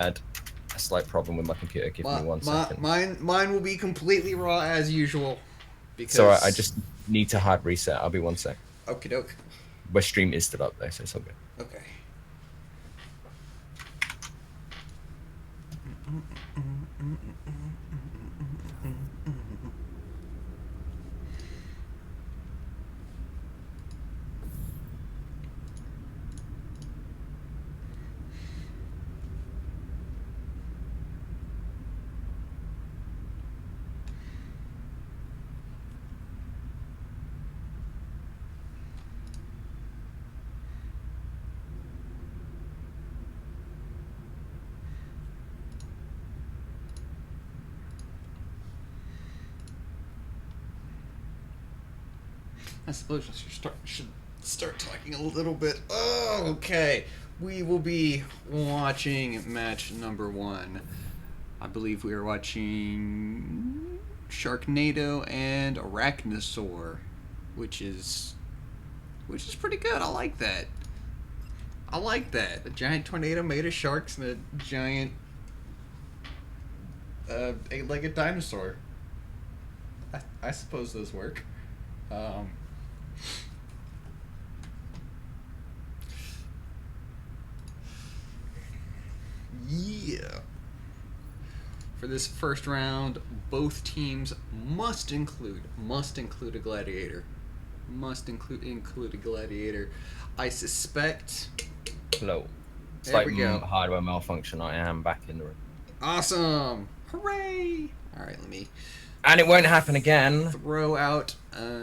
had a slight problem with my computer. Give me 1 second. Mine will be completely raw as usual. Because... So I just need to hard reset. I'll be 1 sec. Okie doke. My stream is still up though, so it's all good. Okay. I suppose I should start talking a little bit. Oh, okay. We will be watching match number 1. I believe we are watching Sharknado and Arachnosaur, which is pretty good. I like that. A giant tornado made of sharks and a giant eight-legged dinosaur. I suppose those work. Yeah. For this first round, both teams must include a gladiator. Must include a gladiator. I suspect. Hello. There we go. Hardware malfunction. I am back in the room. Awesome! Hooray! All right, let me. And it won't happen again. Throw out.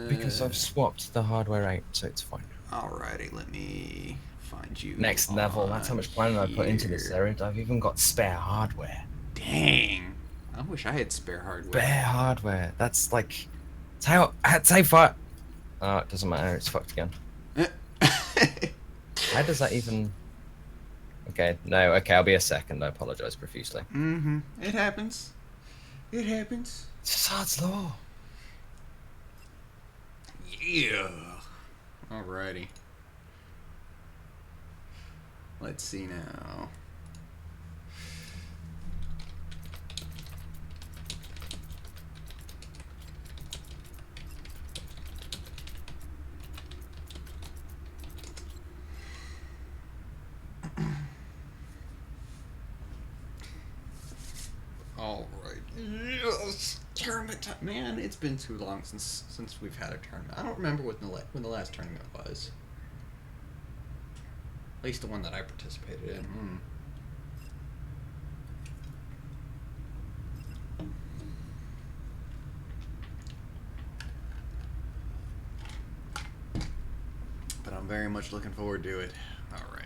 Because I've swapped the hardware out, so it's fine. Alrighty, let me find you. Next level. That's how much planning I put into this, Xerid. I've even got spare hardware. Dang. I wish I had spare hardware. Spare hardware. That's like. It's how far. Oh, it doesn't matter. It's fucked again. How does that even? Okay, no. Okay, I'll be a second. I apologize profusely. Mm-hmm. It happens. It happens. It's Zard's law. Yeah. Alrighty. Let's see now. All right. Yes. Tournament time. Man, it's been too long since we've had a tournament. I don't remember when the last tournament was. At least the one that I participated in. But I'm very much looking forward to it. All right.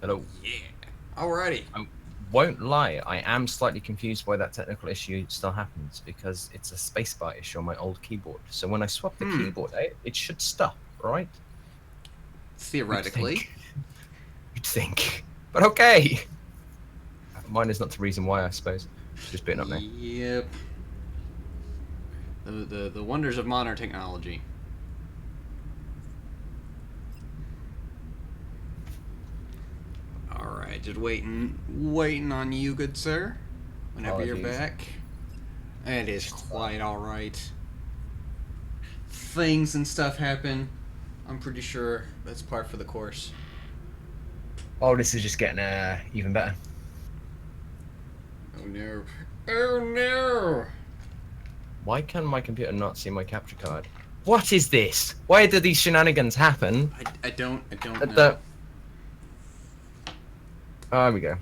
Hello. Yeah. Alrighty. I won't lie, I am slightly confused why that technical issue still happens, because it's a spacebar issue on my old keyboard. So when I swap the keyboard out, it should stop, right? Theoretically. You'd think. But okay. Mine is not the reason why, I suppose. Just beating up now. Yep. The wonders of modern technology. Alright, just waiting on you, good sir. Whenever you're back. It is quite alright. Things and stuff happen. I'm pretty sure that's par for the course. Oh, this is just getting even better. Oh no. Oh no! Why can my computer not see my capture card? What is this? Why do these shenanigans happen? I don't know. Oh, there we go.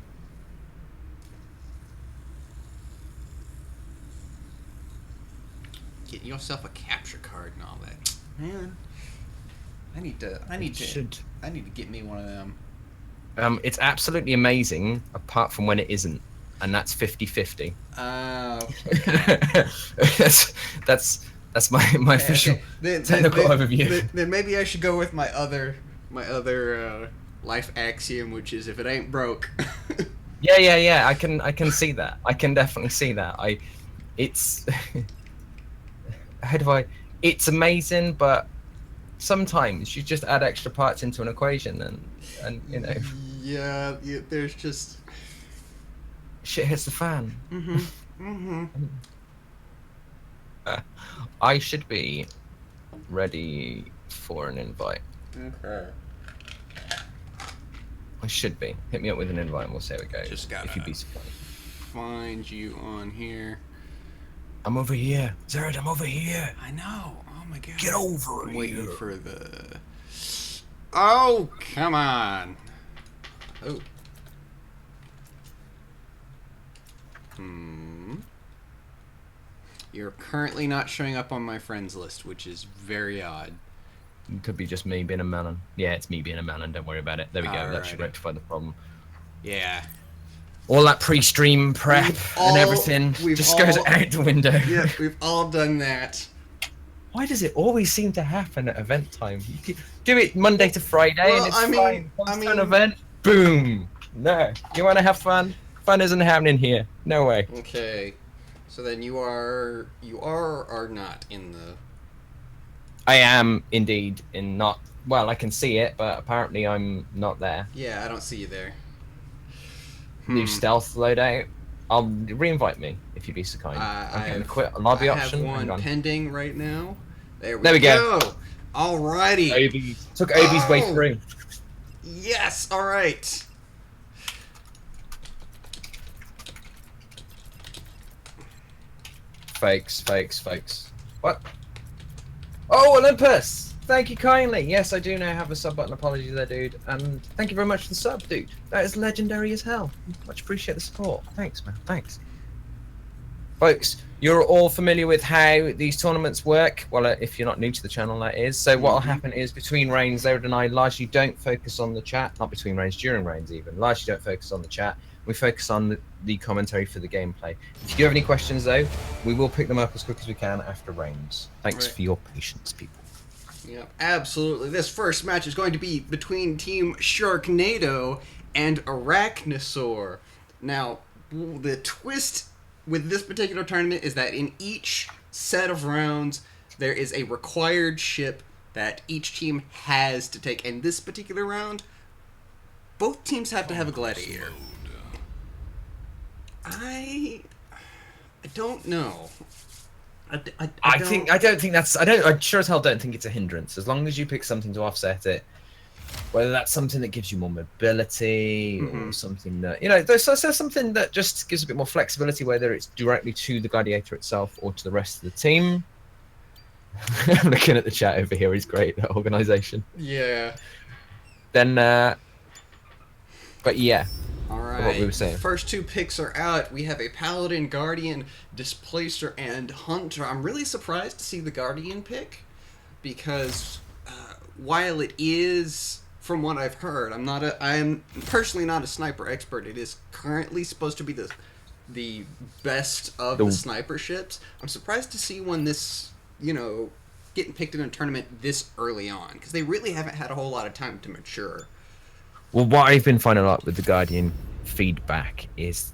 Getting yourself a capture card and all that. Man, I need to get me one of them. It's absolutely amazing, apart from when it isn't, and that's 50-50. Okay. that's my official technical overview. Then maybe I should go with my other life axiom, which is if it ain't broke. Yeah. I can see that. I can definitely see that. It's how do I? It's amazing, but sometimes you just add extra parts into an equation, and you know. Yeah, there's just shit hits the fan. I should be ready for an invite. Okay. I should be. Hit me up with an invite and we'll see how it goes. Just gotta if you'd be surprised. Find you on here. I'm over here. Xerid, I'm over here. I know. Oh my god. Get over I'm here. waiting for the... Oh, come on. Oh. You're currently not showing up on my friends list, which is very odd. It could be just me being a melon. Yeah, it's me being a melon. Don't worry about it. There we go. Alrighty. That should rectify the problem. Yeah. All that pre-stream prep and everything just goes out the window. Yeah, we've all done that. Why does it always seem to happen at event time? You do it Monday to Friday, and it's fine. Once it's an event, boom. No, you want to have fun? Fun isn't happening here. No way. Okay, so then you are or are not in the... I am indeed in not... Well, I can see it, but apparently I'm not there. Yeah, I don't see you there. New stealth loadout. I'll re-invite me if you'd be so kind. I'm going to quit a lobby option. I have one pending right now. There we go. Alrighty. Took Obi's way through. Yes. All right. Fakes. What? Oh, Olympus! Thank you kindly. Yes, I do now have a sub button. Apologies there, dude. And thank you very much for the sub, dude. That is legendary as hell. Much appreciate the support. Thanks, man. Thanks. Folks, you're all familiar with how these tournaments work. Well, if you're not new to the channel, that is. So what will happen is between reigns, Xerid and I largely don't focus on the chat. Not between reigns, during reigns even. Largely don't focus on the chat. We focus on the commentary for the gameplay. If you do have any questions, though, we will pick them up as quick as we can after reigns. Thanks for your patience, people. Yeah, absolutely. This first match is going to be between Team Sharknado and Arachnosaur. Now, the twist with this particular tournament is that in each set of rounds, there is a required ship that each team has to take. And this particular round, both teams have to have a gladiator. I don't know. I sure as hell don't think it's a hindrance. As long as you pick something to offset it, whether that's something that gives you more mobility or something that, you know, there's something that just gives a bit more flexibility, whether it's directly to the gladiator itself or to the rest of the team. I'm looking at the chat over here. He's great, that organization. Yeah. Then, but yeah. All right. What we were saying. The first two picks are out. We have a Paladin, Guardian, Displacer, and Hunter. I'm really surprised to see the Guardian pick because while it is, from what I've heard, I'm personally not a sniper expert. It is currently supposed to be the best of the sniper ships. I'm surprised to see one this, you know, getting picked in a tournament this early on because they really haven't had a whole lot of time to mature. Well, what I've been finding out with the Guardian feedback is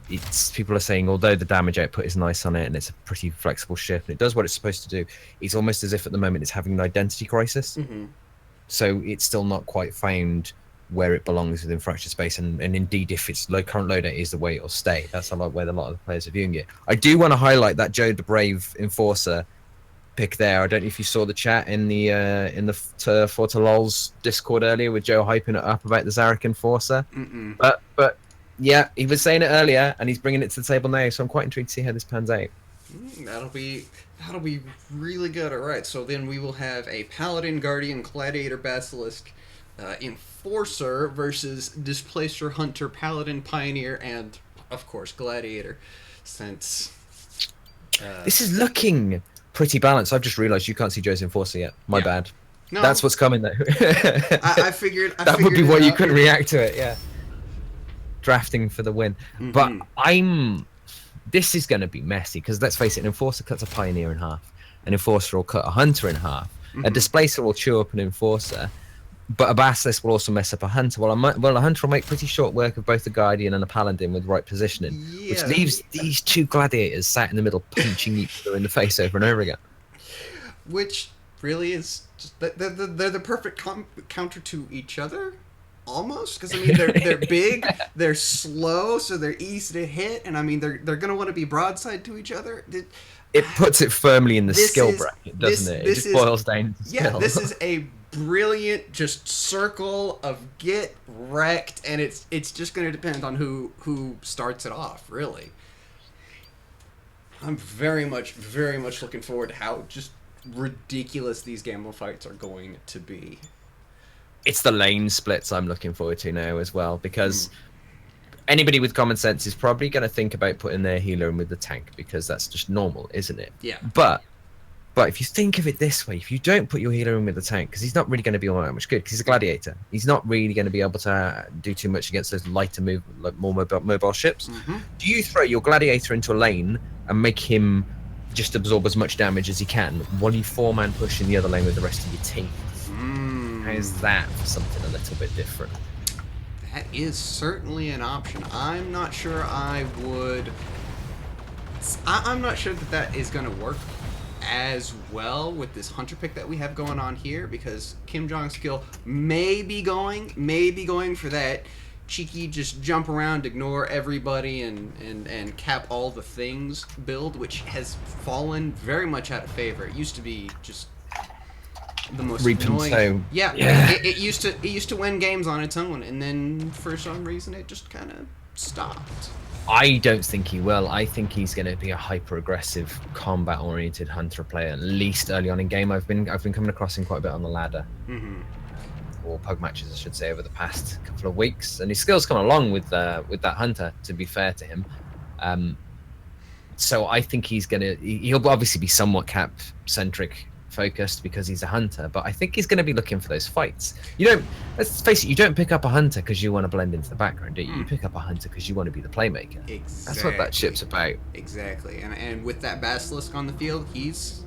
people are saying, although the damage output is nice on it and it's a pretty flexible ship and it does what it's supposed to do, it's almost as if at the moment it's having an identity crisis. So it's still not quite found where it belongs within fractured space, and indeed if its current loadout is the way it'll stay. That's where a lot of the players are viewing it. I do want to highlight that Joe the Brave Enforcer pick there. I don't know if you saw the chat in the for to Lolz Discord earlier with Joe hyping it up about the Zarek Enforcer. But yeah, he was saying it earlier and he's bringing it to the table now, so I'm quite intrigued to see how this pans out. That'll be really good. All right, so then we will have a Paladin, Guardian, Gladiator, Basilisk, Enforcer versus Displacer, Hunter, Paladin, Pioneer, and of course Gladiator. Since this is looking pretty balanced. I've just realised you can't see Joe's Enforcer yet. My bad. No, That's what's coming though. I figured that would be why you couldn't here. react to it. Yeah. Drafting for the win, but this is going to be messy because let's face it, an Enforcer cuts a Pioneer in half, an Enforcer will cut a Hunter in half, a Displacer will chew up an Enforcer, but a Basilisk will also mess up a Hunter. Well, a Hunter will make pretty short work of both the Guardian and a Paladin with right positioning, which leaves these two Gladiators sat in the middle punching each other in the face over and over again. Which really is just, they're the perfect counter to each other. Almost, because I mean they're big, they're slow, so they're easy to hit, and I mean they're gonna want to be broadside to each other. It puts it firmly in the skill bracket, doesn't it? It just boils down to skill. Yeah, this is a brilliant just circle of get wrecked, and it's just gonna depend on who starts it off. Really, I'm very much looking forward to how just ridiculous these Gamble fights are going to be. It's the lane splits I'm looking forward to now as well, because anybody with common sense is probably going to think about putting their healer in with the tank, because that's just normal, isn't it? Yeah. But if you think of it this way, if you don't put your healer in with the tank, because he's not really going to be all that much good, because he's a gladiator, he's not really going to be able to do too much against those lighter, more mobile ships. Do you throw your gladiator into a lane and make him just absorb as much damage as he can, while you 4-man push in the other lane with the rest of your team? How's that for something a little bit different? That is certainly an option. I'm not sure I would... I'm not sure that is going to work as well with this Hunter pick that we have going on here, because Kim Jong's skill may be going for that cheeky just jump around, ignore everybody, and cap all the things build, which has fallen very much out of favor. It used to be just the most annoying. Yeah. It used to win games on its own, and then for some reason it just kind of stopped. I don't think he will. I think he's going to be a hyper-aggressive, combat-oriented Hunter player, at least early on in game. I've been coming across him quite a bit on the ladder, or pug matches, I should say, over the past couple of weeks, and his skills come along with that Hunter. To be fair to him, so I think he'll obviously be somewhat cap-centric focused because he's a Hunter, but I think he's going to be looking for those fights. Let's face it, you don't pick up a Hunter because you want to blend into the background, do you? You pick up a Hunter because you want to be the playmaker. Exactly. That's what that ship's about. Exactly. And with that Basilisk on the field, he's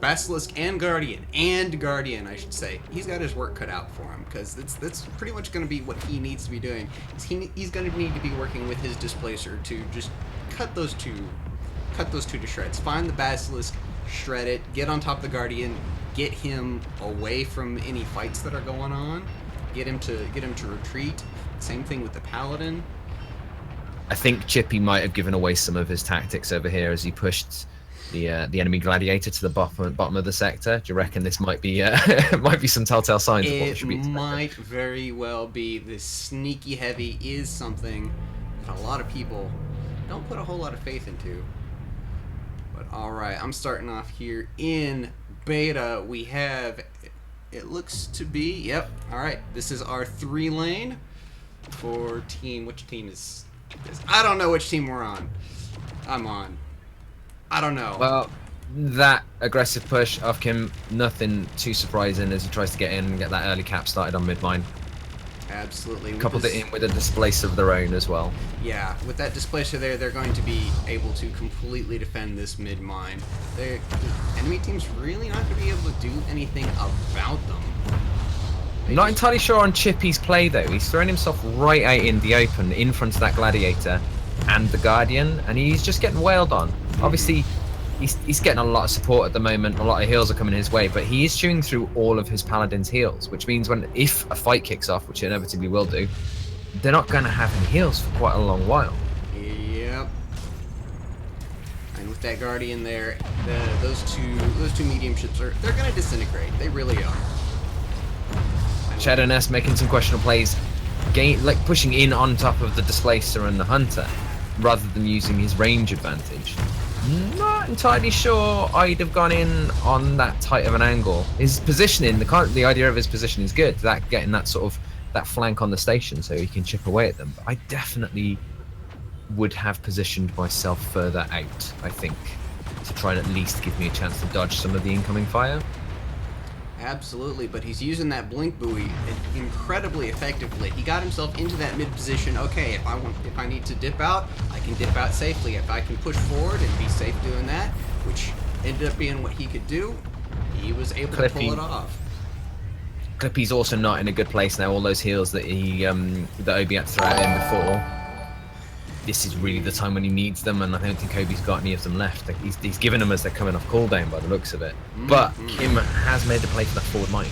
Basilisk and Guardian, I should say. He's got his work cut out for him, because that's pretty much going to be what he needs to be doing. He's going to need to be working with his Displacer to just cut those two to shreds. Find the Basilisk, shred it, get on top of the Guardian, get him away from any fights that are going on, get him to retreat. Same thing with the Paladin. I think Chippy might have given away some of his tactics over here as he pushed the enemy gladiator to the bottom of the sector. Do you reckon this might be might be some telltale signs of what should be expected? It might very well be. This sneaky heavy is something that a lot of people don't put a whole lot of faith into. But alright, I'm starting off here in beta. We have, it looks to be, yep, alright, this is our 3-lane for team, which team is this? I don't know which team we're on. I'm on. I don't know. Well, that aggressive push off Kim, nothing too surprising as he tries to get in and get that early cap started on mid-mine. Absolutely. Coupled it in with a Displacer of their own as well. Yeah, with that Displacer there, they're going to be able to completely defend this mid-mine. The enemy team's really not going to be able to do anything about them. Not entirely sure on Chippy's play though. He's thrown himself right out in the open in front of that Gladiator and the Guardian, and he's just getting wailed on. Obviously, he's getting a lot of support at the moment. A lot of heals are coming his way, but he is chewing through all of his Paladin's heals, which means if a fight kicks off, which it inevitably will do, they're not going to have any heals for quite a long while. Yep. And with that Guardian there, those two medium ships they're going to disintegrate. They really are. Shadow Nest making some questionable plays, pushing in on top of the Displacer and the Hunter, rather than using his range advantage. Not entirely sure I'd have gone in on that tight of an angle. His positioning, the idea of his position is good. That getting that sort of that flank on the station so he can chip away at them. But I definitely would have positioned myself further out, I think, to try and at least give me a chance to dodge some of the incoming fire. Absolutely, but he's using that blink buoy incredibly effectively. He got himself into that mid position. Okay, if I need to dip out, I can dip out safely. If I can push forward and be safe doing that, which ended up being what he could do, he was able to pull it off. Clippy's also not in a good place now. All those heals that that Obi had to throw at him before. This is really the time when he needs them, and I don't think Obi's got any of them left. He's given them as they're coming off cooldown by the looks of it. But Kim has made the play for that forward mine.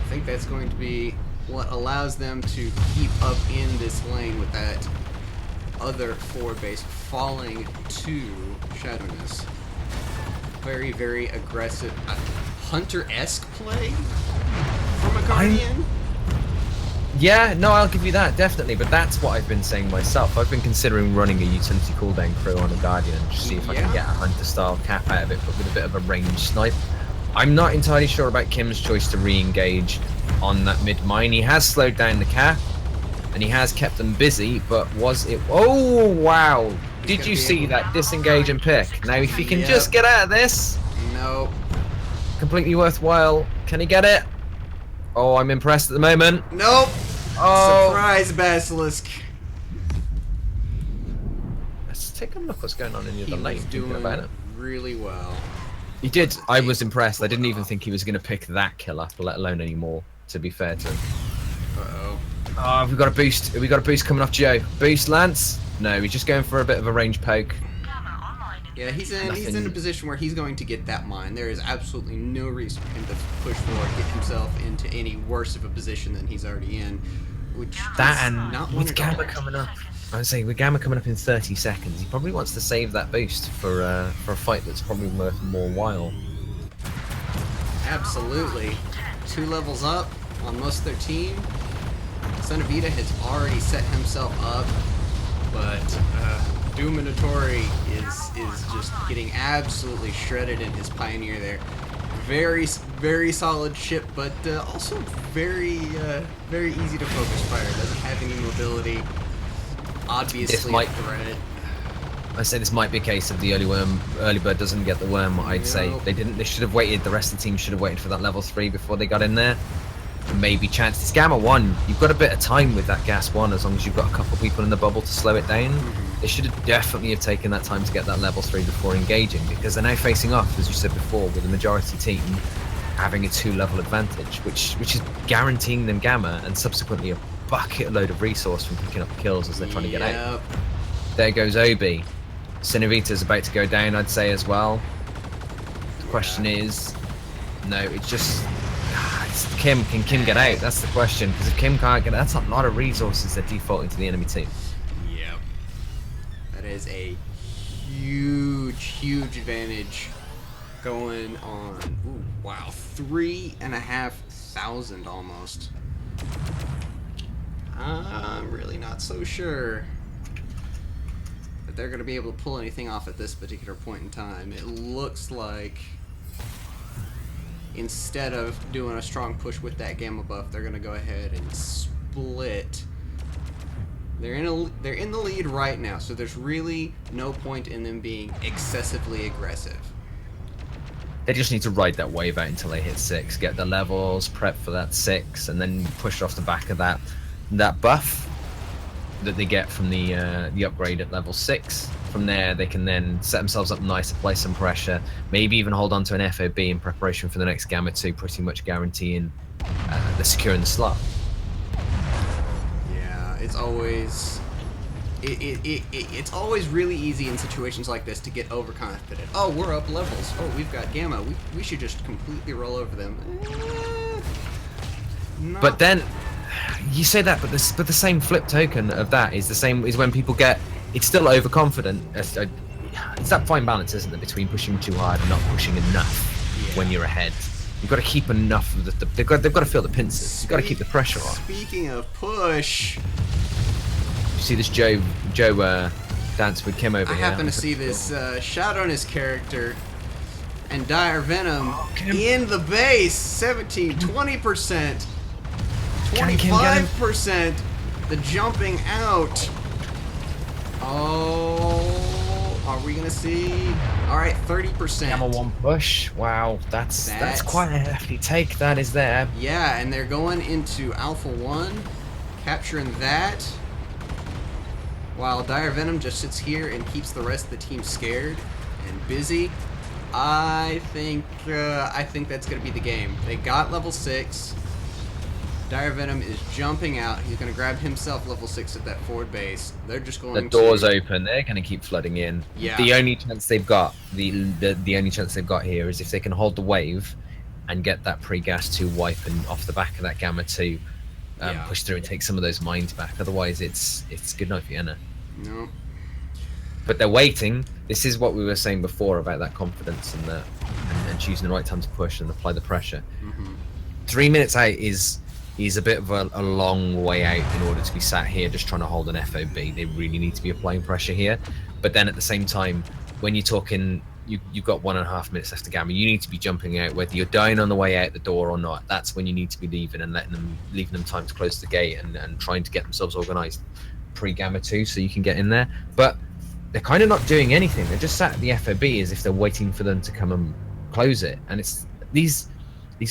I think that's going to be what allows them to keep up in this lane with that other forward base falling to Shadowness. Very, very aggressive. Hunter-esque play from a Guardian? Yeah, no, I'll give you that, definitely. But that's what I've been saying myself. I've been considering running a utility cooldown crew on a Guardian and just see if I can get a Hunter-style cap out of it, but with a bit of a ranged snipe. I'm not entirely sure about Kim's choice to re-engage on that mid-mine. He has slowed down the cap, and he has kept them busy, but was it... Oh, wow! Did you see that disengage and pick? Now, if he can just get out of this... No. Completely worthwhile. Can he get it? Oh, I'm impressed at the moment. Nope. Oh. Surprise, Basilisk. Let's take a look what's going on in the other lane. He's doing really well. He did. I was impressed. I didn't even think he was going to pick that kill up, let alone any more, to be fair to him. Uh-oh. Oh, we've got a boost. We've got a boost coming off Joe. Boost, Lance? No, he's just going for a bit of a range poke. Yeah, he's in a position where he's going to get that mine. There is absolutely no reason for him to push forward, get himself into any worse of a position than he's already in. Which that and not with Gamma coming up, I would say with Gamma coming up in 30 seconds, he probably wants to save that boost for a fight that's probably worth more while. Absolutely. 2 levels up on most of their team. Senavita has already set himself up, but Dominatori is just getting absolutely shredded in his Pioneer there. Very, very solid ship, but also very, very easy to focus fire. Doesn't have any mobility. Obviously a threat. I say this might be a case of the early bird doesn't get the worm. I'd say they should have waited. The rest of the team should have waited for that level 3 before they got in there. Maybe chance. It's Gamma 1. You've got a bit of time with that Gas 1 as long as you've got a couple of people in the bubble to slow it down. They should have definitely have taken that time to get that level 3 before engaging, because they're now facing off, as you said before, with the majority team having a 2-level advantage, which is guaranteeing them Gamma and subsequently a bucket load of resource from picking up kills as they're trying to get out. There goes Obi. Cinerita's about to go down, I'd say, as well. The question is, no, it's just... It's Kim. Can Kim get out? That's the question. Because if Kim can't get out, that's a lot of resources that defaulting to the enemy team. Yep. That is a huge, huge advantage going on. Ooh, wow. 3,500 almost. I'm really not so sure that they're going to be able to pull anything off at this particular point in time. It looks like instead of doing a strong push with that Gamma buff, they're going to go ahead and split. They're in the lead right now, so there's really no point in them being excessively aggressive. They just need to ride that wave out until they hit 6, get the levels, prep for that 6, and then push off the back of that buff that they get from the upgrade at level 6. From there, they can then set themselves up nice, apply some pressure, maybe even hold on to an FOB in preparation for the next Gamma 2, pretty much guaranteeing the securing the slot. Yeah, it's always it's always really easy in situations like this to get overconfident. Oh, we're up levels. Oh, we've got Gamma. We should just completely roll over them. But then you say that, but the same flip token of that is when people get. It's still overconfident. It's that fine balance, isn't it, between pushing too hard and not pushing enough when you're ahead. You've got to keep enough of they've got to feel the pincers. You've got to keep the pressure on. Speaking of push, you see this Joe dance with Kim over I here. happen to see this shot on his character, and Dire Venom in the base, 17, 20%, 25%, the jumping out. Oh, are we gonna see? All right, 30%. Gamma 1 push. Wow, that's quite a hefty take. That is there. Yeah, and they're going into Alpha 1, capturing that, while Dire Venom just sits here and keeps the rest of the team scared and busy. I think that's gonna be the game. They got level 6. Dire Venom is jumping out. He's gonna grab himself level 6 at that forward base. They're just going. The door's open. They're gonna keep flooding in. Yeah. The only chance they've got, the only chance they've got here is if they can hold the wave, and get that pre-gas 2 wiping off the back of that Gamma 2, push through and take some of those mines back. Otherwise, it's good night Vienna. No. But they're waiting. This is what we were saying before about that confidence and choosing the right time to push and apply the pressure. 3 minutes out is a bit of a long way out in order to be sat here just trying to hold an FOB. They really need to be applying pressure here. But then at the same time, when you're talking, you've got 1.5 minutes left to Gamma, you need to be jumping out, whether you're dying on the way out the door or not. That's when you need to be leaving and leaving them time to close the gate and trying to get themselves organised pre-Gamma 2 so you can get in there. But they're kind of not doing anything. They're just sat at the FOB as if they're waiting for them to come and close it. And it's these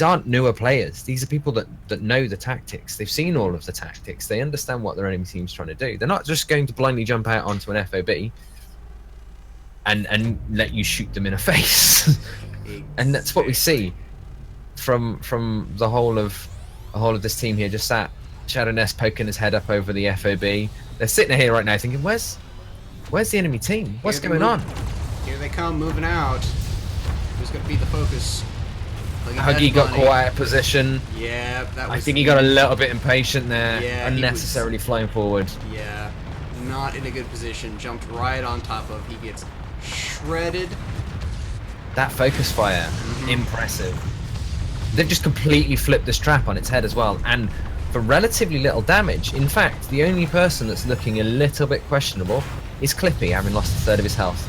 aren't newer players. These are people that know the tactics. They've seen all of the tactics. They understand what their enemy team's trying to do. They're not just going to blindly jump out onto an FOB and let you shoot them in the face. And that's what we see from the whole of this team here. Just sat, Shadow Nest poking his head up over the FOB. They're sitting here right now thinking, where's the enemy team? What's going on? Here they come, moving out. Who's going to be the focus? Huggy got caught out of position. Yeah, that was. I think he got a little bit impatient there, Yeah, unnecessarily flying forward. Yeah, not in a good position. Jumped right on top of. He gets shredded. That focus fire, impressive. They've just completely flipped this trap on its head as well, and for relatively little damage. In fact, the only person that's looking a little bit questionable is Clippy, having lost a third of his health.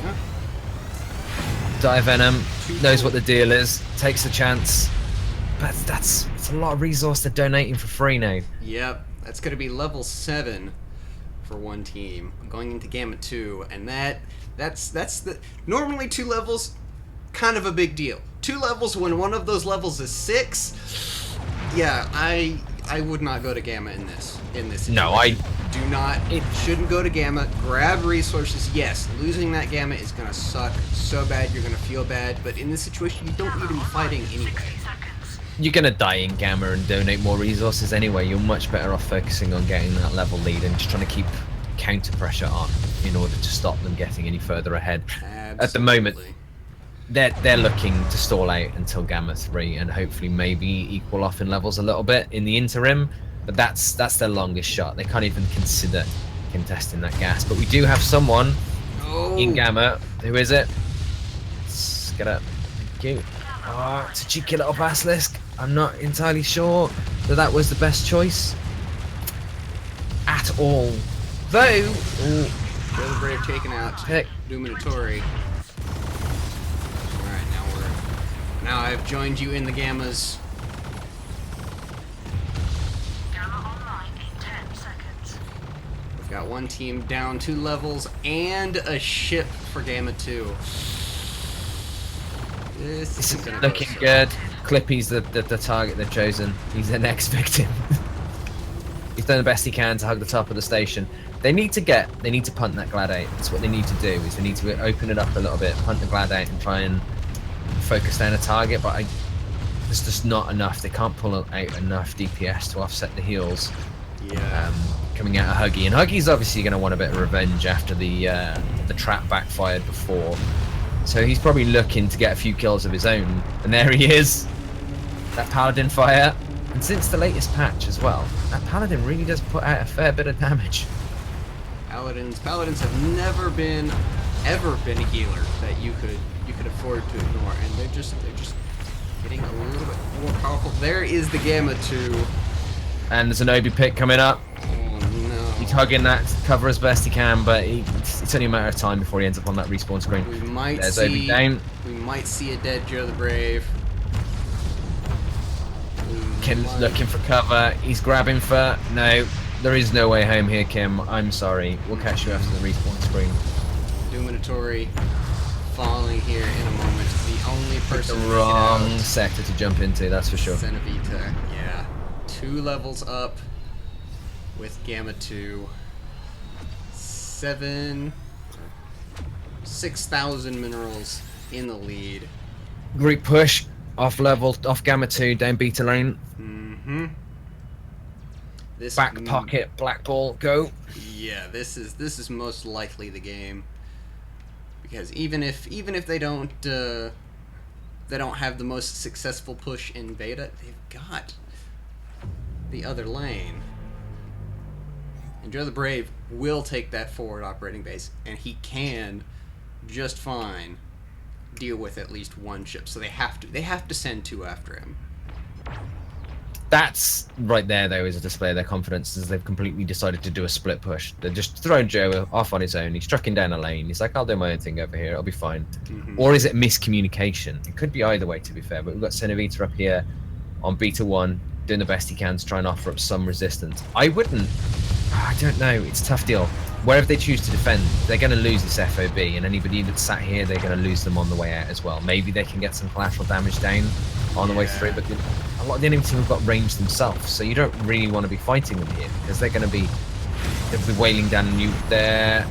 Yeah. Dire Venom knows what the deal is, takes a chance, but it's a lot of resource they're donating for free now. Yep, that's going to be level 7 for one team going into Gamma 2, and that's the normally 2 levels, kind of a big deal. 2 levels when one of those levels is 6. Yeah, I would not go to Gamma in this. No, I do not. It shouldn't go to Gamma. Grab resources. Yes, losing that Gamma is gonna suck so bad. You're gonna feel bad. But in this situation, you don't need to be fighting anyway. You're gonna die in Gamma and donate more resources anyway. You're much better off focusing on getting that level lead and just trying to keep counter pressure on in order to stop them getting any further ahead. Absolutely. At the moment, they're looking to stall out until Gamma 3 and hopefully maybe equal off in levels a little bit in the interim, but that's their longest shot. They can't even consider contesting that gas. But we do have someone in Gamma. Who is it? Let's get up. Thank you. Oh, it's a cheeky little basilisk. I'm not entirely sure that was the best choice at all. Though, Kill the Brave taken out. Dominatori. Now I've joined you in the Gammas. Gamma online in 10 seconds. We've got one team down 2 levels and a ship for Gamma 2. This is looking good. Clippy's the target they've chosen. He's the next victim. He's done the best he can to hug the top of the station. They need to punt that Glad out. That's what they need to do, is they need to open it up a little bit, punt the Glad out and try and focus down a target, but there's just not enough. They can't pull out enough DPS to offset the heals. Yeah. Coming out of Huggy, and Huggy's obviously going to want a bit of revenge after the trap backfired before, so he's probably looking to get a few kills of his own. And there he is, that Paladin fire, and since the latest patch as well, that Paladin really does put out a fair bit of damage. Paladins have never been a healer that you could afford to ignore, and they're just getting a little bit more powerful. There is the Gamma 2. And there's an Obi pick coming up. Oh no. He's hugging that cover as best he can, but it's only a matter of time before he ends up on that respawn screen. We might There's see. Obi down. We might see a dead Joe the Brave. Kim's looking for cover. He's grabbing for... No, there is no way home here, Kim. I'm sorry. We'll catch you after the respawn screen. Dominatori falling here in a moment. The only person The to wrong get out. sector to jump into, that's for sure. Cenevita, yeah. 2 levels up with Gamma 2. 6,000 minerals in the lead. Group push, off level, off Gamma 2, down Beta lane. Mm-hmm. This Back pocket, black ball, go. Yeah, this is most likely the game. Because even if they don't have the most successful push in beta, they've got the other lane. And Joe the Brave will take that forward operating base, and he can just fine deal with at least 1 ship. So they have to send 2 after him. That's right there, though, is a display of their confidence, as they've completely decided to do a split push. They're just throwing Joe off on his own. He's trucking down a lane. He's like, I'll do my own thing over here. I'll be fine. Mm-hmm. Or is it miscommunication? It could be either way, to be fair. But we've got Cenevita up here on Beta 1, doing the best he can to try and offer up some resistance. I don't know. It's a tough deal. Wherever they choose to defend, they're going to lose this FOB, and anybody that's sat here, they're going to lose them on the way out as well. Maybe they can get some collateral damage down on the way through, but a lot of the enemy team have got range themselves, so you don't really want to be fighting them here, because they'll be wailing down on you there.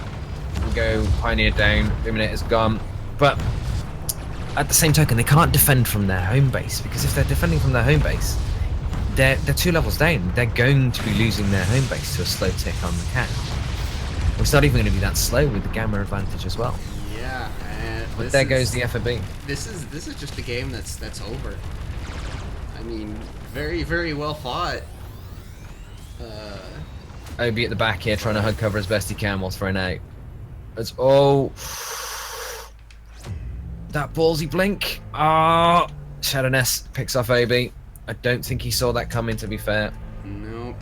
We go Pioneer down, Illuminator's gone, but at the same token, they can't defend from their home base, because if they're defending from their home base, they're 2 levels down. They're going to be losing their home base to a slow tick on the cat. It's not even going to be that slow with the Gamma advantage as well. Yeah, and But there goes the FOB. This is just a game that's over. I mean, very, very well fought. Obi at the back here, trying to hug cover as best he can while throwing out. That ballsy blink. Ah, Shadow Nest picks off Obi. I don't think he saw that coming, to be fair. Nope.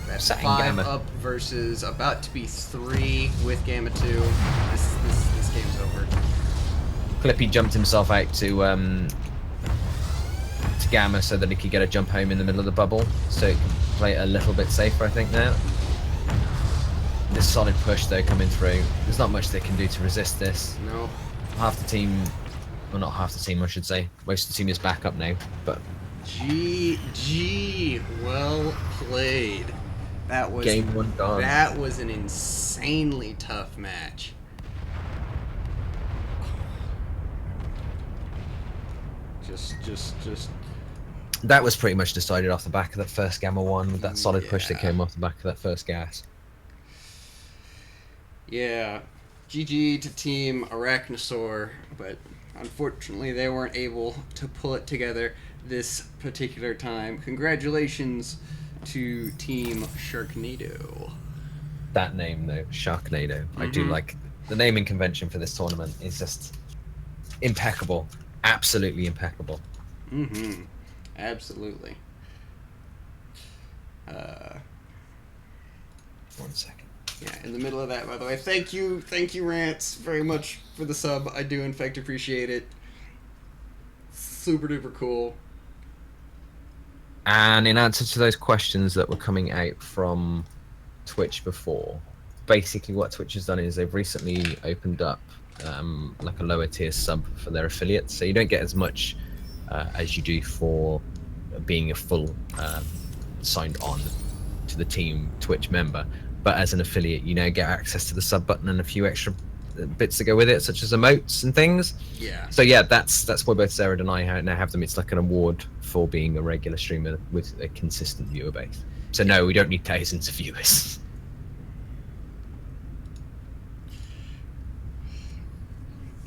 That's Setting 5 Gamma. up versus about to be 3 with Gamma 2. This game's over. Clippy jumped himself out to Gamma so that he could get a jump home in the middle of the bubble, so he can play it a little bit safer, I think, now. This solid push, though, coming through. There's not much they can do to resist this. No. Half the team, well, not half the team, I should say. Most of the team is back up now, but GG. Well played. That was game 1 gone. That was an insanely tough match. Just That was pretty much decided off the back of that first Gamma 1 with that solid push that Yeah. came off the back of that first gas. yeah. GG to Team Arachnosaur, but unfortunately they weren't able to pull it together this particular time. Congratulations to Team Sharknado. That name, though, Sharknado. I do like the naming convention for this tournament. Is just impeccable. Absolutely impeccable. Mm-hmm. Absolutely. 1 second. Yeah, in the middle of that, by the way. Thank you, Rants, very much for the sub. I do, in fact, appreciate it. Super duper cool. And in answer to those questions that were coming out from Twitch before, basically what Twitch has done is they've recently opened up like a lower tier sub for their affiliates, so you don't get as much as you do for being a full signed on to the team Twitch member, but as an affiliate you now get access to the sub button and a few extra bits to go with it, such as emotes and things. Yeah. So yeah, that's why both Xerid and I now have them. It's like an award for being a regular streamer with a consistent viewer base. So no, we don't need thousands of viewers.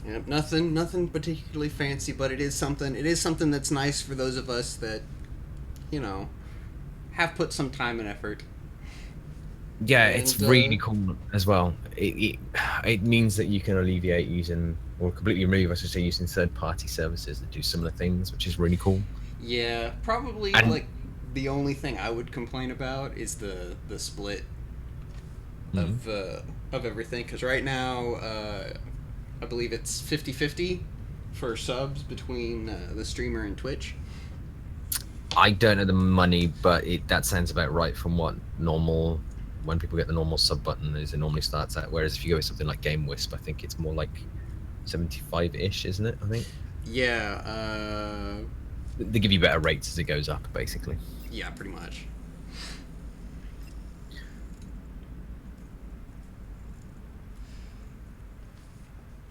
Yeah, nothing particularly fancy, but it is something. It is something that's nice for those of us that, you know, have put some time and effort. Yeah, And, it's really cool as well. It means that you can alleviate using, or completely remove, I should say, using third-party services that do similar things, which is really cool. Yeah, probably And- like the only thing I would complain about is the split of everything, because right now I believe it's 50-50 for subs between the streamer and Twitch. I don't know the money, but that sounds about right from what normal, when people get the normal sub button is, it normally starts at. Whereas if you go with something like Game Wisp, I think it's more like 75-ish, isn't it? I think. Yeah. They give you better rates as it goes up, basically. Yeah, pretty much.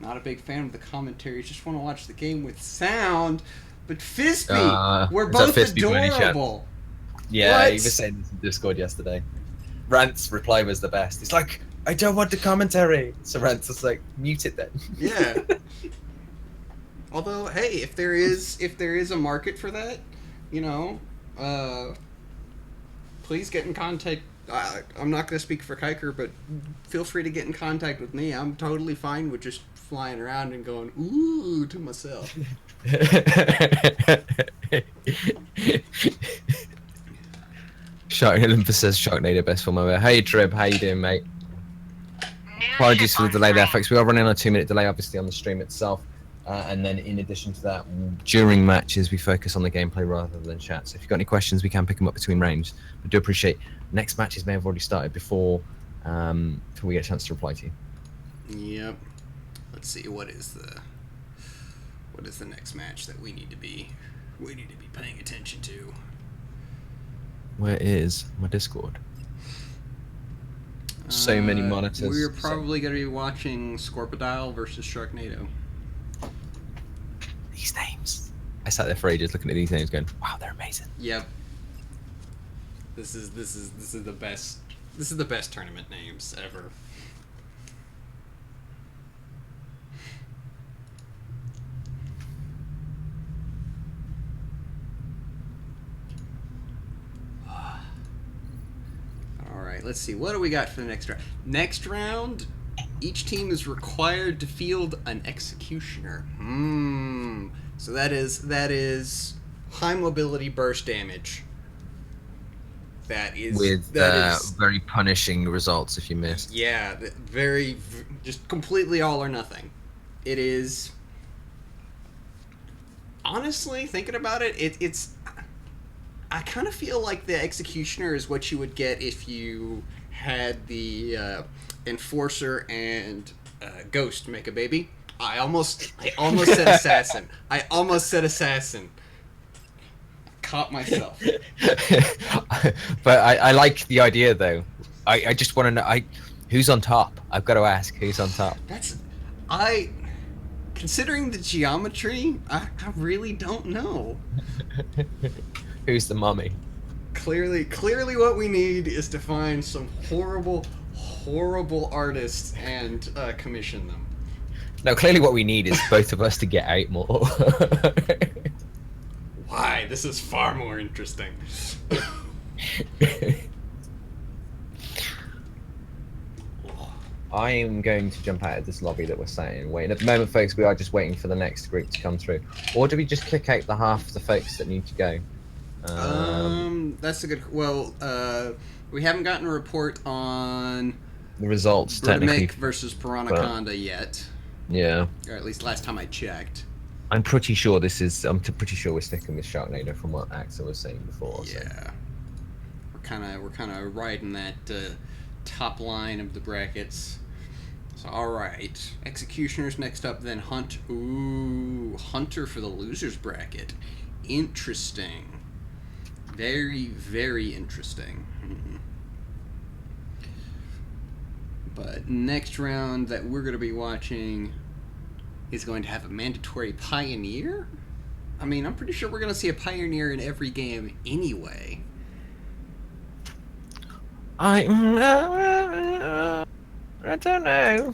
Not a big fan of the commentary. Just want to watch the game with sound. But Fispy, we're both adorable. Yeah, What? he was saying this in Discord yesterday. Rant's reply was the best. He's like, I don't want the commentary. So Rant's just like, mute it then. Yeah. Although, hey, if there is a market for that, you know, please get in contact. I'm not going to speak for Kiker, but feel free to get in contact with me. I'm totally fine with just flying around and going, ooh, to myself. Olympus says Sharknado best film ever. Hey Trib, how you doing, mate? Apologies for the delay there, folks. We are running on a 2-minute delay, obviously, on the stream itself. And then in addition to that, during matches, we focus on the gameplay rather than chat. So if you've got any questions, we can pick them up between rounds. I do appreciate next matches may have already started before we get a chance to reply to you. Yep. Let's see, what is the next match that we need to be paying attention to? Where is my Discord? So many monitors. We're probably going to be watching Scorpodile versus Sharknado. These names. I sat there for ages looking at these names going, wow, they're amazing. Yep. This is the best. This is the best tournament names ever. Alright, let's see. What do we got for the next round? Next round, each team is required to field an executioner. So that is high mobility burst damage. That is with very punishing results if you miss. Yeah, just completely all or nothing. It is, honestly, thinking about it, it's I kind of feel like the Executioner is what you would get if you had the Enforcer and Ghost make a baby. I almost said Assassin. I almost said Assassin. Caught myself. But I like the idea, though. I just want to know who's on top. I've got to ask who's on top. Considering the geometry, I really don't know. Who's the mummy? Clearly what we need is to find some horrible artists and commission them. No, clearly what we need is both of us to get out more. Why? This is far more interesting. I am going to jump out of this lobby that we're sat in waiting. At the moment, folks, we are just waiting for the next group to come through. Or do we just kick out the half of the folks that need to go? That's a good... Well, we haven't gotten a report on... The results, technically. versus Piranaconda yet. Yeah. Or at least last time I checked. I'm pretty sure we're sticking with Sharknado from what Axel was saying before. So. Yeah. We're kind of riding that top line of the brackets. So, alright. Executioner's next up, then Hunter for the losers bracket. Interesting. Very, very interesting. But next round that we're going to be watching is going to have a mandatory Pioneer? I mean, I'm pretty sure we're going to see a Pioneer in every game anyway. I don't know.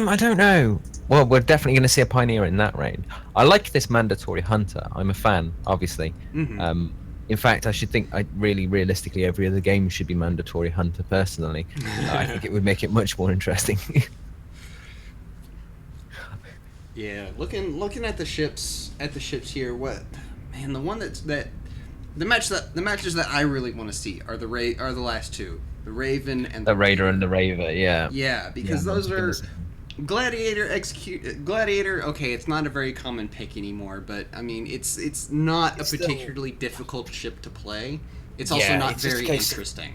I don't know. Well, we're definitely going to see a Pioneer in that round. I like this mandatory Hunter. I'm a fan, obviously. Mm-hmm. In fact, I should think realistically, every other game should be mandatory Hunter. Personally, I think it would make it much more interesting. Yeah, looking at the ships here. What, man? The one that The matches that I really want to see are the last two, the Raven and The Raider and the Raver, yeah. Yeah, because Yeah, those I'm are thinking Gladiator. Okay, it's not a very common pick anymore, but I mean, it's not It's a still- particularly difficult ship to play. It's also Yeah, not it's just a very case of- interesting.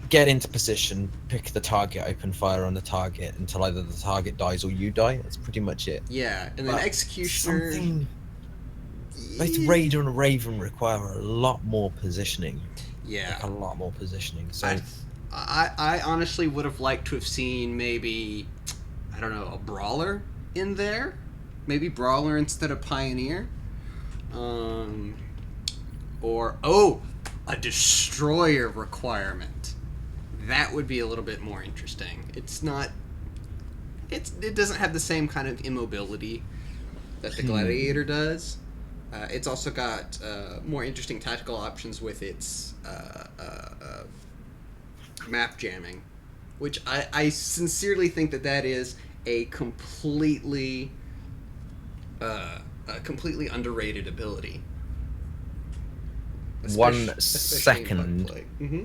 Get into position, pick the target, open fire on the target until either the target dies or you die. That's pretty much it. Yeah, and then But Executioner. Something. Both Raider and Raven require a lot more positioning. Yeah, Like a lot more positioning. So I honestly would have liked to have seen maybe, I don't know, a Brawler in there. Maybe Brawler instead of Pioneer. Or, a Destroyer requirement. That would be a little bit more interesting. It doesn't have the same kind of immobility that the Gladiator does. It's also got more interesting tactical options with its map jamming, which I sincerely think that is a completely underrated ability. One Especially in second. bug play.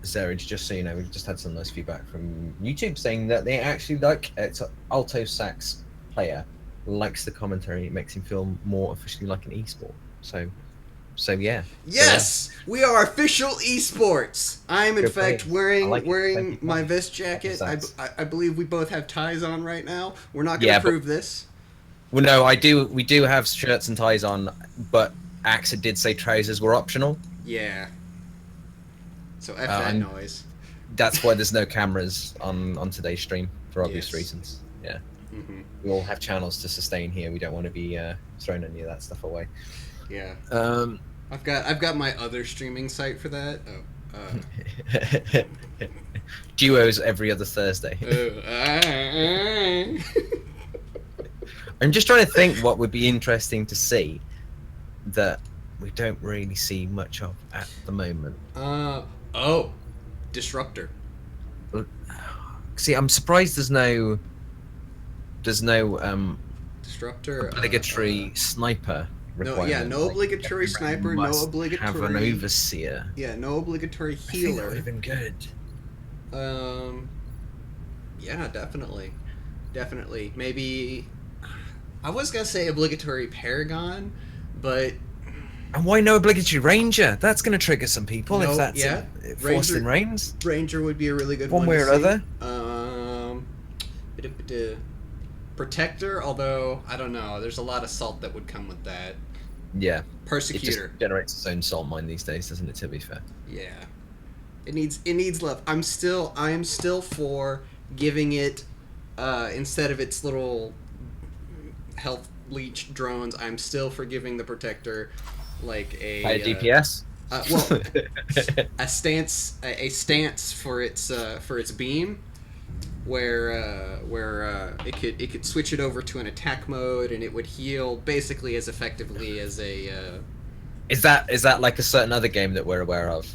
Xerid, just so you know, we've just had some nice feedback from YouTube saying that they actually like it's Alto Sax player likes the commentary. It makes him feel more officially like an esport. So yeah. Yes, we are official esports. I'm in Good fact play. wearing I like it. wearing Thank you. my vest jacket. Thanks. I believe we both have ties on right now. We're not going to Yeah, but- prove this. Well, no, we do have shirts and ties on, but AXA did say trousers were optional. Yeah. So F that and- noise. That's why there's no cameras on today's stream for obvious Yes. reasons. Yeah. Hmm. We all have channels to sustain here. We don't want to be throwing any of that stuff away. Yeah. Um, I've got my other streaming site for that. Duos every other Thursday. I'm just trying to think what would be interesting to see that we don't really see much of at the moment. Disruptor. See, I'm surprised there's no Disruptor. obligatory sniper requirement. no obligatory sniper, no Must have an obligatory. overseer. Yeah, no obligatory I think that healer. would have been good. Yeah, definitely. Maybe I was gonna say obligatory Paragon, but And why no obligatory ranger? That's going to trigger some people No, if that's yeah. forced Ranger- in reigns. Ranger would be a really good One one way to or see. other. Protector, although I don't know, there's a lot of salt that would come with that. Yeah. It Persecutor. just generates its own salt mine these days, doesn't it? To be fair. Yeah. It needs love. I am still for giving it instead of its little health leech drones, I'm still for giving the Protector like a Higher DPS. well, a stance for its beam, where it could switch it over to an attack mode and it would heal basically as effectively as a. Is that like a certain other game that we're aware of?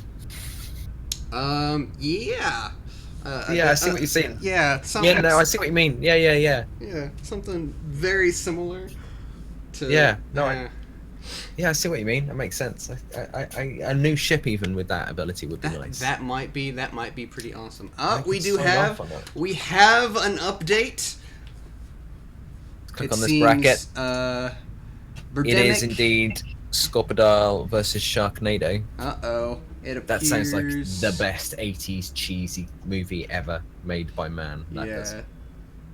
Yeah. Yeah, I see what you're saying. Yeah. Yeah, no, I see what you mean. Yeah. Yeah, something very similar. To. Yeah, no, Yeah, I see what you mean. That makes sense. A new ship even with that ability would be nice. That might be pretty awesome. I We could do sign have off on that. an update. Click It on this seems, bracket. Birdemic. It is indeed Scorpidal versus Sharknado. Uh-oh. It appears... That sounds like the best 80s cheesy movie ever made by man. That does. Yeah.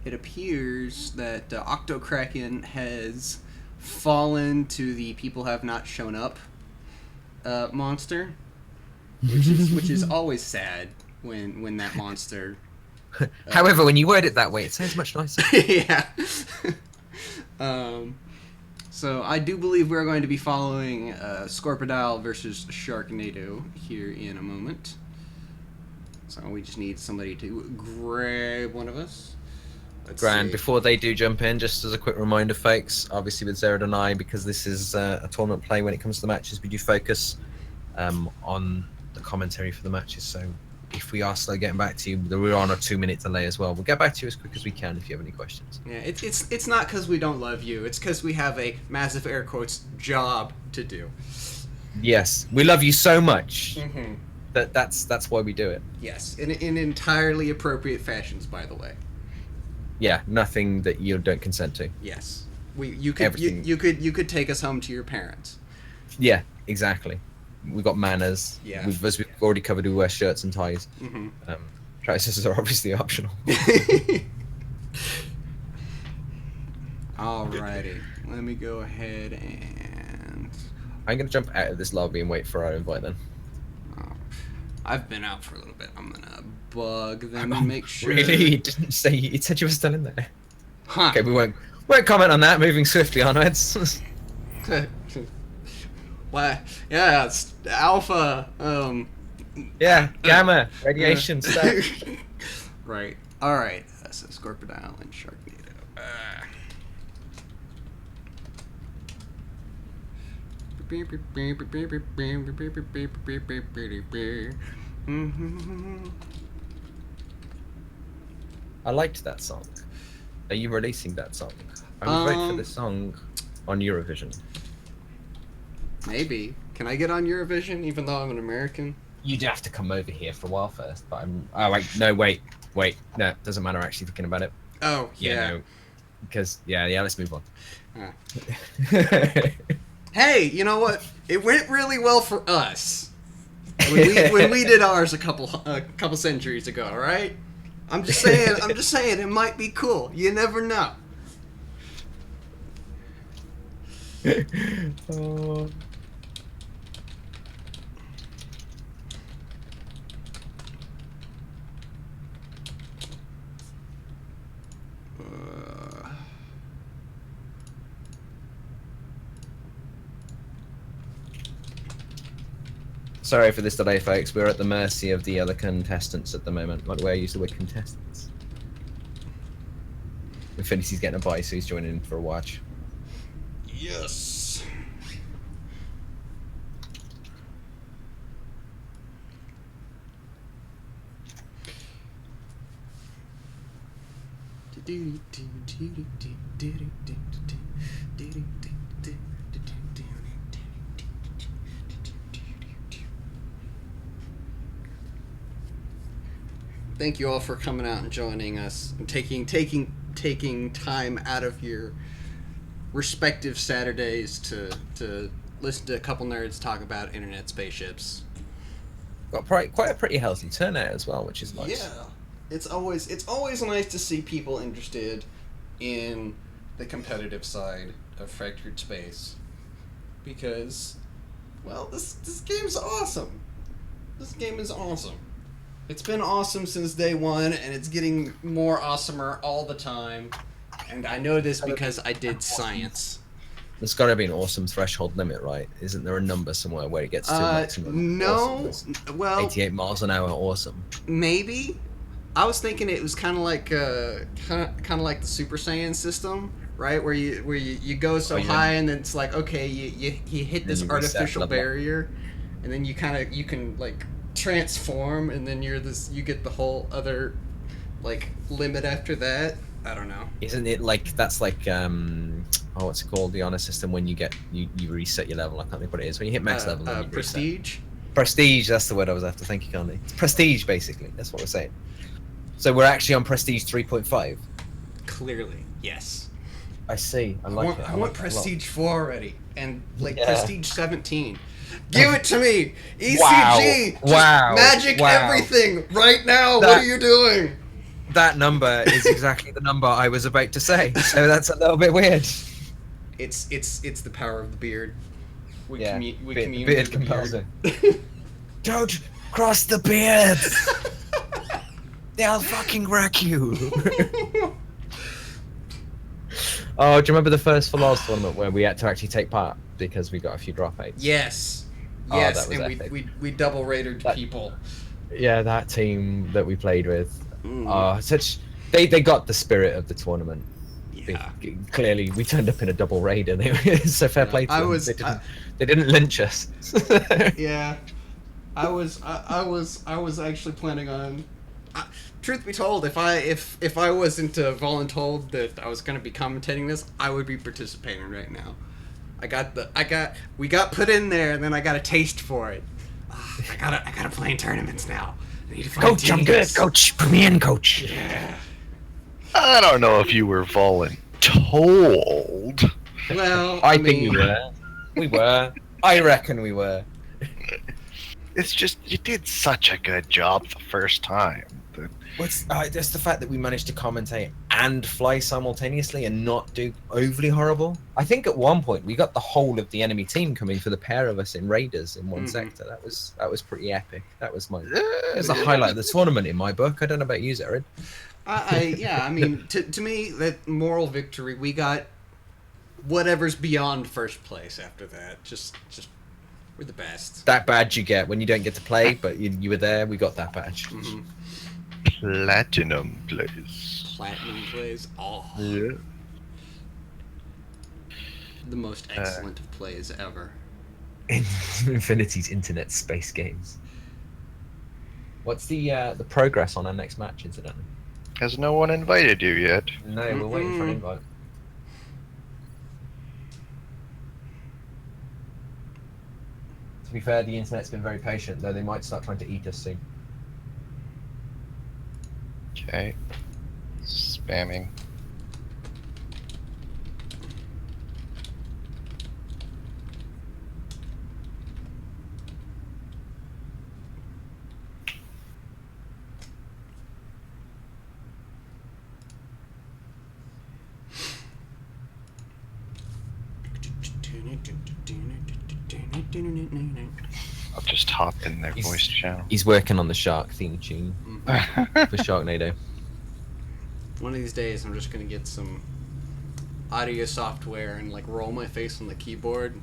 It appears that Octokraken has fallen to the people have not shown up monster, which is always sad when that monster. However, when you word it that way, it sounds much nicer. Yeah. So I do believe we're going to be following Scorpidal versus Sharknado here in a moment. So we just need somebody to grab one of us. Let's Grand. see. Before they do jump in, just as a quick reminder, folks, obviously with Xerid and I, because this is a tournament play when it comes to the matches, we do focus on the commentary for the matches. So if we are slow getting back to you, we're on a 2-minute delay as well. We'll get back to you as quick as we can if you have any questions. Yeah, it's not because we don't love you. It's because we have a massive air quotes job to do. Yes, we love you so much Mm-hmm. that's why we do it. Yes, in entirely appropriate fashions, by the way. Yeah, nothing that you don't consent to. Yes, you could Everything. you could take us home to your parents. Yeah, exactly. We've got manners. Yeah. As we've already covered, we wear shirts and ties. Mm-hmm. Trousers are obviously optional. Alrighty, let me go ahead and. I'm gonna jump out of this lobby and wait for our invite then. I've been out for a little bit. I'm gonna bug them and make sure. Really? You didn't say it said you were still in there. Huh. Okay, we won't comment on that. Moving swiftly onwards. Why? Yeah, it's alpha. Yeah, gamma, radiation stuff. Right. All right. So Scorpidile and Sharknado. I liked that song. Are you releasing that song? I would vote for this song on Eurovision. Maybe. Can I get on Eurovision even though I'm an American? You'd have to come over here for a while first, but I'm. Oh wait, no, wait, no, doesn't matter. Actually, thinking about it. Oh yeah. No, because yeah, let's move on. Hey, you know what? It went really well for us when we did ours a couple centuries ago. All right. I'm just saying. It might be cool. You never know. Oh. Sorry for this delay, folks. We're at the mercy of the other contestants at the moment. Like the way I use the word contestants. Infinity's getting a bye, so he's joining in for a watch. Yes. Thank you all for coming out and joining us and taking time out of your respective Saturdays to listen to a couple nerds talk about internet spaceships. Got quite a pretty healthy turnout as well, which is nice. Yeah, it's always nice to see people interested in the competitive side of Fractured Space, because, well, this game's awesome. This game is awesome. It's been awesome since day one, and it's getting more awesomer all the time. And I know this because I did science. There's got to be an awesome threshold limit, right? Isn't there a number somewhere where it gets to maximum? No. Awesome? Well, 88 miles an hour, awesome. Maybe. I was thinking it was kind of like the Super Saiyan system, right? Where you go so high, and then it's like, okay, you hit this artificial barrier, and then you can like transform, and then you get the whole other like limit after that. I don't know. Isn't it like that's like what's it called, the honor system, when you reset your level? I can't think what it is when you hit max level. Then you prestige. Prestige, that's the word I was after. Thank you, Connie. It's prestige, basically. That's what we're saying. So we're actually on prestige 3.5. Clearly, yes. I see. I like it. I want prestige 4 already, and prestige 17. Give it to me! ECG! Wow. Magic everything right now! What are you doing? That number is exactly the number I was about to say, so that's a little bit weird. It's the power of the beard. We commune beard with the compels beard. it. Don't cross the beard! They'll fucking wreck you! Oh, do you remember the first for Lolz tournament where we had to actually take part because we got a few dropouts? Yes. Oh, Yes, that was and epic. we double rated people. Yeah, that team that we played with. They got the spirit of the tournament. Yeah. Clearly, we turned up in a double raid, and so fair play to them. They didn't lynch us. Yeah, I was actually planning on. Truth be told, if I wasn't voluntold that I was going to be commentating this, I would be participating right now. We got put in there, and then I got a taste for it. I gotta play in tournaments now. I need to find Coach, I'm good. teams. Coach, put me in, coach. Yeah. I don't know if you were voluntold. Well, I I think mean, we were. We were. I reckon we were. It's just you did such a good job the first time. That What's just the fact that we managed to commentate and fly simultaneously and not do overly horrible. I think at one point we got the whole of the enemy team coming for the pair of us in Raiders in one sector. That was pretty epic. That was the highlight of the tournament in my book. I don't know about you, Xerid. I mean, to me, that moral victory, we got whatever's beyond first place after that. Just we're the best. That badge you get when you don't get to play, but you were there. We got that badge. Mm-hmm. platinum plays. Platinum plays. Oh, Yeah. the most excellent of plays ever. Infinity's internet space games. What's the progress on our next match, incidentally? Has no one invited you yet? No, we're waiting for an invite. To be fair, the internet's been very patient, though they might start trying to eat us soon. Okay. Spamming. I'll just hop in their He's- voice channel. He's working on the Shark theme tune for Sharknado. One of these days, I'm just gonna get some audio software and like roll my face on the keyboard.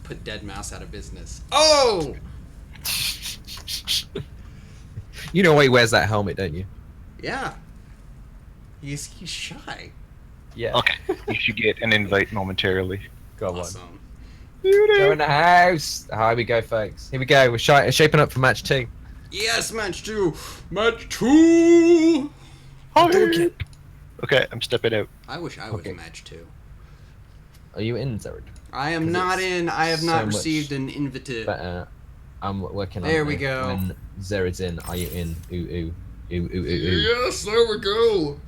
Put Dead Mouse out of business. Oh! You know why he wears that helmet, don't you? Yeah. He's shy. Yeah. Okay, you should get an invite momentarily. Go on. Awesome. Go in the house. Here we go, folks. Here we go. We're shaping up for match 2. Yes, match 2. Match 2. Okay, I'm stepping out. I wish I was Okay. match 2. Are you in, Xerid? I am 'Cause not it's in. I have so not much received an invite. But I'm working on it. There we go. When Xerid's in, are you in? Ooh, ooh. Ooh, ooh, ooh, ooh. Yes, there we go.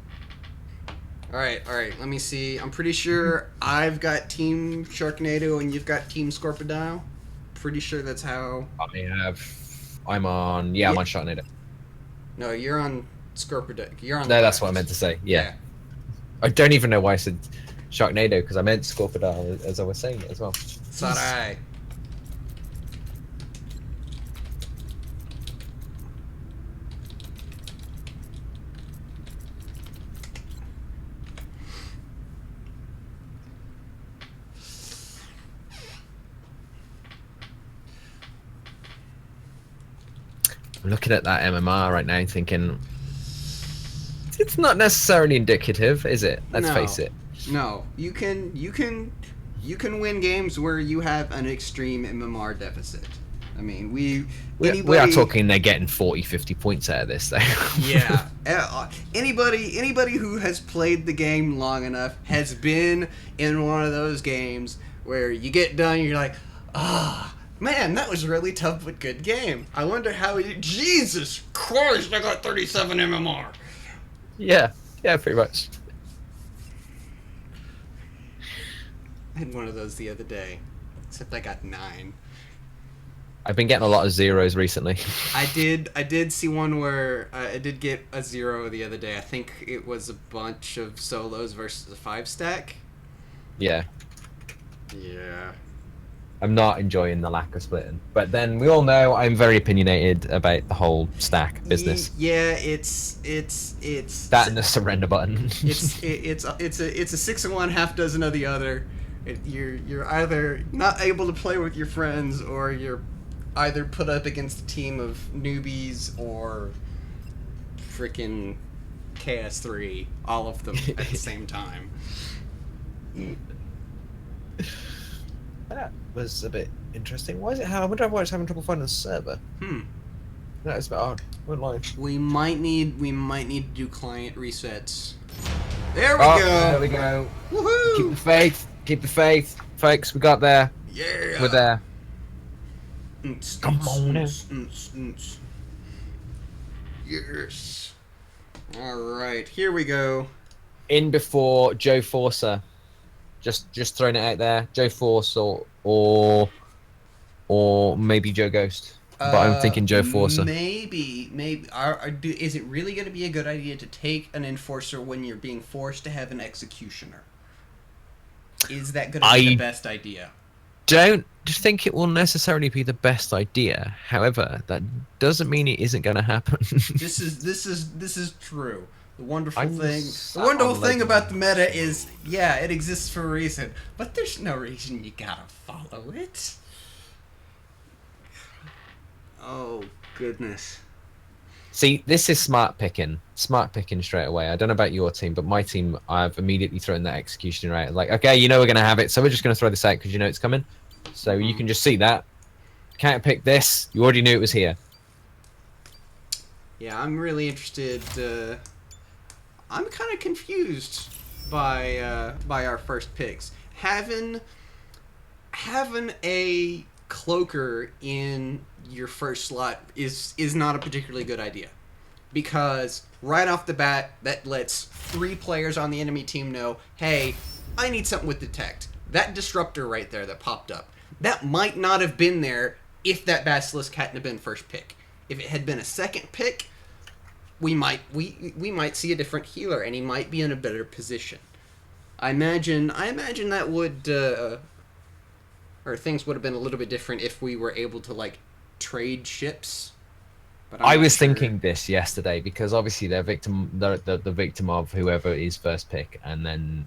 Alright, let me see. I'm pretty sure I've got Team Sharknado and you've got Team Scorpidile. Pretty sure that's how... I'm on Sharknado. No, you're on Scorpidile. You're on No, the that's left. what I meant to say. Yeah. I don't even know why I said Sharknado, because I meant Scorpidile as I was saying it as well. So did I. I'm looking at that MMR right now thinking, it's not necessarily indicative, is it? Let's No. face it. No, you can win games where you have an extreme MMR deficit. I mean, we are talking they're getting 40, 50 points out of this, though. Yeah. Anybody who has played the game long enough has been in one of those games where you get done, you're like, man, that was a really tough but good game. I wonder how Jesus Christ, I got 37 MMR. Yeah, pretty much. I had one of those the other day, except I got 9. I've been getting a lot of zeros recently. I did see one where I did get a 0 the other day. I think it was a bunch of solos versus a 5-stack. Yeah. Yeah. I'm not enjoying the lack of splitting. But then we all know I'm very opinionated about the whole stack business. Yeah, it's That and the surrender button. it's a 6 of one, half dozen of the other. You're either not able to play with your friends, or you're either put up against a team of newbies or freaking KS3, all of them at the same time. That was a bit interesting. Why is it? I wonder why it's having trouble finding the server. That is a bit odd. Won't lie. We might need to do client resets. There we Oh, go. there we go. Woohoo! Keep the faith. Keep the faith, folks. We got there. Yeah. We're there. Come on now. Yes. All right, here we go. In before Joe Forcer. Just throwing it out there. Joe Force or maybe Joe Ghost. But I'm thinking Joe Forcer. Maybe. Is it really going to be a good idea to take an enforcer when you're being forced to have an executioner? Is that going to be the best idea? Don't think it will necessarily be the best idea. However, that doesn't mean it isn't going to happen. This is true. The wonderful thing about the meta is, yeah, it exists for a reason, but there's no reason you gotta follow it. Oh goodness. See, this is smart picking straight away. I don't know about your team, but my team, I've immediately thrown that executioner out. Like, okay, you know we're going to have it, so we're just going to throw this out because you know it's coming. So you can just see that. Can't pick this. You already knew it was here. Yeah, I'm really interested. I'm kind of confused by our first picks. Having a cloaker in your first slot is not a particularly good idea, because right off the bat that lets 3 players on the enemy team know, hey, I need something with detect. That disruptor right there that popped up, that might not have been there if that basilisk hadn't have been first pick. If it had been a second pick, we might see a different healer, and he might be in a better position. I imagine that would or things would have been a little bit different if we were able to like trade ships. But I was thinking this yesterday because obviously they're the victim of whoever is first pick, and then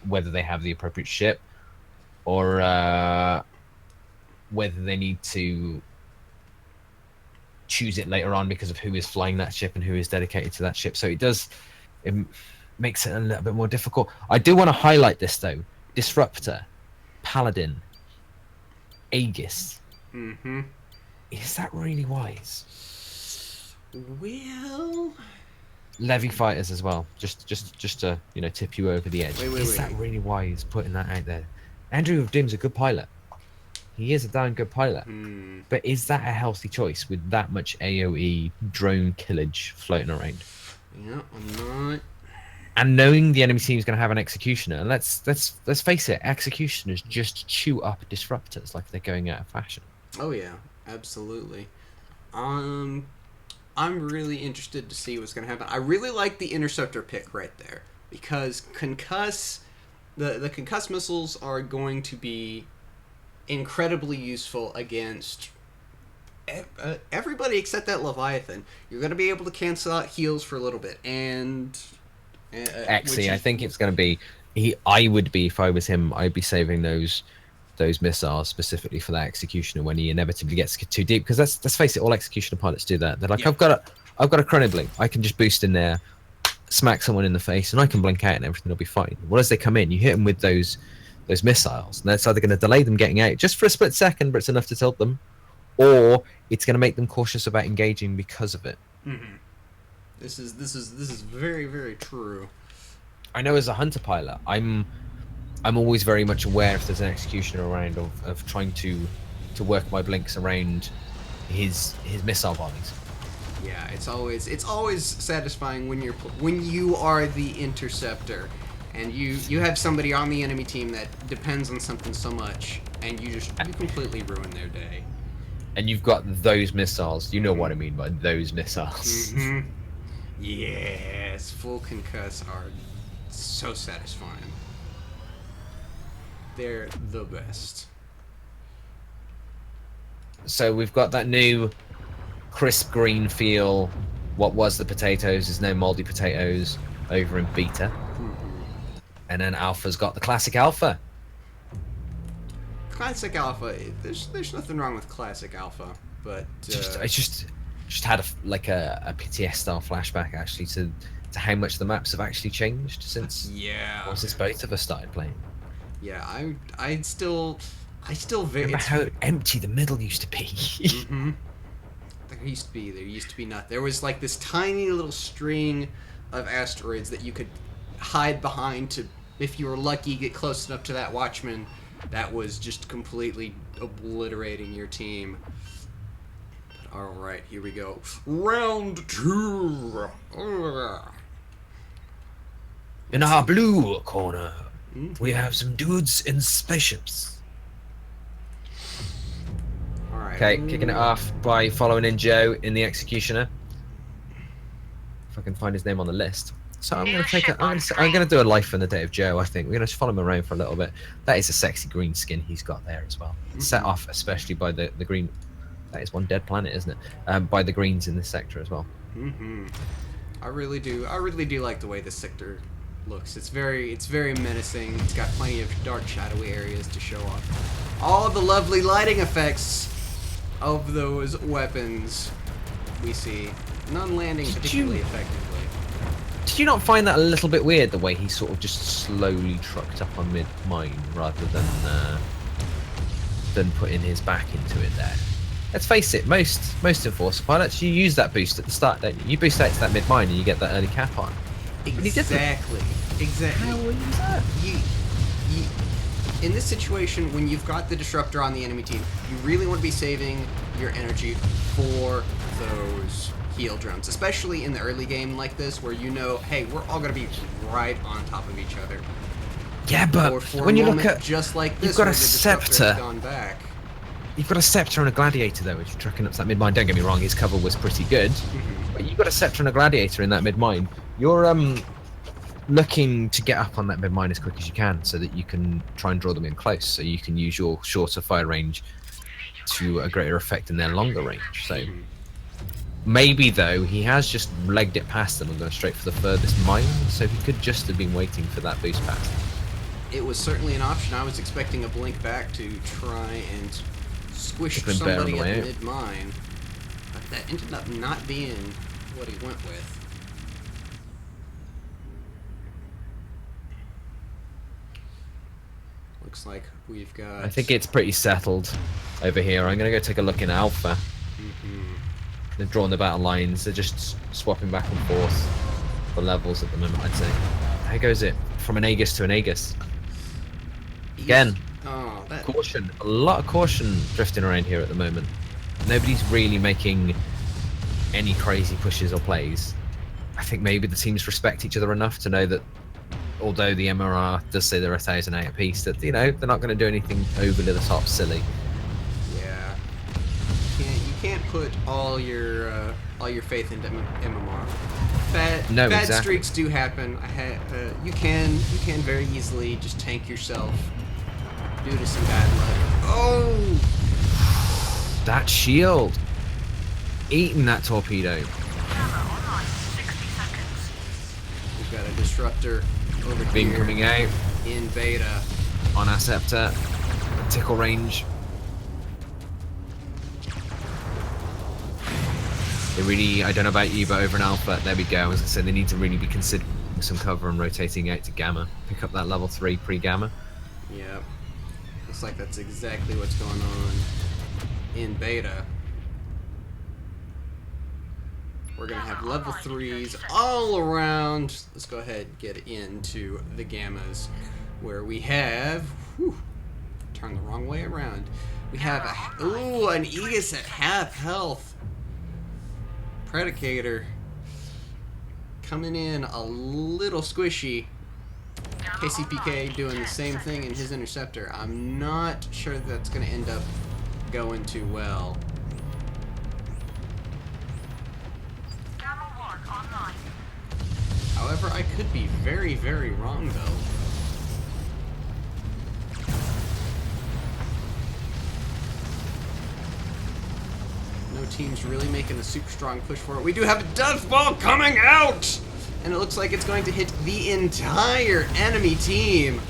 whether they have the appropriate ship or whether they need to choose it later on because of who is flying that ship and who is dedicated to that ship. So it makes it a little bit more difficult. I do want to highlight this though: Disruptor, Paladin, Aegis. Mm-hmm. Is that really wise? Well, Levy fighters as well. Just to tip you over the edge. Is that really wise putting that out there? Andrew of Doom's a good pilot. He is a darn good pilot. But is that a healthy choice with that much AoE drone killage floating around? Yeah, I'm not. And knowing the enemy team is going to have an executioner, and let's face it, executioners just chew up disruptors like they're going out of fashion. Oh yeah, absolutely. I'm really interested to see what's going to happen. I really like the interceptor pick right there, because the concuss missiles are going to be incredibly useful against everybody except that Leviathan. You're going to be able to cancel out heals for a little bit, and I think it's going to be I would be, if I was him, I'd be saving those missiles specifically for that executioner when he inevitably gets too deep, because let's face it, all executioner pilots do that. They're like, I've got a chrono blink, I can just boost in there, smack someone in the face, and I can blink out and everything will be fine. Well, as they come in, you hit them with those missiles, and that's either going to delay them getting out just for a split second, but it's enough to tilt them, or it's going to make them cautious about engaging because of it. Mm-hmm. This is very, very true. I know as a hunter pilot, I'm always very much aware if there's an executioner around of trying to work my blinks around his missile volleys. Yeah, it's always satisfying when you are the interceptor, and you have somebody on the enemy team that depends on something so much, and you completely ruin their day. And you've got those missiles. You know what I mean by those missiles. Mm-hmm. Yes, full concuss are so satisfying. They're the best. So we've got that new crisp green feel. What was the potatoes is now moldy potatoes over in beta. And then alpha's got the classic alpha. Classic alpha. There's nothing wrong with classic alpha, but I just had a PTS style flashback actually to how much the maps have actually changed since since both of us started playing. Yeah, I still remember how empty the middle used to be. Mm-hmm. There used to be nothing. There was like this tiny little string of asteroids that you could hide behind to if you were lucky, get close enough to that watchman, that was just completely obliterating your team. But all right, here we go. Round 2. In our blue corner, we have some dudes in spaceships. All right. Okay, kicking it off by following in Joe in the Executioner. If I can find his name on the list. So I'm going to take a, I'm going to do a life in the day of Joe. I think we're going to follow him around for a little bit. That is a sexy green skin he's got there as well. Set off especially by the green. That is one dead planet, isn't it? By the greens in this sector as well. I really do like the way this sector looks. It's very menacing. It's got plenty of dark, shadowy areas to show off all the lovely lighting effects of those weapons we see. None landing particularly effectively. Did you not find that a little bit weird, the way he sort of just slowly trucked up on mid-mine rather than putting his back into it there? Let's face it, most Enforcer pilots, you use that boost at the start, don't you? You boost out to that mid-mine and you get that early cap on. Exactly. How will you use that? You, in this situation, when you've got the disruptor on the enemy team, you really want to be saving your energy for those heal drones, especially in the early game like this, where you know, hey, we're all going to be right on top of each other. Yeah, but for when a you look moment, at, just like this, you've got where a the disruptor has scepter. gone back. You've got a scepter and a gladiator though, if you're trucking up to that mid-mine. Don't get me wrong, his cover was pretty good. But you've got a scepter and a gladiator in that mid-mine. You're looking to get up on that mid-mine as quick as you can so that you can try and draw them in close, so you can use your shorter fire range to a greater effect in their longer range. So maybe though he has just legged it past them and gone straight for the furthest mine, so he could just have been waiting for that boost pass. It was certainly an option. I was expecting a blink back to try and squish Been somebody barreling at away. the mid-mine, but that ended up not being what he went with. Looks like we've got... I think it's pretty settled over here. I'm going to go take a look in Alpha. They've drawn the battle lines. They're just swapping back and forth for levels at the moment, I'd say. How goes it? From an Aegis to an Aegis. Again, Oh, that... caution. A lot of caution drifting around here at the moment. Nobody's really making any crazy pushes or plays. I think maybe the teams respect each other enough to know that although the MRR does say they're 1,000 out a piece, that, you know, they're not going to do anything overly the top silly. Yeah. You can't put all your faith into MMR. Bad Exactly. streaks do happen. You can very easily just tank yourself due to some bad luck. Oh! That shield! Eating that torpedo. Camera online in 60 seconds. We've got a disruptor over Beam here coming out in beta. on our scepter. Tickle range. They really, I don't know about you, but over in Alpha, there we go. As I said, they need to really be considering some cover and rotating out to Gamma. Pick up that level 3 pre-Gamma. Yep. Looks like that's exactly what's going on in beta. We're going to have level 3s all around. Let's go ahead and get into the Gammas, where we have... Whew, turn the wrong way around. We have an Aegis at half health. Predicator coming in a little squishy. KCPK doing the same thing in his interceptor. I'm not sure that's going to end up going too well. Gamma 1 online. However, I could be very, very wrong though. No team's really making a super strong push for it. We do have a death ball coming out! And it looks like it's going to hit the entire enemy team.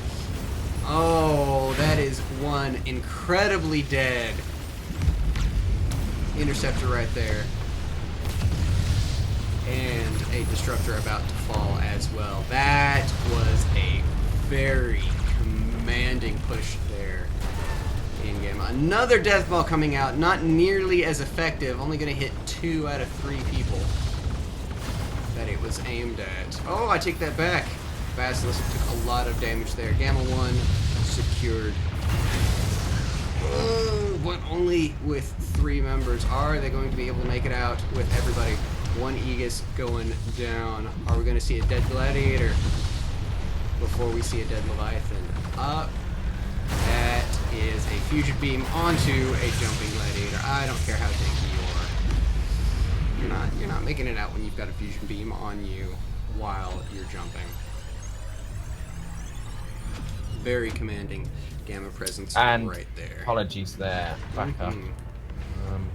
Oh, that is one incredibly dead interceptor right there. And a disruptor about to fall as well. That was a very commanding push there in Gamma. Another death ball coming out, not nearly as effective, only going to hit 2 out of 3 people that it was aimed at. Oh, I take that back. Basilisk took a lot of damage there. Gamma 1 secured. But only with 3 members. Are they going to be able to make it out with everybody? 1 Aegis going down. Are we going to see a dead Gladiator before we see a dead Leviathan? That is a fusion beam onto a jumping Gladiator. I don't care how tanky you are. You're not making it out when you've got a fusion beam on you while you're jumping. Very commanding Gamma presence And right there. apologies there. Back up. Mhm.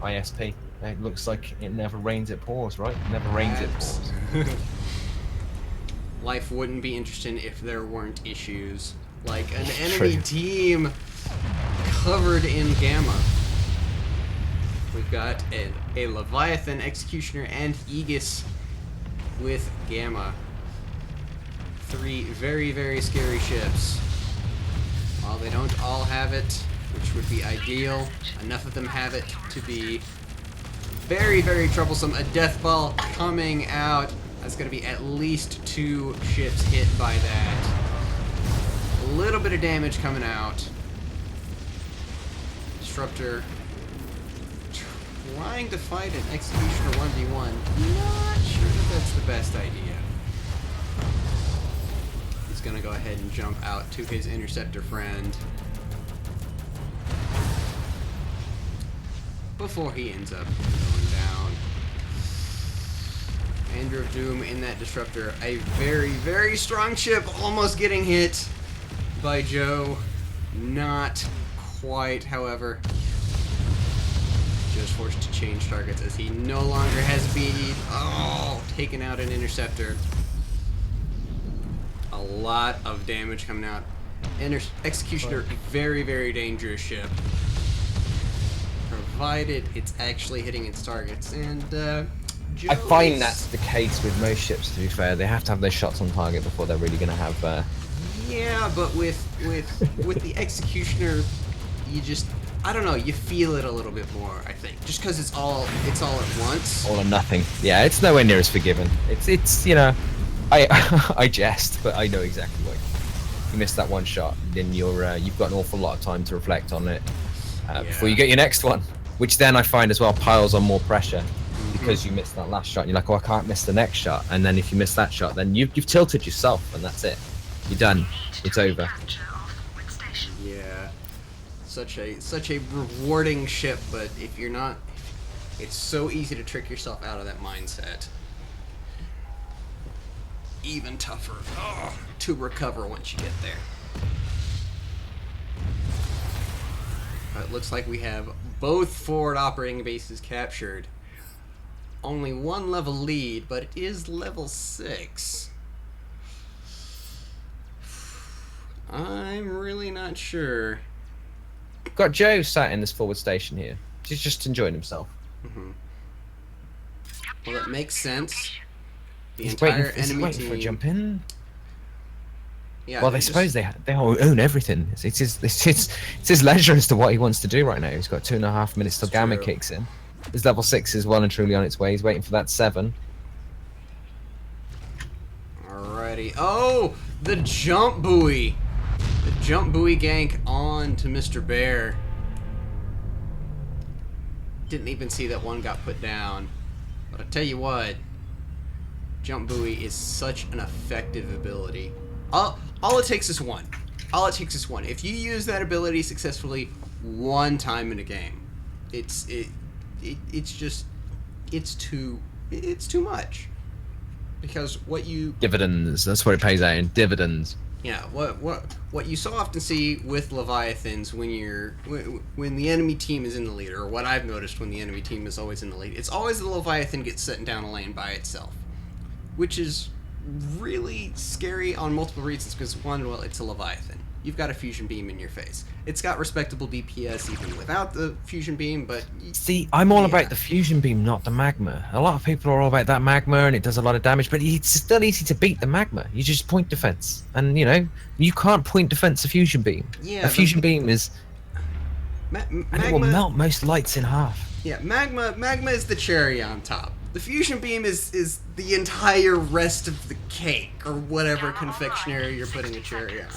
ISP. It looks like it never rains, it pours, right? It never rains, it pours. Life wouldn't be interesting if there weren't issues. Like an enemy True. team covered in Gamma. We've got a Leviathan, Executioner, and Aegis with Gamma. 3 very, very scary ships. While they don't all have it, which would be ideal, enough of them have it to be very, very troublesome. A death ball coming out. That's going to be at least 2 ships hit by that. A little bit of damage coming out. Disruptor trying to fight an Executioner 1v1. Not sure that that's the best idea. He's going to go ahead and jump out to his Interceptor friend before he ends up going down. Andrew of Doom in that Disruptor. A very, very strong ship almost getting hit by Joe. Not quite, however. Joe's forced to change targets as he no longer has speed. Oh, taking out an Interceptor. A lot of damage coming out. Executioner, very, very dangerous ship. Provided it's actually hitting its targets. And Joe I find that's the case with most ships, to be fair. They have to have their shots on target before they're really going to have... Yeah, but with the Executioner, you just... I don't know, you feel it a little bit more, I think. Just because it's all at once. all or nothing. Yeah, it's nowhere near as forgiving. It's you know... I jest, but I know exactly what you missed that one shot, then you've got an awful lot of time to reflect on it before you get your next one, which then I find as well piles on more pressure because you missed that last shot. And you're like, oh, I can't miss the next shot, and then if you miss that shot, then you've tilted yourself, and that's it. You're done. It's over. Yeah, such a rewarding ship, but if you're not, it's so easy to trick yourself out of that mindset. Even tougher to recover once you get there. It looks like we have both forward operating bases captured. Only 1 level lead, but it is level 6. I'm really not sure. Got Joe sat in this forward station here. He's just enjoying himself. Well, that makes sense. The He's entire waiting enemy for a team. jump in. Yeah, Well, they suppose they all own everything. It's his leisure as to what he wants to do right now. He's got 2.5 minutes till Gamma kicks in. His level 6 is well and truly on its way. He's waiting for that 7. Alrighty. Oh, the jump buoy. The jump buoy gank on to Mr. Bear. Didn't even see that one got put down. But I tell you what, jump buoy is such an effective ability. All it takes is one. All it takes is one. If you use that ability successfully one time in a game, it's too much. Because what you Dividends. That's what it pays out in dividends. Yeah, what you so often see with Leviathans when the enemy team is in the lead, or what I've noticed when the enemy team is always in the lead, it's always the Leviathan gets set down a lane by itself, which is really scary on multiple reasons. Because one, well, it's a Leviathan. You've got a fusion beam in your face. It's got respectable DPS even without the fusion beam, but See, I'm all about the fusion beam, not the magma. A lot of people are all about that magma, and it does a lot of damage, but it's still easy to beat the magma. You just point defense, and you can't point defense a fusion beam. Yeah, a fusion beam is, magma, and it will melt most lights in half. Yeah, magma is the cherry on top. The fusion beam is the entire rest of the cake, or whatever confectionery you're putting a cherry on.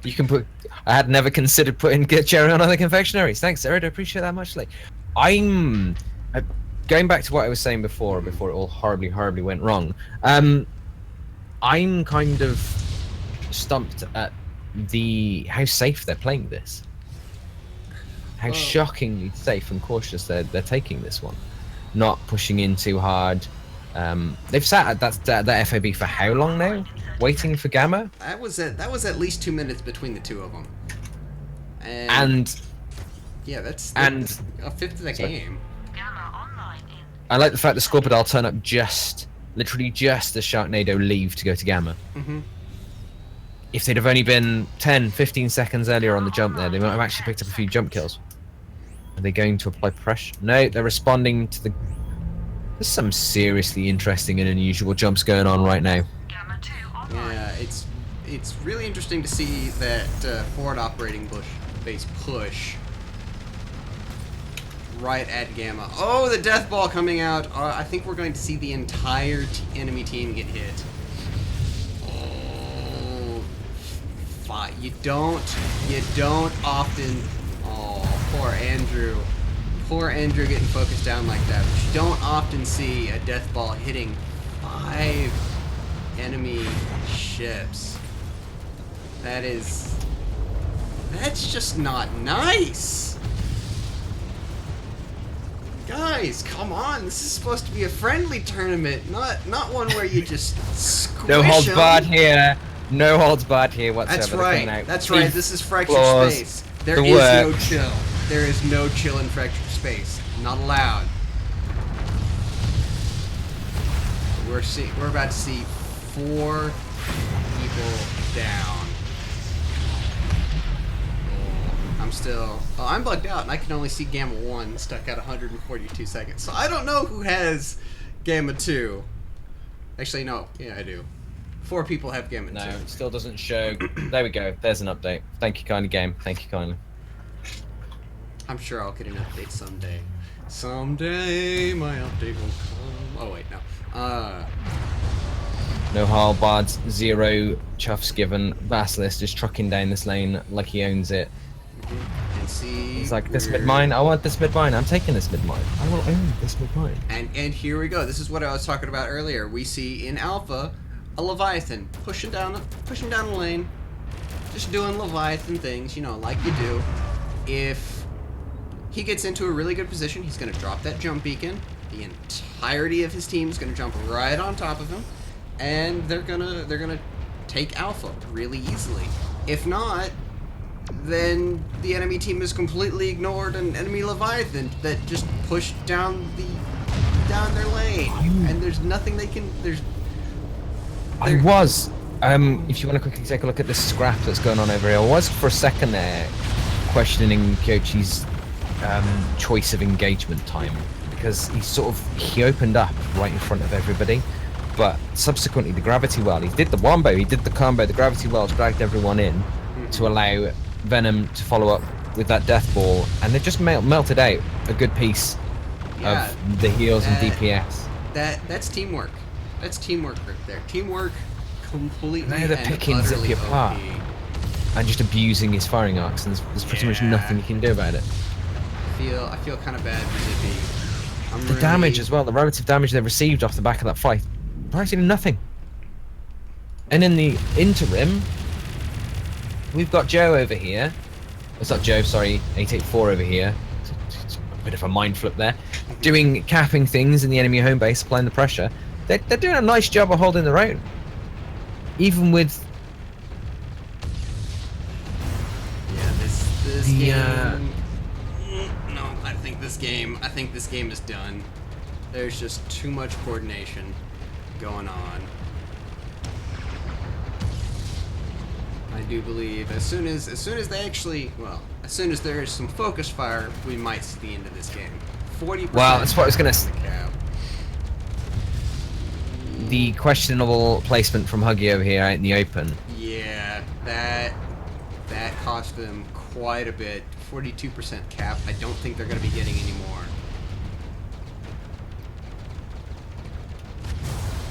You can put. I had never considered putting cherry on other confectionaries. Thanks, Xerid. I appreciate that much. I'm going back to what I was saying before it all horribly went wrong. I'm kind of stumped at how safe they're playing this. How shockingly safe and cautious they're taking this one, not pushing in too hard. They've sat at that FOB for how long now? Waiting for Gamma? That was at least 2 minutes between the two of them. And yeah, that's and a fifth of the game. Gamma online in. I like the fact that Scorpidal turn up literally just as Sharknado leave to go to Gamma. Mm-hmm. If they'd have only been 10, 15 seconds earlier on the jump there, they might have actually picked up a few jump kills. Are they going to apply pressure? No, they're responding to the... There's some seriously interesting and unusual jumps going on right now. Gamma 2 online. Yeah, it's really interesting to see that forward operating base push right at Gamma. Oh, the death ball coming out. I think we're going to see the entire enemy team get hit. Oh, you don't often. Oh, poor Andrew. Poor Andrew getting focused down like that. But you don't often see a death ball hitting 5 enemy ships. That's just not nice. Guys, come on. This is supposed to be a friendly tournament, not one where you just squish No holds 'em. barred here. No holds barred here whatsoever. That's They're right. coming out. That's right. Teeth, This is fractured claws, space. There the is no works. chill. There is no chill in fractured space. Not allowed. We're about to see 4 people down. I'm bugged out, and I can only see Gamma 1 stuck at 142 seconds. So I don't know who has Gamma 2. Actually, no. Yeah, I do. 4 people have Gamma 2. No, it still doesn't show. There we go. There's an update. Thank you kindly, game. Thank you kindly. I'm sure I'll get an update someday. Someday my update will come. Oh wait, no. No hull bards, 0 chuffs given. Basilisk just trucking down this lane like he owns it. And see. He's like, this mid mine. I want this mid mine. I'm taking this mid mine. I will own this mid mine. And here we go. This is what I was talking about earlier. We see in Alpha a Leviathan pushing down the lane, just doing Leviathan things, like you do. If he gets into a really good position, he's going to drop that jump beacon. The entirety of his team is going to jump right on top of him, and they're gonna take Alpha really easily. If not, then the enemy team has completely ignored an enemy Leviathan that just pushed down their lane, and there's nothing they can. If you want to quickly take a look at this scrap that's going on over here, I was for a second there questioning Kyochi's choice of engagement time, because he opened up right in front of everybody, but subsequently the gravity well, he did the wombo, he did the combo, the gravity wells dragged everyone in to allow Venom to follow up with that death ball, and they just melted out a good piece of the heals and DPS. That's teamwork. That's teamwork right there. Teamwork completely. Now they're and picking utterly Zippy apart OP. and just abusing his firing arcs, and there's pretty much nothing you can do about it. I feel kind of bad for Zippy. The damage as well, the relative damage they've received off the back of that fight, practically nothing. And in the interim, we've got Joe over here. It's not Joe, sorry, 884 over here. It's a bit of a mind flip there. Doing capping things in the enemy home base, applying the pressure. They're doing a nice job of holding their own. Even with... Yeah, this game... No, I think this game is done. There's just too much coordination going on. I do believe as soon as they actually, as soon as there is some focus fire, we might see the end of this game. 40%. Well, that's what I was gonna on the cap. The questionable placement from Huggy over here out in the open. Yeah, that cost them quite a bit. 42% cap. I don't think they're going to be getting any more.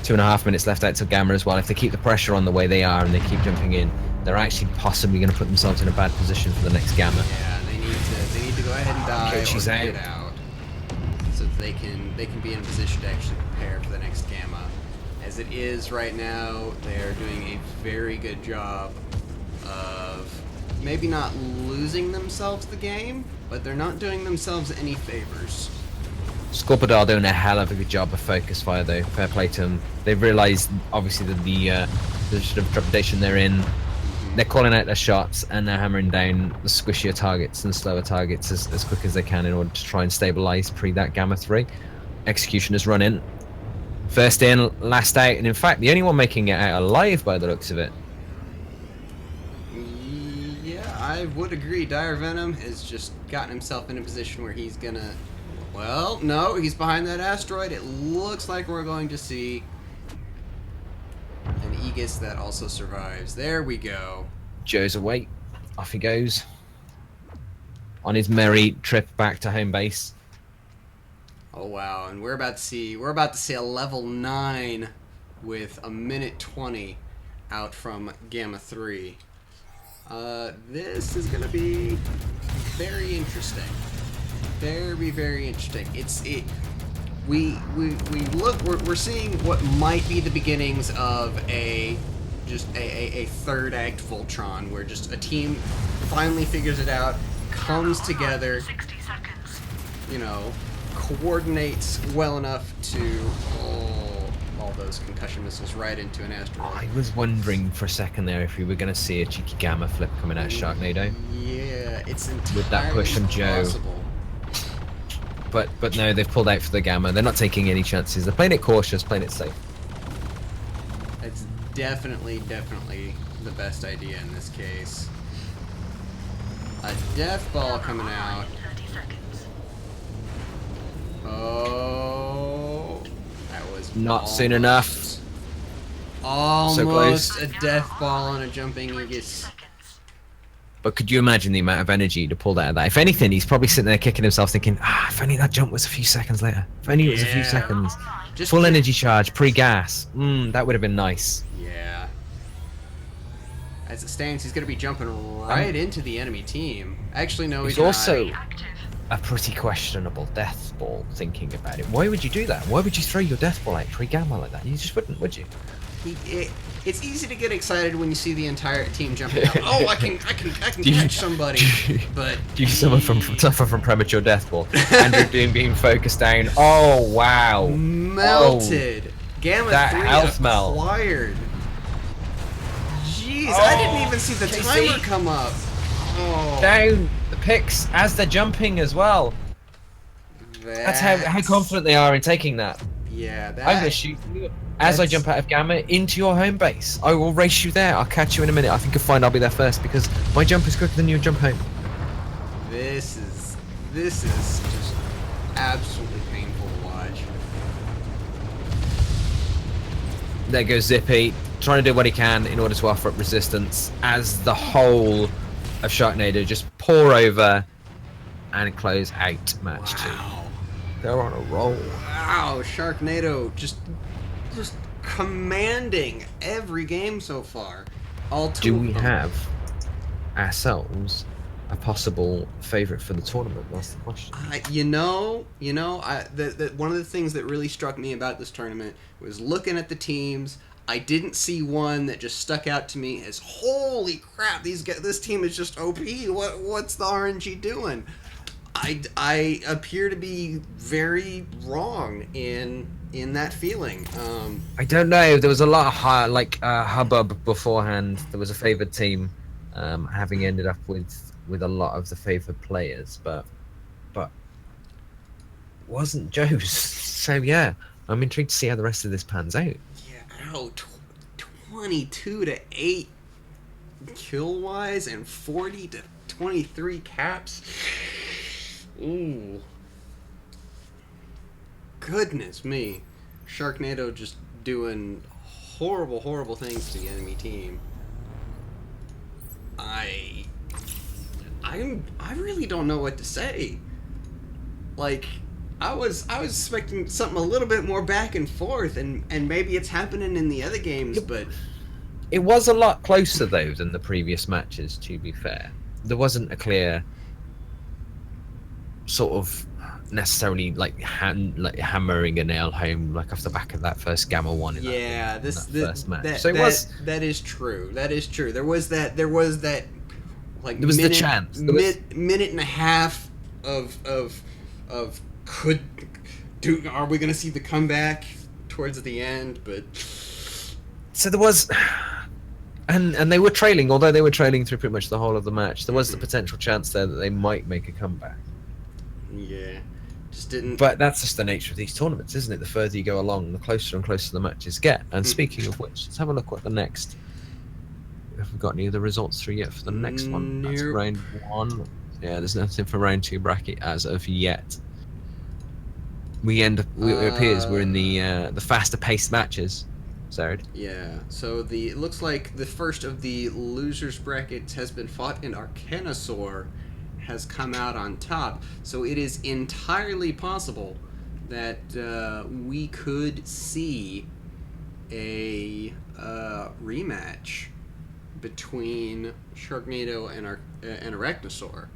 2.5 minutes left out till Gamma as well. If they keep the pressure on the way they are and they keep jumping in, they're actually possibly going to put themselves in a bad position for the next Gamma. Yeah, they need to go ahead and die Okay, or she's get out. out, so that they can be in a position to actually prepare for the next Gamma. As it is right now, they are doing a very good job of maybe not losing themselves the game, but they're not doing themselves any favors. Scorpidar doing a hell of a good job of focus fire though. Fair play to them. They've realised obviously that the sort of trepidation they're in. They're calling out their shots and they're hammering down the squishier targets and slower targets as quick as they can in order to try and stabilise pre that Gamma 3. Execution is running. First in, last out, and in fact the only one making it out alive by the looks of it. Yeah, I would agree. Dire Venom has just gotten himself in a position where he's gonna... Well, no, he's behind that asteroid. It looks like we're going to see an Aegis that also survives. There we go. Joe's away. Off he goes. On his merry trip back to home base. Oh wow, and we're about to see a level 9 with a minute 20 out from Gamma 3. This is gonna be very interesting. Very, very interesting. We're seeing what might be the beginnings of a third act Voltron, where just a team finally figures it out, comes together, 60 seconds. you know, coordinates well enough to all those concussion missiles right into an asteroid. I was wondering for a second there if we were going to see a cheeky Gamma flip coming out of Sharknado. Yeah, it's entirely With that push from Joe. possible. But no, they've pulled out for the Gamma. They're not taking any chances. They're playing it cautious, playing it safe. It's definitely the best idea in this case. A death ball coming out. 30 seconds. Oh, that was Not soon enough. Almost So close. a death ball on a jumping 20 Aegis. seconds. But could you imagine the amount of energy to pull that out of that? If anything, he's probably sitting there kicking himself thinking, if only that jump was a few seconds later. If only it was a few Yeah. seconds. Just Full energy charge, pre-gas. That would have been nice. Yeah. As it stands, he's going to be jumping right into the enemy team. Actually, no, He's he's also not. Active. a pretty questionable death ball thinking about it. Why would you do that? Why would you throw your death ball out pre-gamma like that? You just wouldn't, would you? It's easy to get excited when you see the entire team jumping out. Oh, I can Do you- catch somebody. But Do you suffer from premature death ball? Andrew Doom being focused down. Oh, wow. melted. Gamma that 3 health melt. acquired. Jeez, I didn't even see the KC. timer come up. Oh, Down the picks as they're jumping as well. That's how confident they are in taking that. Yeah, I'm going to shoot you as I that's- jump out of Gamma into your home base. I will race you there. I'll catch you in a minute. I think you'll find I'll be there first because my jump is quicker than your jump home. This is just absolutely painful to watch. There goes Zippy, trying to do what he can in order to offer up resistance as the whole of Sharknado just pour over and close out match 2. They're on a roll. Wow, Sharknado just commanding every game so far. All two Do of we them. have ourselves a possible favourite for the tournament? That's the question. One of the things that really struck me about this tournament was looking at the teams. I didn't see one that just stuck out to me as holy crap. This team is just OP. What's the RNG doing? I appear to be very wrong in that feeling. I don't know. There was a lot of hubbub beforehand. There was a favoured team, having ended up with a lot of the favoured players, but wasn't Joe's. So yeah, I'm intrigued to see how the rest of this pans out. Yeah, 22-8 kill wise and 40-23 caps. Ooh. Goodness me. Sharknado just doing horrible things to the enemy team. I really don't know what to say. Like, I was expecting something a little bit more back and forth, and maybe it's happening in the other games, but It was a lot closer though than the previous matches. To be fair, there wasn't a clear sort of necessarily like hammering a nail home like off the back of that first Gamma one. yeah, that first match. That is true. That is true. There was that like there was the chance. Minute and a half of are we gonna see the comeback towards the end? But so there was, and they were trailing. Although they were trailing through pretty much the whole of the match, there was the potential chance there that they might make a comeback. Yeah, just didn't. But that's just the nature of these tournaments, isn't it? The further you go along, the closer and closer the matches get. And speaking of which, let's have a look at the next. Have we got any of the results through yet for the next one? That's round 1. Yeah, there's nothing for round 2 bracket as of yet. It appears we're in the faster paced matches. Xerid. Yeah, so it looks like the first of the losers brackets has been fought, and Arcanosaur has come out on top. So it is entirely possible that we could see a rematch between Sharknado and Arachnosaur.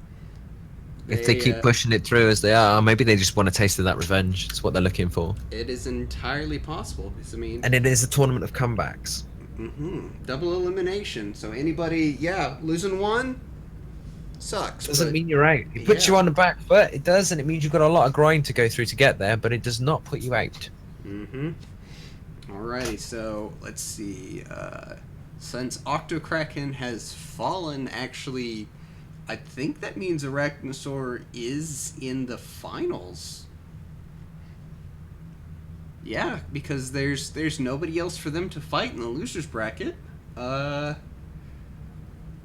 If they keep pushing it through as they are, maybe they just want a taste of that revenge. It's what they're looking for. It is entirely possible. And it is a tournament of comebacks. Double elimination. So anybody, losing one sucks. Doesn't mean you're out. It puts you on the back foot. It does, and it means you've got a lot of grind to go through to get there, but it does not put you out. Alrighty, so let's see. Since Octokraken has fallen, actually, I think that means Arachnosaur is in the finals. Yeah, because there's nobody else for them to fight in the losers bracket.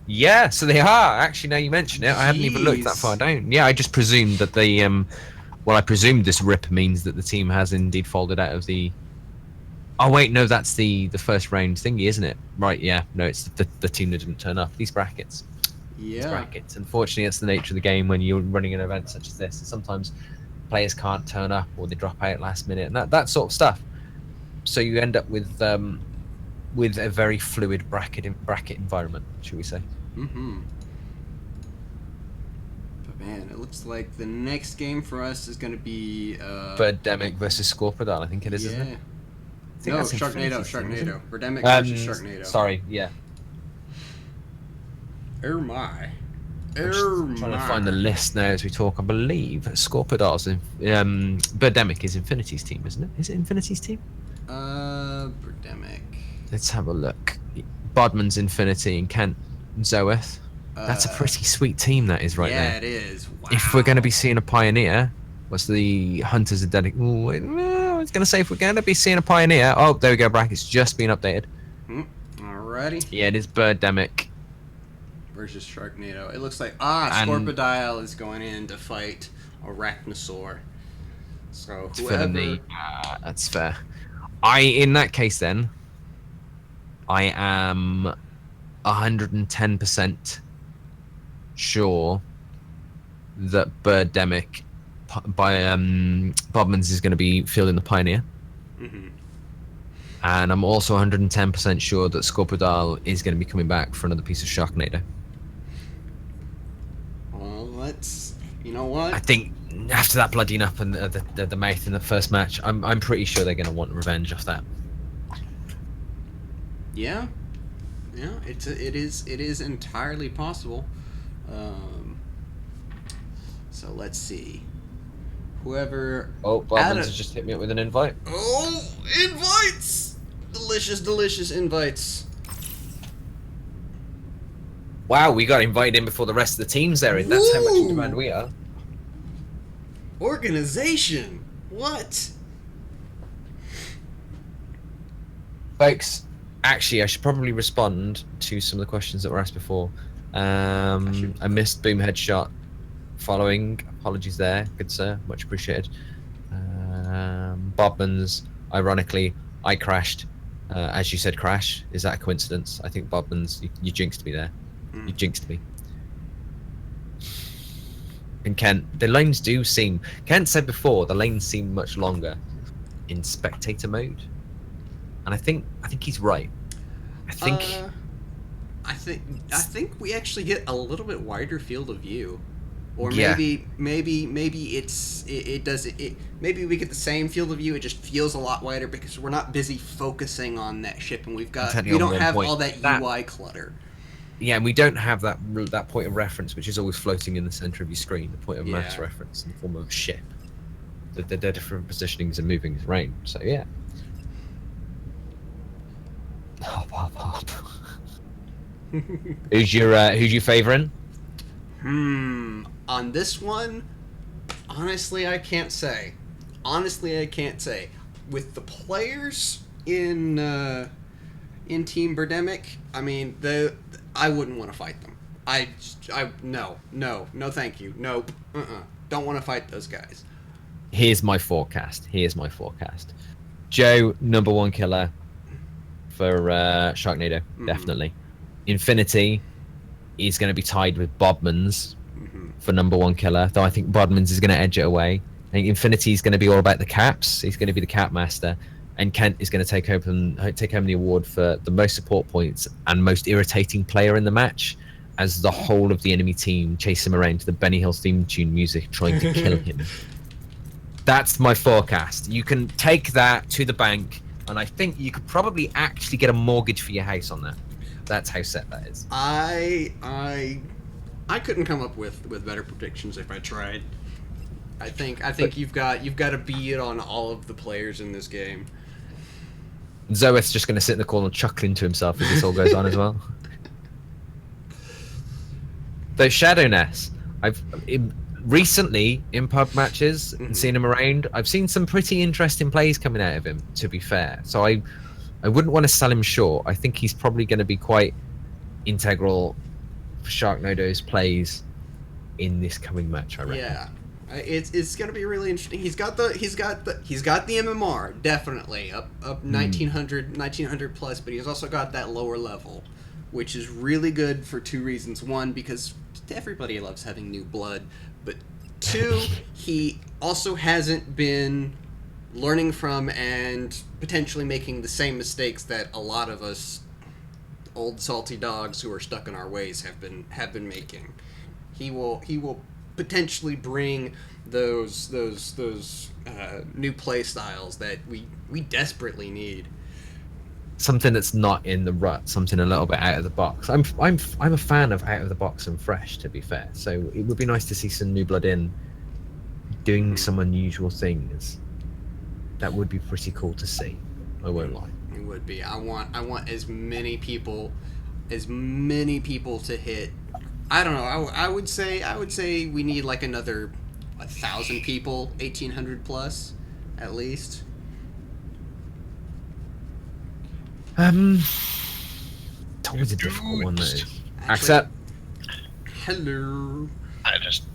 Yeah, so they are. Actually, now you mention it, I hadn't even looked that far down. Yeah, I just presumed that they I presumed this rip means that the team has indeed folded out of the. Oh wait, no, that's the first round thingy, isn't it? Right, yeah. No, it's the team that didn't turn up. These brackets. Yeah. These brackets. Unfortunately, that's the nature of the game when you're running an event such as this. Sometimes players can't turn up or they drop out last minute and that sort of stuff. So you end up with a very fluid bracket environment, should we say? But man, it looks like the next game for us is going to be Birdemic versus Scorpidal, I think it is, isn't it? No, Sharknado. Birdemic versus Sharknado. Sorry, yeah. My. Trying to find the list now as we talk. I believe Scorpidal's Birdemic is Infinity's team, isn't it? Is it Infinity's team? Birdemic. Let's have a look. Bodman's Infinity and Kent Zoeth. That's a pretty sweet team that is right there. Yeah, it is. Wow. If we're going to be seeing a Pioneer, what's the Hunters are dedicated? I was going to say if we're going to be seeing a Pioneer. Oh, there we go. Bracket's just been updated. Alrighty. Yeah, it is Birdemic versus Sharknado. It looks like Scorpidile is going in to fight Arachnosaur. So whoever. That's fair. In that case then, I am 110% sure that Birdemic by Bodman's is going to be fielding the Pioneer. And I'm also 110% sure that Scorpidile is going to be coming back for another piece of Sharknado. Well, you know what? I think after that bloodying up and the mouth in the first match, I'm pretty sure they're going to want revenge off that. Yeah, it is entirely possible. So let's see. Whoever. Oh, Bodman's has just hit me up with an invite. Oh, invites! Delicious invites. Wow, we got invited in before the rest of the teams there, and that's how much in demand we are. Organization. What? Folks, actually, I should probably respond to some of the questions that were asked before. I missed Boom Headshot following. Apologies there, good sir. Much appreciated. Bodman's, ironically, I crashed. As you said, crash. Is that a coincidence? I think Bodman's, you jinxed me there. You jinxed me. And Kent, the lanes do seem. Kent said before the lanes seem much longer in spectator mode, and I think he's right. I think we actually get a little bit wider field of view, or Yeah. maybe maybe we get the same field of view. It just feels a lot wider because we're not busy focusing on that ship, and we Intently don't on one have point. all that UI clutter. Yeah, and we don't have that point of reference, which is always floating in the center of your screen, the point of mass Yeah. reference in the form of a ship. The different positionings and moving range. So yeah. Hop, hop, hop. Who's your favorite? On this one, honestly, I can't say. With the players in Team Birdemic, I mean, I wouldn't want to fight them. No, thank you. Nope. Don't want to fight those guys. Here's my forecast. Joe, number 1 killer for Sharknado, definitely. Infinity is going to be tied with Bodmans for number 1 killer, though I think Bodmans is going to edge it away. I think Infinity is going to be all about the caps. He's going to be the cap master, and Kent is going to take home the award for the most support points and most irritating player in the match, as the whole of the enemy team chase him around to the Benny Hill theme tune music, trying to kill him. That's my forecast. You can take that to the bank, and I think you could probably actually get a mortgage for your house on that. That's how set that is. I couldn't come up with better predictions if I tried. I think you've got to beat it on all of the players in this game. Zoeth's just going to sit in the corner chuckling to himself as this all goes on as well. Though Shadow Ness, recently in pub matches and seen him around, I've seen some pretty interesting plays coming out of him, to be fair. So I wouldn't want to sell him short. I think he's probably going to be quite integral for Sharknado's plays in this coming match, I reckon. Yeah. It's going to be really interesting. He's got the MMR, definitely up 1900 plus, but he's also got that lower level, which is really good for 2 reasons. 1, because everybody loves having new blood, but 2, he also hasn't been learning from and potentially making the same mistakes that a lot of us old salty dogs who are stuck in our ways have been making. He will potentially bring those new play styles that we desperately need. Something that's not in the rut, something a little bit out of the box. I'm a fan of out of the box and fresh, to be fair. So it would be nice to see some new blood in doing some unusual things. That would be pretty cool to see. I won't lie. It would be. I want as many people to hit. I don't know. I would say we need like another 1,000 people, 1,800 plus, at least. It's always a difficult one, that is. Accept. Hello. I just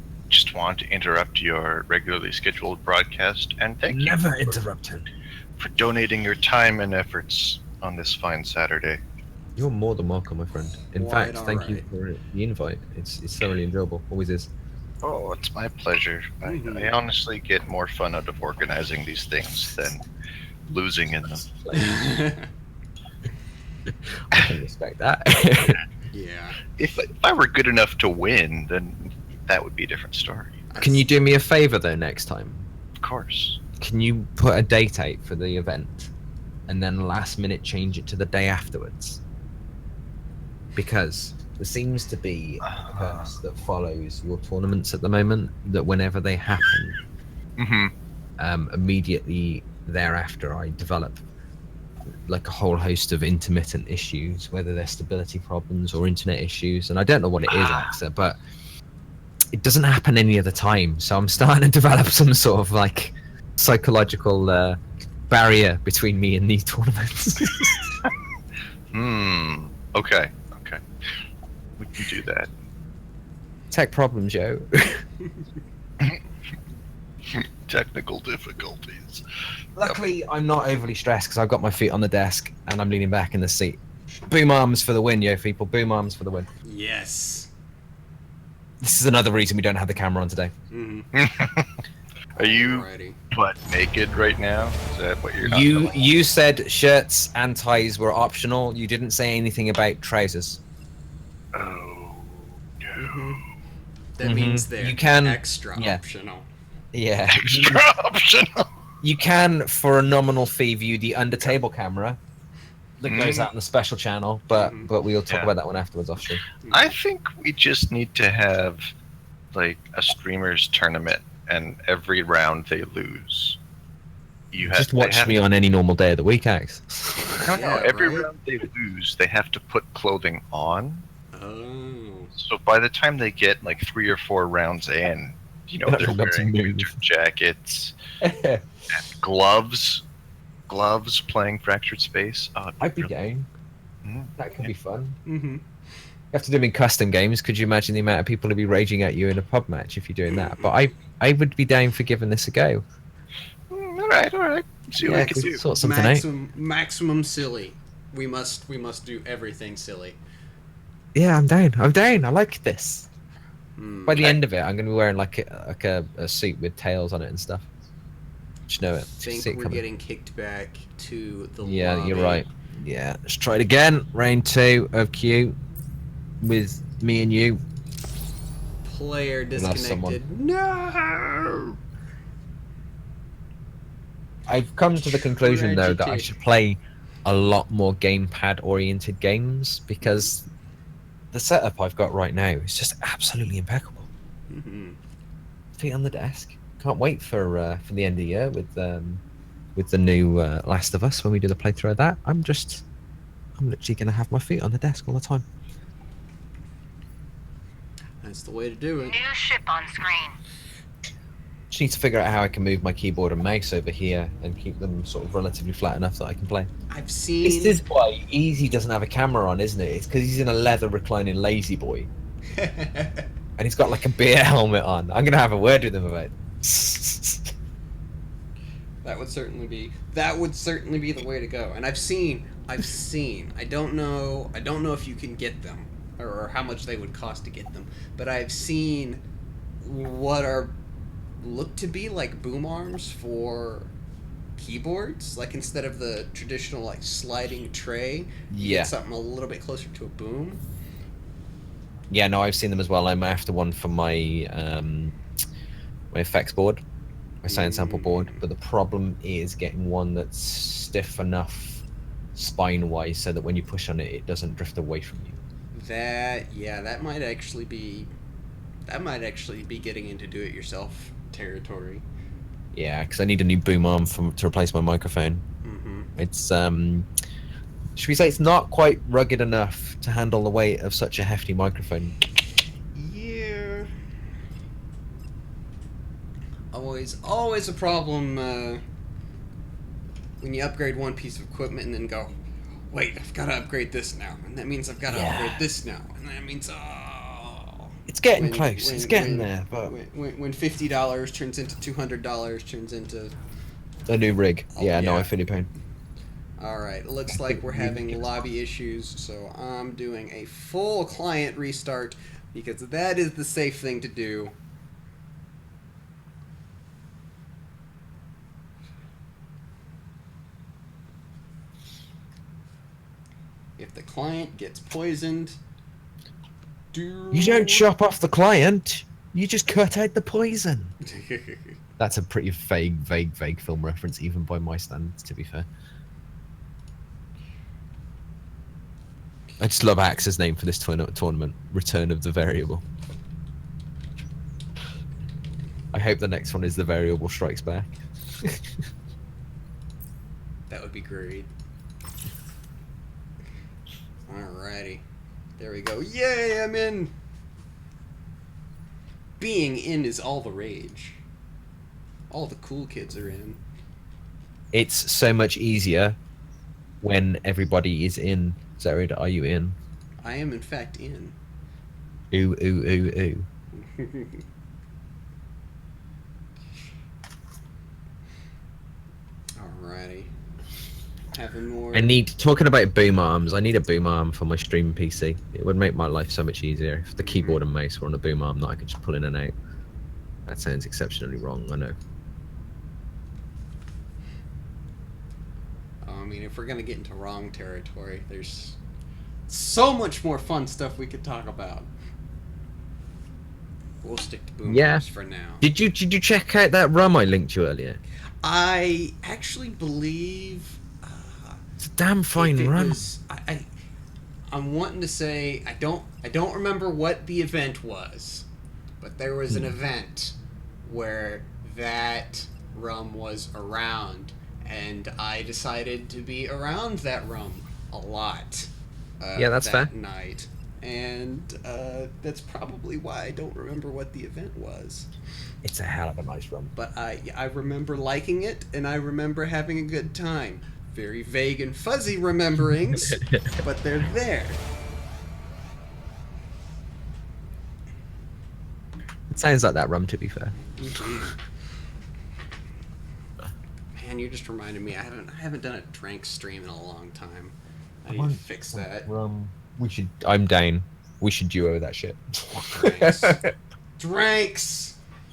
want to interrupt your regularly scheduled broadcast and thank you Never interrupted. for donating your time and efforts on this fine Saturday. You're more than welcome, my friend. In Quite fact, thank you alright. for the invite. It's thoroughly enjoyable. Always is. Oh, it's my pleasure. I honestly get more fun out of organizing these things than losing in them. I can respect that. Yeah. If I were good enough to win, then that would be a different story. Can you do me a favor though next time? Of course. Can you put a date out for the event and then last minute change it to the day afterwards? Because there seems to be a curse that follows your tournaments at the moment, that whenever they happen, immediately thereafter I develop like a whole host of intermittent issues, whether they're stability problems or internet issues, and I don't know what it is, Axa, but it doesn't happen any other time, so I'm starting to develop some sort of like psychological barrier between me and these tournaments. Okay. We can do that. Tech problem, Joe. Technical difficulties. Luckily, I'm not overly stressed because I've got my feet on the desk and I'm leaning back in the seat. Boom arms for the win, yo, people. Boom arms for the win. Yes. This is another reason we don't have the camera on today. Are you Alrighty. butt naked right now? Is that what you're not You telling me? you said shirts and ties were optional. You didn't say anything about trousers. Oh, no. That means they're You can- extra yeah. optional. Yeah. Extra optional. You can, for a nominal fee, view the under-table camera that goes out on the special channel, but we'll talk Yeah. about that one afterwards off stream. I think we just need to have like a streamers tournament, and every round they lose. You have Just they watch have me on any normal day of the week, Axe. No, Yeah, every right? round they lose, they have to put clothing on. Oh. So by the time they get like 3 or 4 rounds in, you know, They're they're not allowed to wearing move. winter jackets and gloves playing Fractured Space. Oh, it'd I'd be really- game. Mm. That could be fun. Mm-hmm. You have to do them in custom games. Could you imagine the amount of people who'd be raging at you in a pub match if you're doing that? But I would be down for giving this a go. All right. See what we can do. Sort something out. Maximum silly. We must do everything silly. Yeah, I'm down. I like this. Hmm. By the end of it, I'm going to be wearing like a suit with tails on it and stuff. Just know it. I think See it we're coming. getting kicked back to the Yeah, lobby. you're right. Yeah, let's try it again. Round 2 of Q with me and you. Player Lost someone. disconnected. No. I've come to the conclusion though that I Tragic. should play a lot more gamepad oriented games because the setup I've got right now is just absolutely impeccable. Mm-hmm. Feet on the desk. Can't wait for the end of the year with the new Last of Us when we do the playthrough of that. I'm literally gonna have my feet on the desk all the time. That's the way to do it. New ship on screen. Just need to figure out how I can move my keyboard and mouse over here and keep them sort of relatively flat enough that I can play. I've This seen. is why Easy doesn't have a camera on, isn't it? It's because he's in a leather reclining lazy boy and he's got like a beer helmet on. I'm gonna have a word with him about it. That would certainly be the way to go. And I've seen. I don't know if you can get them or how much they would cost to get them, but I've seen what are look to be like boom arms for keyboards. Like instead of the traditional like sliding tray, you Yeah. get something a little bit closer to a boom. Yeah, no, I've seen them as well. I'm after one for my my effects board, my sound sample board. But the problem is getting one that's stiff enough spine-wise so that when you push on it, it doesn't drift away from you. That might actually be getting into do-it-yourself territory. Yeah, because I need a new boom arm to replace my microphone. Mm-hmm. It's should we say it's not quite rugged enough to handle the weight of such a hefty microphone. Yeah. Always a problem when you upgrade one piece of equipment and then go, wait, I've got to upgrade this now, and that means I've got to Yeah. upgrade this now, and that means It's getting when- close. when- It's getting when- there, but when $50 turns into $200 turns into. a new rig. Oh, Yeah, no, yeah. I feel your pain. All right, it looks like we're having lobby issues, so I'm doing a full client restart because that is the safe thing to do. If the client gets poisoned, You don't chop off the client. You just cut out the poison. That's a pretty vague film reference, even by my standards, to be fair. I just love Axe's name for this tournament, Return of the Variable. I hope the next one is The Variable Strikes Back. That would be great. Alrighty. There we go. Yay, I'm in! Being in is all the rage. All the cool kids are in. It's so much easier when everybody is in. Xerid, are you in? I am, in fact, in. Ooh, ooh, ooh, ooh. Alrighty. having more. Talking about boom arms, I need a boom arm for my streaming PC. It would make my life so much easier if the keyboard and mouse were on a boom arm that I could just pull in and out. That sounds exceptionally wrong, I know. I mean, if we're gonna get into wrong territory, there's so much more fun stuff we could talk about. We'll stick to boom arms for now. Did you check out that rum I linked you earlier? I actually believe It's a damn fine rum. I'm wanting to say I don't remember what the event was, but there was an event where that rum was around, and I decided to be around that rum a lot. Yeah, that's that fair. Night, and that's probably why I don't remember what the event was. It's a hell of a nice rum. But I remember liking it, and I remember having a good time. Very vague and fuzzy rememberings, but they're there. It sounds like that rum, to be fair. Man, you just reminded me. I haven't done a drink stream in a long time. I need to fix that. Rum. I'm down. We should duo that shit. Drinks. Drinks.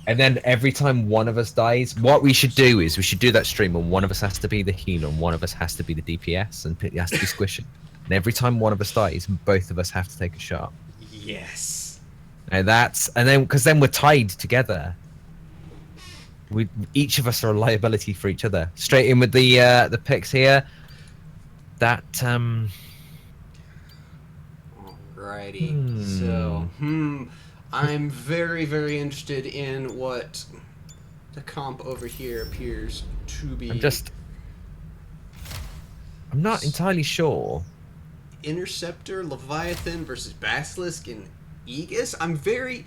And then every time one of us dies, what we should do is we should do that stream, and one of us has to be the healer, and one of us has to be the DPS, and it has to be squishy. And every time one of us dies, both of us have to take a shot. Yes. And because then we're tied together. Each of us are a liability for each other. Straight in with the picks here. That Alrighty. So, I'm very, very interested in what the comp over here appears to be. I'm not entirely sure. Interceptor, Leviathan versus Basilisk and Aegis. I'm very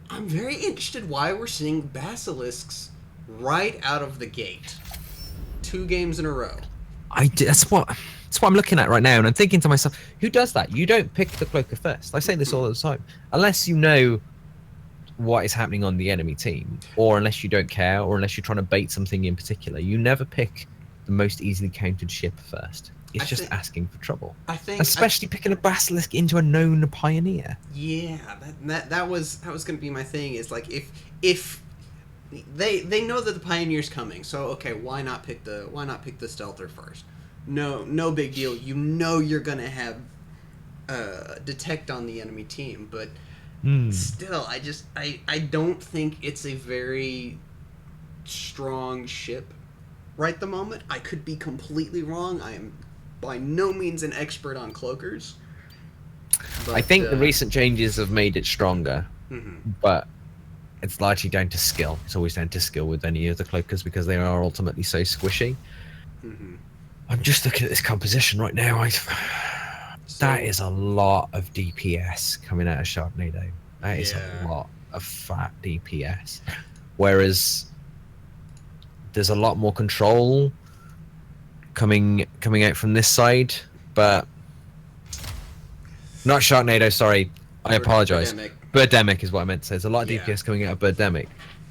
interested why we're seeing Basilisks right out of the gate. 2 games in a row. That's what I'm looking at right now, and I'm thinking to myself, who does that? You don't pick the cloaker first. I say this all the time. Unless you know what is happening on the enemy team, or unless you don't care, or unless you're trying to bait something in particular, you never pick the most easily countered ship first. It's just asking for trouble. Especially picking a Basilisk into a known pioneer. Yeah, that was going to be my thing. Is like if they know that the pioneer's coming, so okay, why not pick the stealther first? No big deal. You know you're gonna have detect on the enemy team, but still, I don't think it's a very strong ship right the moment. I could be completely wrong. I am by no means an expert on cloakers. But, I think the recent changes have made it stronger, but it's largely down to skill. It's always down to skill with any of the cloakers because they are ultimately so squishy. I'm just looking at this composition right now. That is a lot of DPS coming out of Sharknado. That is a lot of fat DPS. Whereas there's a lot more control coming out from this side, but not Sharknado. Sorry, I apologize. Birdemic is what I meant to say. There's a lot of DPS coming out of Birdemic,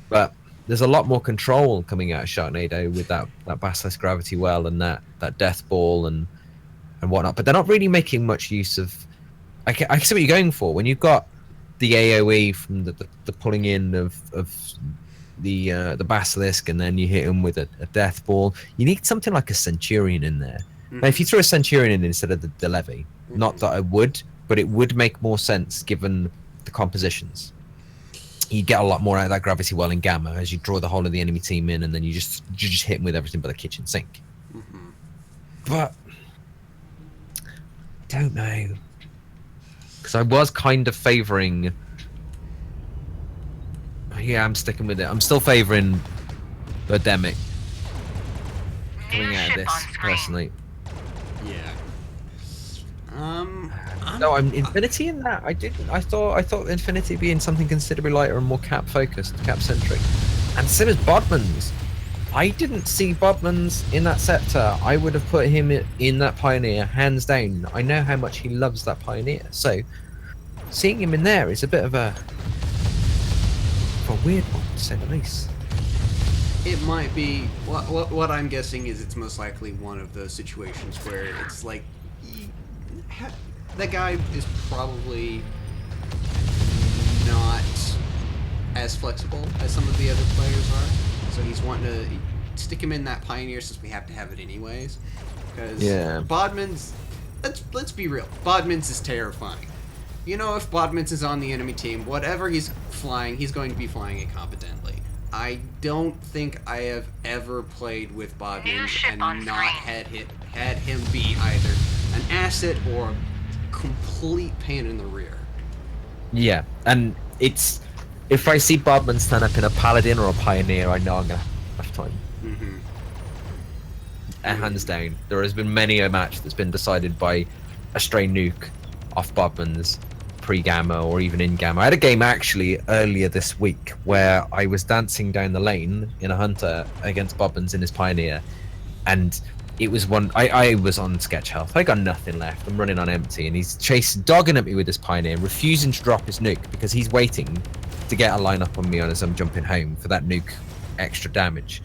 but there's a lot more control coming out of Sharknado with that Basilisk Gravity Well and that Death Ball and whatnot. But they're not really making much use of. I can see what you're going for when you've got the AOE from the pulling in of the Basilisk, and then you hit him with a Death Ball. You need something like a Centurion in there. Now, if you throw a Centurion in instead of the Levy, not that I would, but it would make more sense given the compositions. You get a lot more out of that Gravity Well and Gamma as you draw the whole of the enemy team in, and then you just hit them with everything but the kitchen sink. But don't know, because I was kind of favouring. Yeah, I'm sticking with it. I'm still favouring Birdemic coming out of this personally. Yeah. No, I'm Infinity in that. I thought Infinity being something considerably lighter and more cap focused, cap centric, and same as Bodman's. I didn't see Bodman's in that Scepter. I would have put him in that Pioneer hands down. I know how much he loves that Pioneer, so seeing him in there is a bit of a weird one, to say the least. It might be. What I'm guessing is it's most likely one of those situations where it's like that guy is probably not as flexible as some of the other players are, so he's wanting to stick him in that Pioneer since we have to have it anyways. Because Bodman's, let's be real, Bodman's is terrifying. You know, if Bodman's is on the enemy team, whatever he's flying, he's going to be flying it competently. I don't think I have ever played with Bodman's and not had him be either an asset or a complete pain in the rear. Yeah, and it's if I see Bodman stand up in a Paladin or a Pioneer, I know I'm gonna have time. Mm-hmm. Hands down, there has been many a match that's been decided by a stray nuke off Bodman's pre-gamma or even in gamma. I had a game actually earlier this week where I was dancing down the lane in a Hunter against Bodman's in his Pioneer, and it was one. I was on sketch health. I got nothing left. I'm running on empty, and he's dogging at me with his Pioneer, refusing to drop his nuke because he's waiting to get a line up on me as I'm jumping home for that nuke extra damage.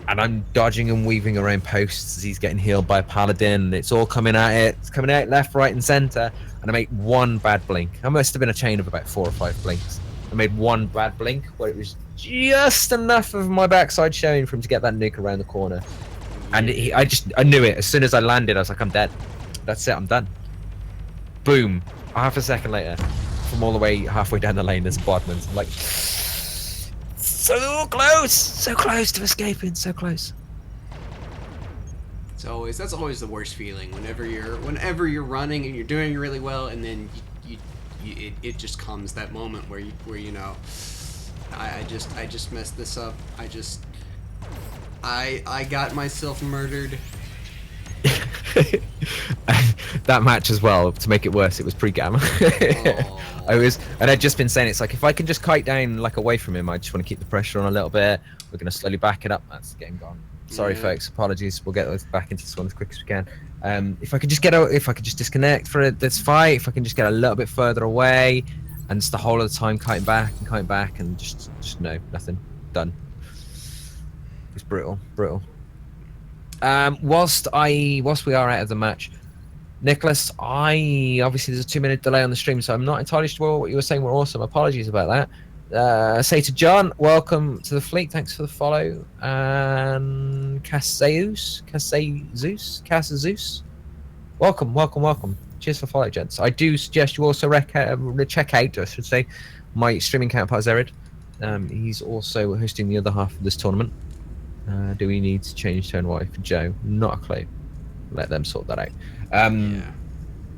And I'm dodging and weaving around posts as he's getting healed by a Paladin, and it's all coming at it. It's coming out left, right, and center. And I made one bad blink. I must have been a chain of about 4 or 5 blinks. I made one bad blink where it was just enough of my backside showing for him to get that nuke around the corner. And I knew it. As soon as I landed, I was like, I'm dead. That's it, I'm done. Boom. Half a second later, from all the way halfway down the lane, there's Bodman's. I'm like, so close to escaping, so close. That's always the worst feeling whenever you're running and you're doing really well, and then it just comes that moment where you know, I just messed this up. I got myself murdered. That match as well, to make it worse, it was pre-gamma. I'd just been saying, it's like, if I can just kite down like away from him, I just want to keep the pressure on a little bit. We're going to slowly back it up. That's getting gone. Sorry, folks. Apologies. We'll get back into this one as quick as we can. If I could just disconnect for this fight, if I can just get a little bit further away, and just the whole of the time kiting back, and just no, nothing. Done. It's brutal. Whilst we are out of the match, Nicholas, obviously there's a 2-minute delay on the stream, so I'm not entirely sure what you were saying were awesome. Apologies about that. Say to John, welcome to the fleet. Thanks for the follow. And Casseus, welcome. Cheers for follow, gents. I do suggest you also check out, I should say, my streaming counterpart Xerid. He's also hosting the other half of this tournament. Do we need to change tone Y for Joe? Not a clue. Let them sort that out.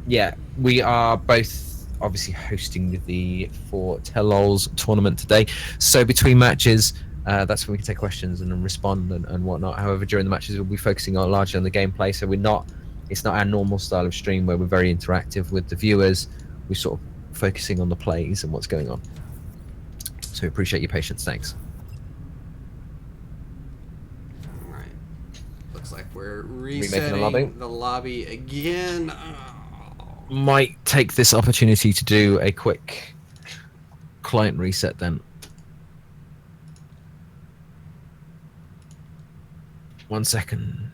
Yeah, we are both obviously hosting the Lolz tournament today. So between matches, that's when we can take questions and respond and whatnot. However, during the matches, we'll be focusing largely on the gameplay. So it's not our normal style of stream where we're very interactive with the viewers. We're sort of focusing on the plays and what's going on. So we appreciate your patience. Thanks. All right. Looks like we're resetting the lobby again. Might take this opportunity to do a quick client reset then. 1 second.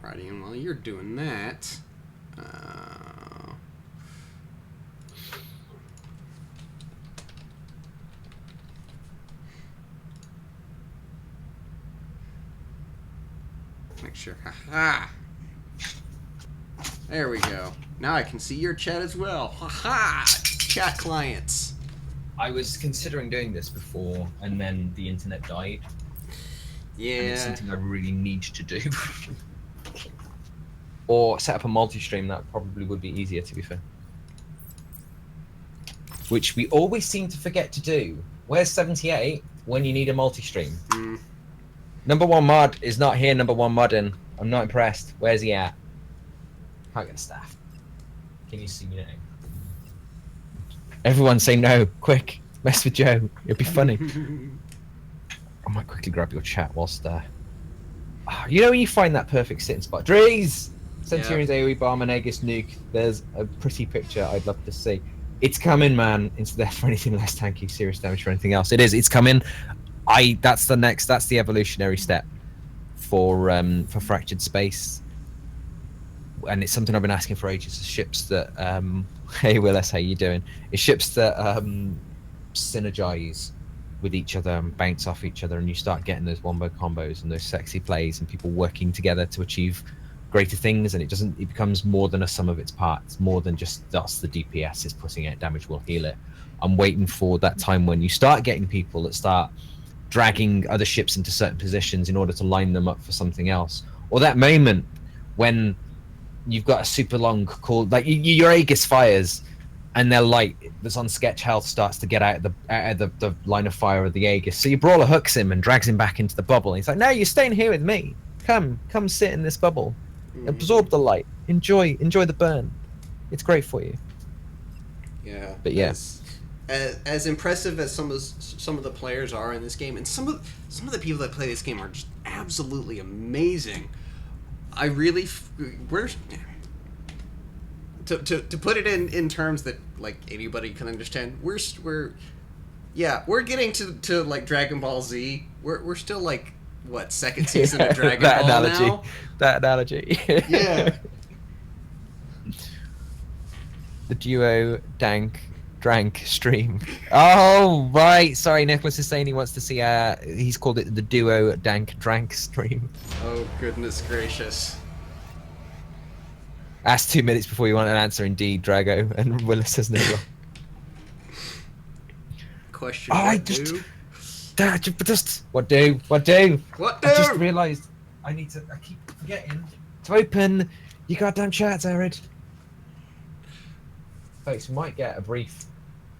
Alrighty, and while you're doing that, make sure. Haha. There we go. Now I can see your chat as well. Haha. Chat clients. I was considering doing this before, and then the internet died. Yeah. And it's something I really need to do. Or set up a multi-stream. That probably would be easier, to be fair. Which we always seem to forget to do. Where's 78 when you need a multi-stream? Number 1 mod is not here. Number 1 modding. I'm not impressed. Where's he at? Can't get a staff. Can you see me now? Everyone say no. Quick. Mess with Joe. It'd be funny. I might quickly grab your chat whilst there. You know when you find that perfect sitting spot? Drees! Centurion's AoE bomb and Aegis nuke. There's a pretty picture I'd love to see. It's coming, man. It's there for anything less tanky, serious damage, or anything else. It is. It's coming. That's the evolutionary step for fractured space, and it's something I've been asking for ages. Ships that hey Willis, how you doing? It's ships that synergize with each other and bounce off each other, and you start getting those wombo combos and those sexy plays and people working together to achieve greater things, and it becomes more than a sum of its parts, more than just that's the DPS is putting out damage, will heal it. I'm waiting for that time when you start getting people that start dragging other ships into certain positions in order to line them up for something else, or that moment when you've got a super long call, like your Aegis fires and their light that's on sketch health starts to get out of the line of fire of the Aegis, so your brawler hooks him and drags him back into the bubble, and he's like, no, you're staying here with me, come sit in this bubble, absorb the light, enjoy the burn, it's great for you. Yeah. But yeah, as impressive as some of the players are in this game, and some of the people that play this game are just absolutely amazing. I really to put it in terms that like anybody can understand. We're getting to like Dragon Ball Z. We're still like what, second season of Dragon that Ball analogy. now? That analogy. Yeah. The duo drank stream. Oh right, sorry. Nicholas is saying he wants to see. He's called it the duo drank stream. Oh goodness gracious. Ask 2 minutes before you want an answer. Indeed, Drago, and Willis says no. Question. Oh, I just what do? I just realised I keep forgetting to open your goddamn chat, Xerid. Folks, we might get a brief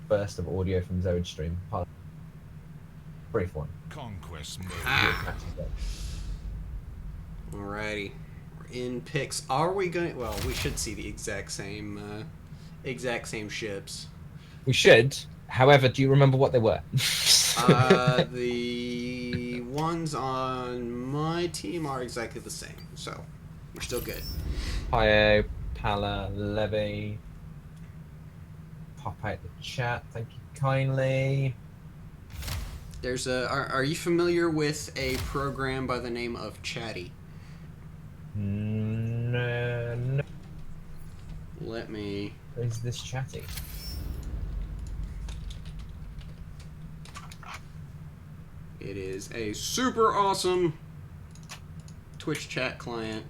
burst of audio from Xerid's stream. Brief one. Conquest mode. Alrighty. We're in picks. Are we going? Well, we should see the exact same ships. We should. However, do you remember what they were? The ones on my team are exactly the same, so we're still good. Pio, Pala, Levy. Pop out the chat, thank you kindly. There's a. Are you familiar with a program by the name of Chatty? No. Let me. Is this Chatty? It is a super awesome Twitch chat client.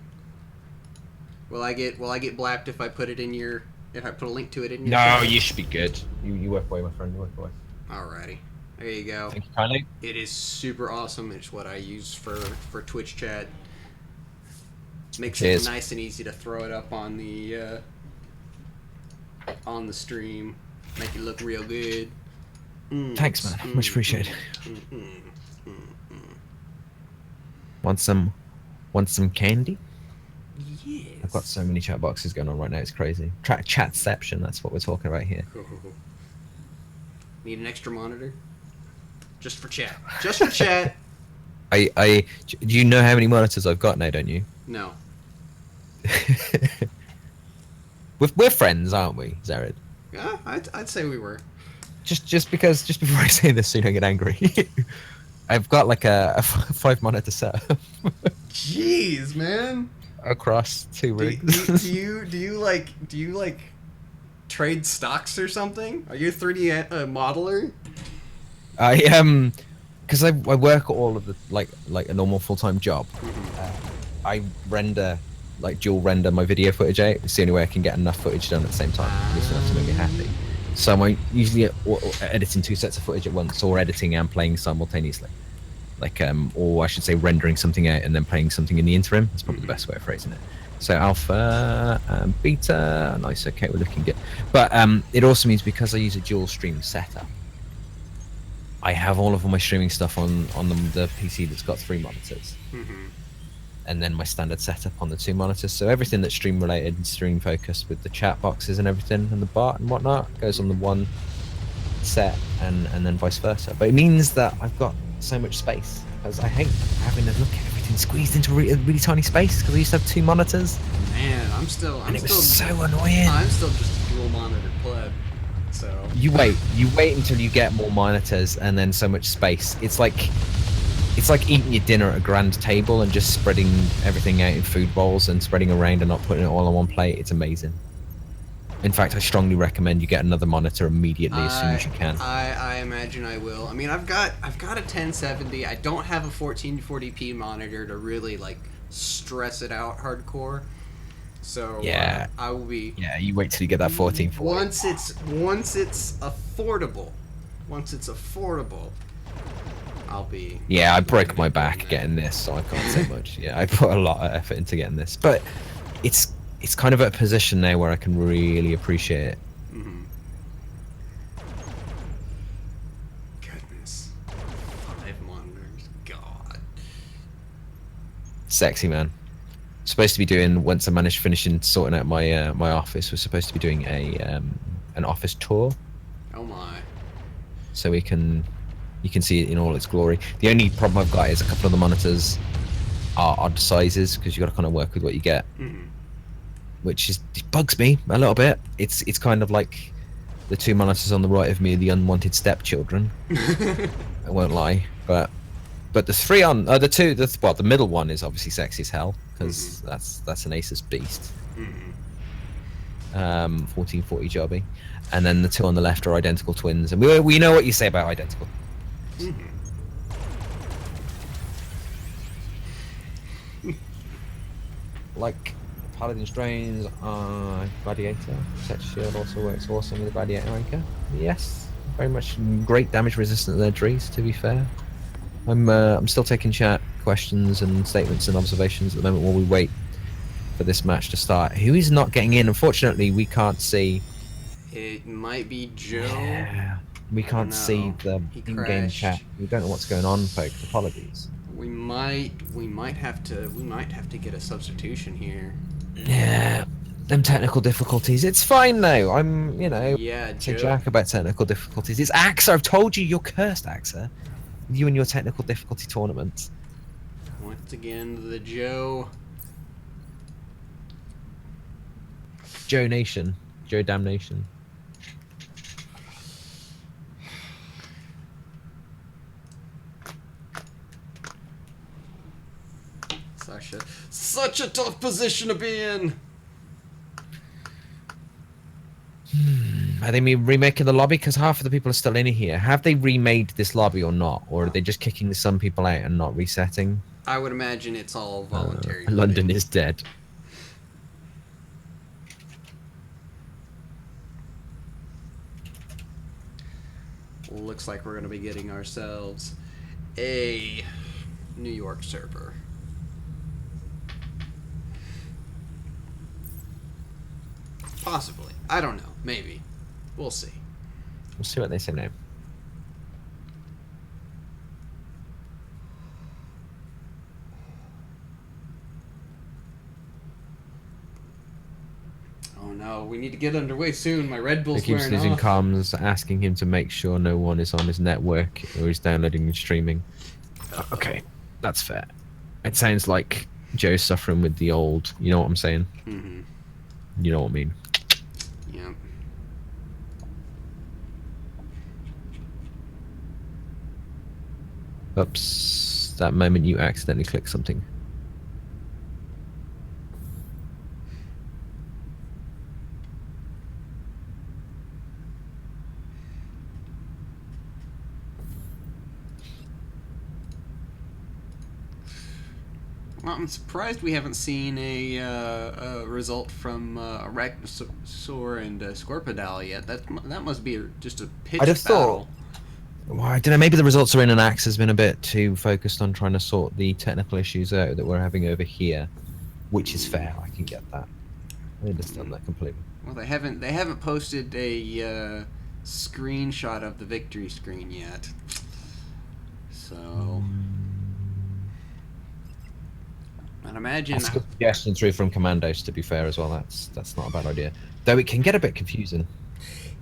Will I get blapped if I put it in your? If I put a link to it in your? No, chat? you should be good. You work away, my friend. You work away. Alrighty, there you go. Thank you kindly. It is super awesome. It's what I use for Twitch chat. Makes it nice and easy to throw it up on the stream. Make it look real good. Thanks, man. Much appreciated. Want some candy? Yes. I've got so many chat boxes going on right now. It's crazy. Chatception. That's what we're talking about here. Need an extra monitor? Just for chat. Just for chat. Do you know how many monitors I've got now? Don't you? No. We're friends, aren't we, Xerid? Yeah, I'd say we were. Just before I say this, so you don't get angry. I've got like a 5 monitor setup. Jeez, man. Across 2 rigs. Do you like trade stocks or something? Are you a 3D modeler? I because I work all of the like a normal full-time job. I render dual render my video footage out. It's the only way I can get enough footage done at the same time. Just enough to make me happy. So I'm usually editing 2 sets of footage at once, or editing and playing simultaneously. Or I should say rendering something out and then playing something in the interim. That's probably the best way of phrasing it. So alpha and beta, nice, okay, we're looking good. But it also means because I use a dual stream setup, I have all of my streaming stuff on the PC that's got 3 monitors. And then my standard setup on the 2 monitors. So everything that's stream related and stream focused with the chat boxes and everything and the bot and whatnot goes on the one set and then vice versa. But it means that I've got so much space because I hate having to look at everything everything squeezed into a really tiny space because we used to have 2 monitors, Man, I'm and still it was so annoying. I'm still just a dual monitor pleb. So You wait until you get more monitors and then so much space. It's like eating your dinner at a grand table and just spreading everything out in food bowls and spreading around and not putting it all on one plate. It's amazing. In fact, I strongly recommend you get another monitor immediately as soon as you can. I imagine I will. I mean, I've got a 1070. I don't have a 1440p monitor to really like stress it out hardcore. So Yeah. I will be. Yeah, you wait till you get that 1440. Once it's affordable, I'll be. Yeah, I broke my back getting this, so I can't say much. Yeah, I put a lot of effort into getting this, but it's kind of at a position now where I can really appreciate it. Mm-hmm. Goodness, 5 monitors, God. Sexy, man. Supposed to be doing, once I managed finishing sorting out my my office, we're supposed to be doing a an office tour, Oh my. so you can see it in all its glory. The only problem I've got is a couple of the monitors are odd sizes because you got to kind of work with what you get, which is, it bugs me a little bit. It's kind of like the 2 monitors on the right of me are the unwanted stepchildren. I won't lie, but the 3 on the middle one is obviously sexy as hell because that's an Asus beast. 1440 jobby, and then the 2 on the left are identical twins, and we know what you say about identical. Like Paladin Strains, Gladiator, Set Shield also works awesome with the Gladiator anchor. Yes, very much great damage resistant to their trees, to be fair. I'm still taking chat questions and statements and observations at the moment while we wait for this match to start. Who is not getting in? Unfortunately, we can't see. It might be Joe. Yeah, we can't see the in-game chat. We don't know what's going on, folks. Apologies. We might have to get a substitution here. Yeah, them technical difficulties. It's fine now. I'm, Yeah, say Joe. Jack about technical difficulties. It's AXA. I've told you, you're cursed, AXA. You and your technical difficulty tournament. Once again, the Joe. Joe Nation. Joe Damnation. Such a tough position to be in. Are they remaking the lobby? Because half of the people are still in here. Have they remade this lobby or not? Or are they just kicking some people out and not resetting? I would imagine it's all voluntary. London is dead. Looks like we're going to be getting ourselves a New York server. Possibly. I don't know. Maybe. We'll see. We'll see what they say now. Oh no, we need to get underway soon. My Red He Bull's keeps wearing losing off. comms, asking him to make sure no one is on his network or is downloading and streaming. Okay, that's fair. It sounds like Joe's suffering with the old, you know what I'm saying? Mm-hmm. You know what I mean? Yeah. Oops, that moment you accidentally click something. Well, I'm surprised we haven't seen a result from Arachnosaur and Scorpidal yet. That must be just a pitch I'd have battle. Well, I don't know, maybe the results are in and Axe has been a bit too focused on trying to sort the technical issues out that we're having over here, which is fair. I can get that. I understand that completely. Well, they haven't posted a screenshot of the victory screen yet. So, I'd imagine. That's a good suggestion through from Commandos, to be fair, as well. That's not a bad idea. Though it can get a bit confusing.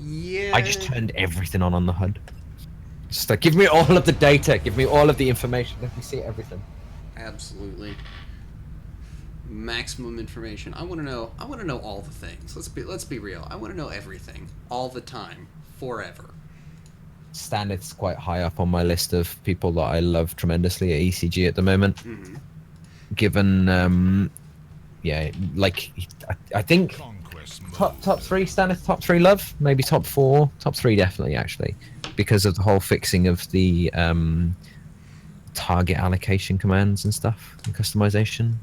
Yeah. I just turned everything on the HUD. Just like, give me all of the data, give me all of the information, let me see everything. Absolutely. Maximum information. I want to know. I want to know all the things. Let's be real. I want to know everything, all the time, forever. Standard's quite high up on my list of people that I love tremendously at ECG at the moment. Mm-hmm. Given, yeah, like I think top three Standard, top three love, maybe top four, top three definitely actually, because of the whole fixing of the target allocation commands and stuff and customization.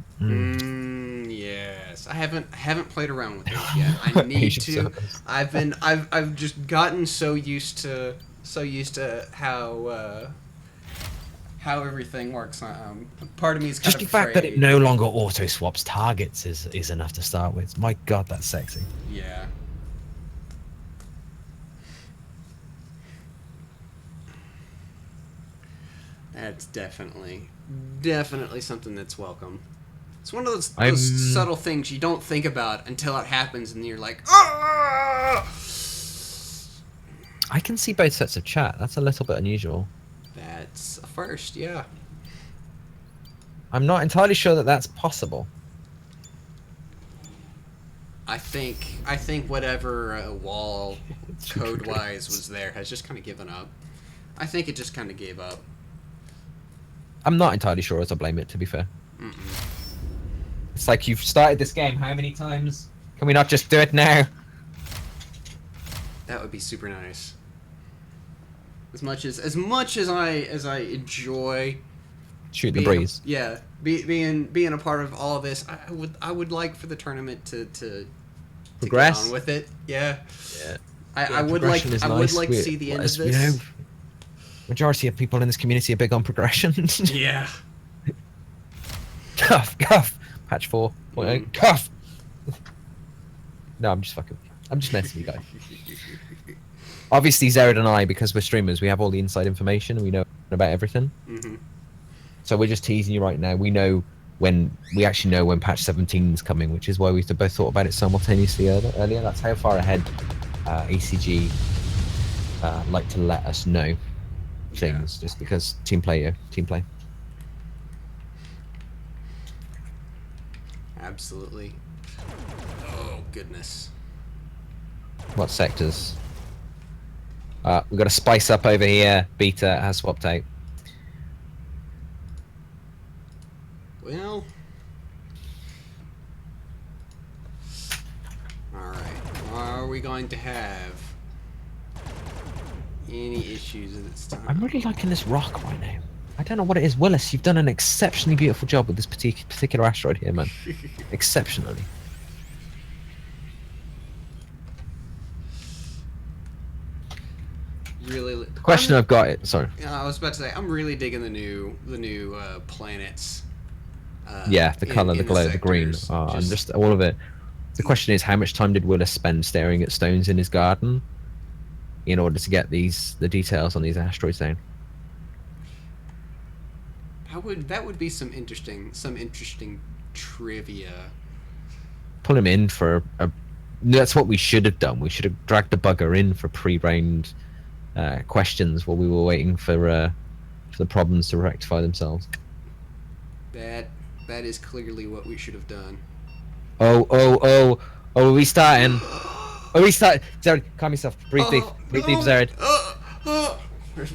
Yes, I haven't played around with those yet. I need to. I've just gotten so used to how everything works. Part of me is kind Just of the fact that it afraid. no longer auto swaps targets is enough to start with. My God, that's sexy. Yeah. That's definitely something that's welcome. It's one of those subtle things you don't think about until it happens, and you're like, ah! I can see both sets of chat. That's a little bit unusual. That's a first, yeah. I'm not entirely sure that that's possible. I think whatever wall code-wise was there has just kind of given up. I think it just kind of gave up. I'm not entirely sure as I blame it, to be fair. Mm-mm. It's like, you've started this game how many times? Can we not just do it now? That would be super nice. As much as I enjoy Shoot the being breeze. being a part of all of this, I would like for the tournament to Progress? get on with it. Yeah. Yeah. I would like Progression is I would nice. like to see the end of As this. we know, majority of people in this community are big on progression. Yeah. Cuff. Patch 4.0. Cuff. No, I'm just messing with you guys. Obviously, Xerid and I, because we're streamers, we have all the inside information and we know about everything. Mm-hmm. So we're just teasing you right now. We actually know when patch 17 is coming, which is why we both thought about it simultaneously earlier. That's how far ahead ECG like to let us know things, just because team play. Absolutely. Oh goodness. What sectors? We've got to spice up over here. Beta has swapped out. Well. Alright. Are we going to have any issues at this time? I'm really liking this rock right now. I don't know what it is. Willis, you've done an exceptionally beautiful job with this particular asteroid here, man. Exceptionally. Really. The question I've got is, sorry. I was about to say, I'm really digging the new planets. Yeah, the color, the glow, the green, sectors. and just all of it. The question is, how much time did Willis spend staring at stones in his garden in order to get the details on these asteroids down? That would be some interesting trivia. Pull him in for that's what we should have done. We should have dragged the bugger in for pre-round questions while we were waiting for the problems to rectify themselves. That is clearly what we should have done. Oh, are we starting? Are we starting? Xerid, calm yourself. Breathe deep. Breathe deep, Xerid.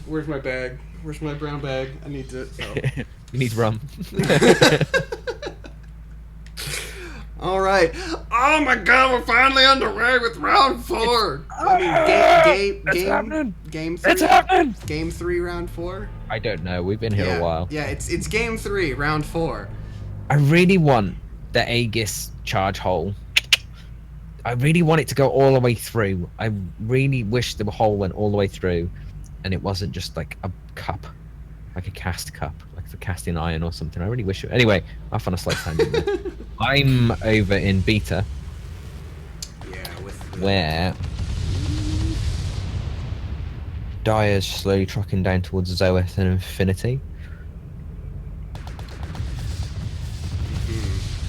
Where's my bag? Where's my brown bag? I need to... Oh. You need rum. All right. Oh my God, we're finally underway with round 4. Game 3. It's happening. Game 3, round 4. I don't know. We've been here a while. Yeah, it's game 3, round 4. I really want the Aegis charge hole. I really want it to go all the way through. I really wish the hole went all the way through, and it wasn't just like a cup, like a cast cup, like for casting iron or something. I really wish it. Anyway, off on a slight tangent there. I'm over in beta. Yeah, where Dyer's slowly trucking down towards Zoeth and Infinity.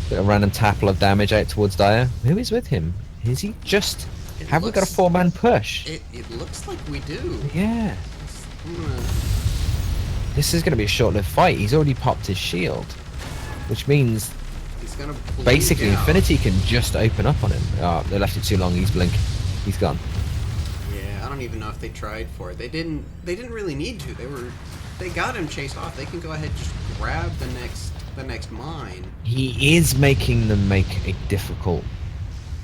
Bit of random tapple of damage out towards Dyer. Who is with him? Is he just... Have we got a 4-man push? It looks like we do. Yeah. This is going to be a short-lived fight. He's already popped his shield, which means He's gonna blink basically out. Infinity can just open up on him. Oh, they left it too long. He's blink. He's gone. Yeah, I don't even know if they tried for it. They didn't really need to. They got him chased off. They can go ahead and just grab the next mine. He is making them make a difficult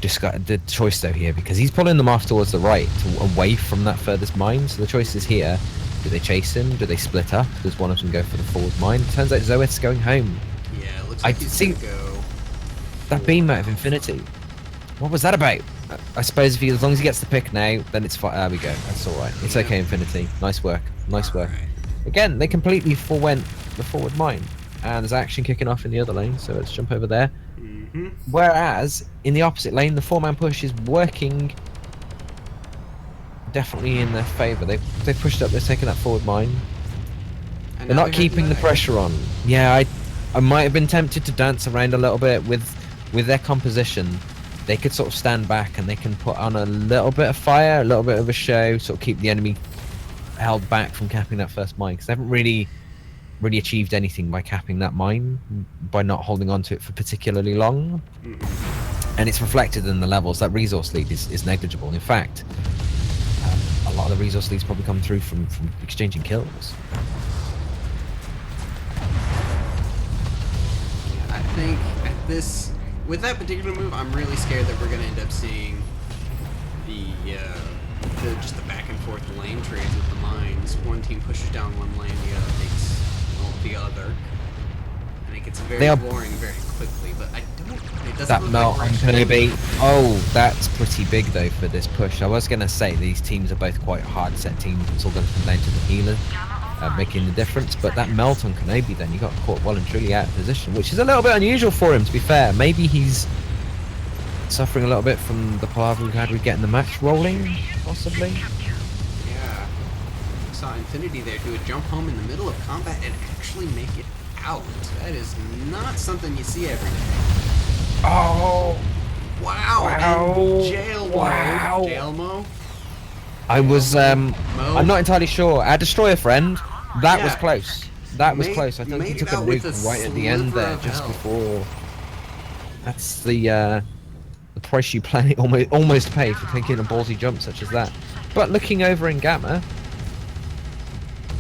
the choice though here, because he's pulling them off towards the right, away from that furthest mine. So the choice is here: do they chase him? Do they split up? Does one of them go for the forward mine? Turns out Zoeth's going home. Yeah, it looks like he's gonna go. That beam out of Infinity. What was that about? I suppose as long as he gets the pick now, then it's fine. There we go. That's all right. It's okay, Infinity. Nice work. Nice work. Alright. Again, they completely forwent the forward mine, and there's action kicking off in the other lane. So let's jump over there. Mm-hmm. Whereas in the opposite lane, the 4-man push is working definitely in their favour. They've pushed up. They're taking that forward mine. And They're now not keeping the pressure on. Yeah, I might have been tempted to dance around a little bit with their composition. They could sort of stand back and they can put on a little bit of fire, a little bit of a show, sort of keep the enemy held back from capping that first mine, because they haven't really achieved anything by capping that mine, by not holding on to it for particularly long. And it's reflected in the levels. That resource lead is negligible. In fact, a lot of the resource leads probably come through from exchanging kills. I think with that particular move, I'm really scared that we're going to end up seeing just the back and forth lane trades with the mines. One team pushes down one lane, the other takes the other, and it gets very boring very quickly. But it doesn't. That look melt like on we're actually- Kenobi. Oh, that's pretty big though for this push. I was gonna say these teams are both quite hard set teams. It's all going to come down to the healer making the difference. But that melt on Kenobi, then he got caught well and truly out of position, which is a little bit unusual for him, to be fair. Maybe he's suffering a little bit from the PoV we've had with getting the match rolling, possibly. Yeah. I saw Infinity there do a jump home in the middle of combat and actually make it out. That is not something you see every day. Oh, Wow. Wow. And jail mode. Wow. Jail mode. I was I'm not entirely sure. Our destroyer friend, that was Yeah. close. That was Made- close. I think he made took it a out with nuke a right at the end sliver there, of just health. before. That's the price you almost pay for taking a ballsy jump such as that. But looking over in Gamma,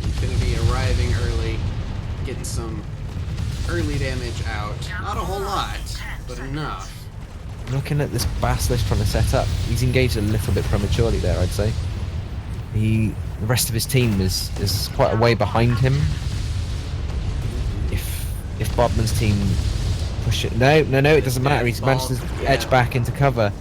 Infinity arriving early, getting some early damage out. Not a whole lot, but enough. looking at this Basilisk trying to set up, he's engaged a little bit prematurely there, I'd say. The rest of his team is quite a way behind him. If Bodman's team push it, no, it doesn't matter. He's managed to edge back into cover.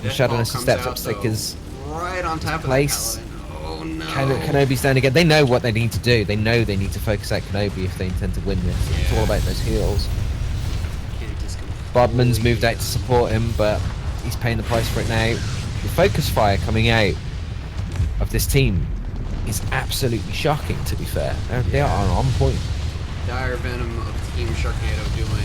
And Shadowless steps up Stickers. Right on top of Place. the paladin. Oh no. Kenobi's down again. They know what they need to do. They know they need to focus out Kenobi if they intend to win this. It's all about those heals. Bodman's moved out to support him, but he's paying the price for it now. The focus fire coming out of this team is absolutely shocking, to be fair. They are on point. Dire Venom of Team Sharknado doing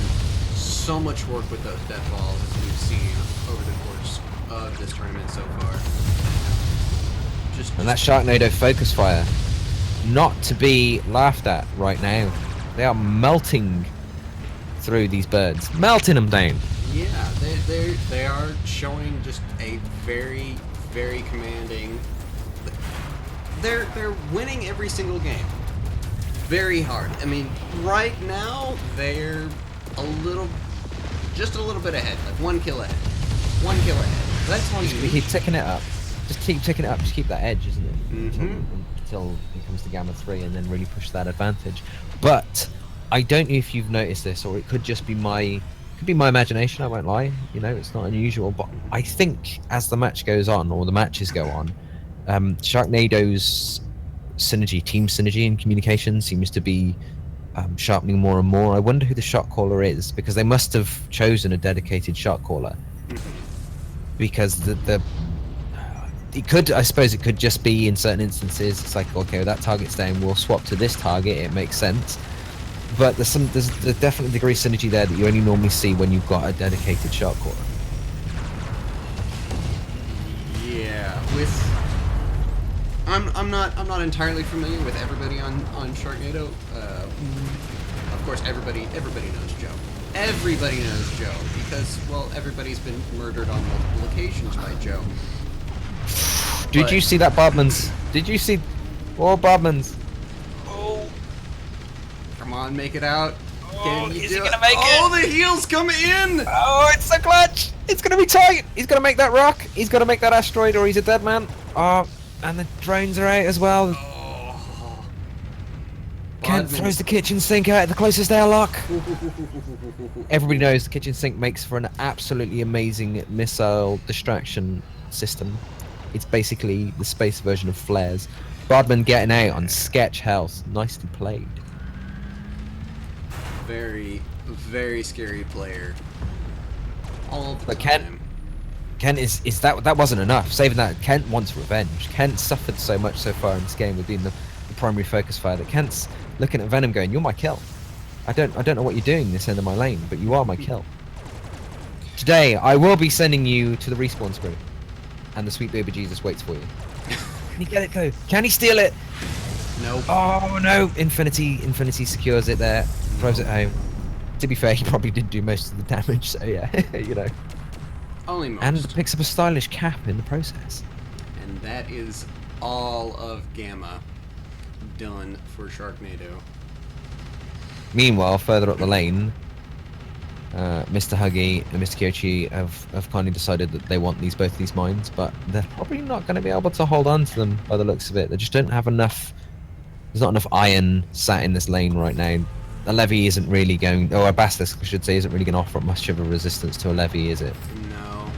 so much work with those deathballs as we've seen over the course of this tournament so far. And that Sharknado focus fire, not to be laughed at right now. They are melting through these birds, melting them down. Yeah, they are showing just a very, very commanding. They're winning every single game. Very hard. I mean, right now they're just a little bit ahead, like 1 kill ahead. 1 kill ahead. That's all you need. Keep ticking it up. Just keep ticking it up. Just keep that edge, isn't it? Mhm. Until it comes to Gamma 3, and then really push that advantage. But I don't know if you've noticed this, or it could just be my imagination. I won't lie. You know, it's not unusual. But I think as the match goes on, or the matches go on, Sharknado's team synergy and communication seems to be sharpening more and more. I wonder who the shot caller is, because they must have chosen a dedicated shot caller. Because I suppose it could just be in certain instances. It's like, okay, that target's down, we'll swap to this target. It makes sense. But there's definitely a degree of synergy there that you only normally see when you've got a dedicated shot caller. Yeah, I'm not entirely familiar with everybody on Sharknado. Of course, everybody knows Joe. Everybody knows Joe because, well, everybody's been murdered on multiple occasions by Joe. Did you see that Bodman's? Did you see more Bodman's? Oh, Come on, make it out. Oh, Can you is do he it? gonna make Oh, the heels come in! oh, it's so clutch! It's gonna be tight. He's gonna make that rock. He's gonna make that asteroid, or he's a dead man. Oh, and the drones are out as well. Oh. Kent Bodman. throws the kitchen sink out at the closest airlock. Everybody knows the kitchen sink makes for an absolutely amazing missile distraction system. It's basically the space version of flares. Bodman getting out on sketch health. Nicely played. Very, very scary player. All the But time. Kent is that wasn't enough. Saving that, Kent wants revenge. Kent suffered so much so far in this game with being the primary focus fire that Kent's looking at Venom going, "You're my kill. I don't know what you're doing this end of my lane, but you are my kill." Today, I will be sending you to the respawn screen, and the sweet baby Jesus waits for you. Can he get it though? Can he steal it? Nope. Oh no! Infinity secures it there, throws it home. To be fair, he probably did do most of the damage, so yeah, you know. Only most. And picks up a stylish cap in the process. And that is all of Gamma done for Sharknado. Meanwhile, further up the lane, Mr. Huggy and Mr. Kyochi have kindly decided that they want both these mines, but they're probably not going to be able to hold on to them by the looks of it. They just don't have enough. There's not enough iron sat in this lane right now. A levy isn't really going, or a basilisk, I should say, isn't really going to offer up much of a resistance to a levy, is it? No.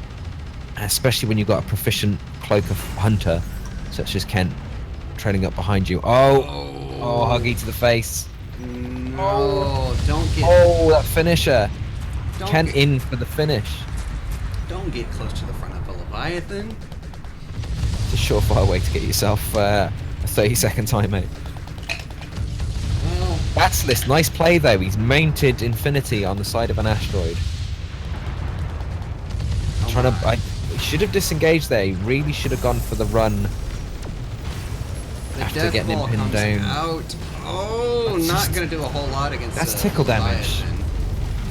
Especially when you've got a proficient cloak of hunter, such as Kent, trailing up behind you. Oh, Huggy to the face. No, don't get. Oh, that finisher. Don't Kent get, in for the finish. Don't get close to the front of a Leviathan. It's a surefire way to get yourself a 30-second timeout. Well, Basilisk, nice play though. He's mounted Infinity on the side of an asteroid. He should have disengaged there. He really should have gone for the run the after death getting him ball pinned comes down. out. Oh, That's not just- gonna do a whole lot against. That's tickle damage. Leviathan.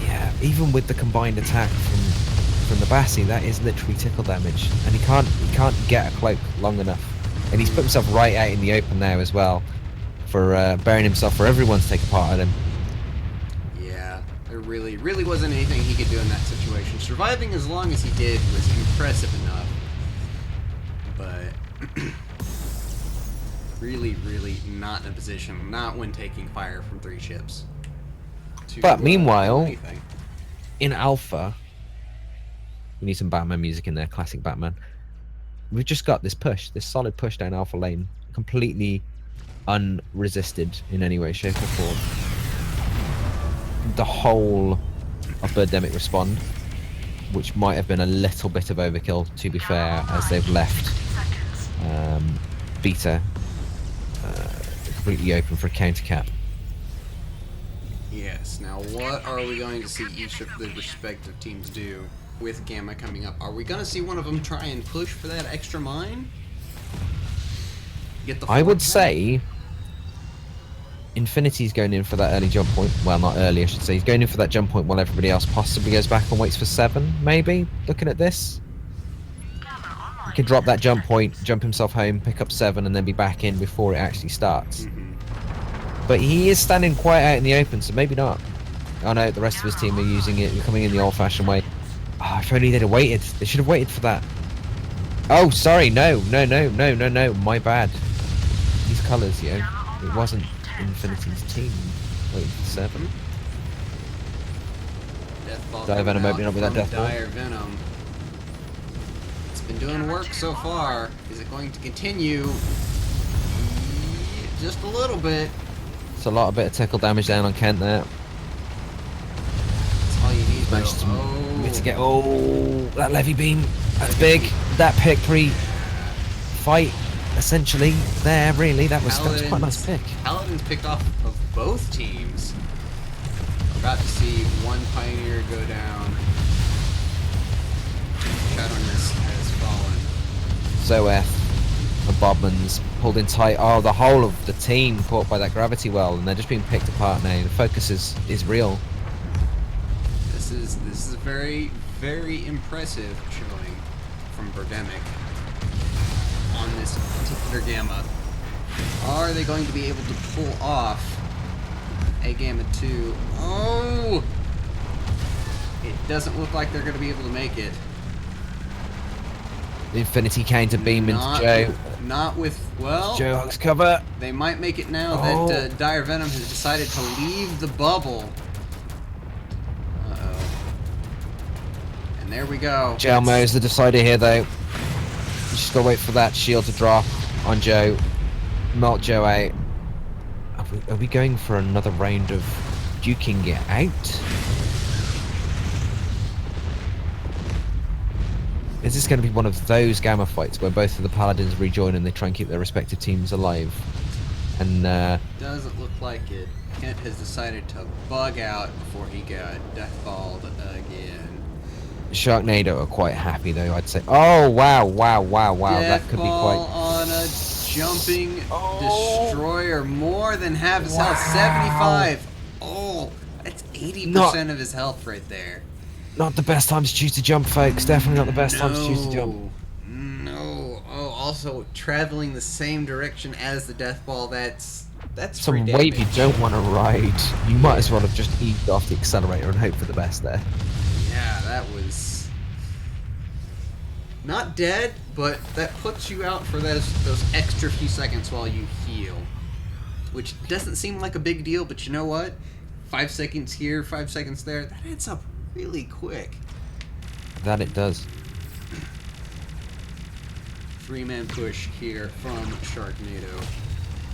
Yeah, even with the combined attack from the Bassi, that is literally tickle damage, and he can't get a cloak long enough, and he's put himself right out in the open now as well, for burying himself for everyone to take a part at him. Yeah, there really wasn't anything he could do in that situation. Surviving as long as he did was impressive enough, but really not in a position, not when taking fire from 3 ships. But meanwhile, do anything. in Alpha, we need some Batman music in there, classic Batman. We've just got this solid push down Alpha lane, completely unresisted in any way, shape or form. The whole of Birdemic respond, which might have been a little bit of overkill, to be fair, as they've left Beta completely open for a counter cap. Yes, now what are we going to see each of the respective teams do with Gamma coming up? Are we going to see one of them try and push for that extra mine? Get the I would fourth say Infinity's going in for that early jump point. Well, not early, I should say. He's going in for that jump point while everybody else possibly goes back and waits for 7, maybe, looking at this. He could drop that jump point, jump himself home, pick up 7, and then be back in before it actually starts. But he is standing quite out in the open, so maybe not. Oh no, the rest of his team are using it, coming in the old-fashioned way. Oh, if only they'd have waited. They should have waited for that. Oh, sorry, no, my bad. These colours, you know, it wasn't Infinity's team waiting for 7. Death ball Dire coming Venom out opening up with that from death ball. Dire Venom. It's been doing work so far. Is it going to continue? Just a little bit. It's a lot of bit of tickle damage down on Kent there. That's all you need. Managed to though. mitigate. Oh, that levy beam. That's big. That pick 3 fight, essentially, there, really. That was quite a nice pick. Paladins picked off of both teams. We're about to see one Pioneer go down. Shadowiness has fallen. Zoeth And Bodman's pulled in tight. Oh, the whole of the team caught by that gravity well, and they're just being picked apart now. The focus is real. This is a very, very impressive showing from Birdemic on this particular Gamma. Are they going to be able to pull off a Gamma 2? Oh! It doesn't look like they're going to be able to make it. The Infinity counter beam into Joe. Not with, well... Joe hugs cover. They might make it now Oh. that Dire Venom has decided to leave the bubble. Uh-oh. And there we go. Jelmo's the decider here, though. You just gotta wait for that shield to drop on Joe. Melt Joe out. Are we going for another round of duking it out? Is this going to be one of those Gamma fights where both of the Paladins rejoin and they try and keep their respective teams alive? And Doesn't look like it. Kent has decided to bug out before he got deathballed again. Sharknado are quite happy, though, I'd say. Oh, wow. That could be Deathball quite... on a jumping Oh. destroyer. More than half his health. Wow. 75. Oh, that's 80% of his health right there. Not the best time to choose to jump, folks. Definitely not the best time to choose to jump. No. Oh, also traveling the same direction as the death ball. That's Some free wave you damage. don't want to ride. You might as well have just eased off the accelerator and hope for the best there. Yeah, that was not dead, but that puts you out for those extra few seconds while you heal, which doesn't seem like a big deal. But you know what? 5 seconds here, 5 seconds there. That adds up really quick. That it does. 3-man push here from Sharknado.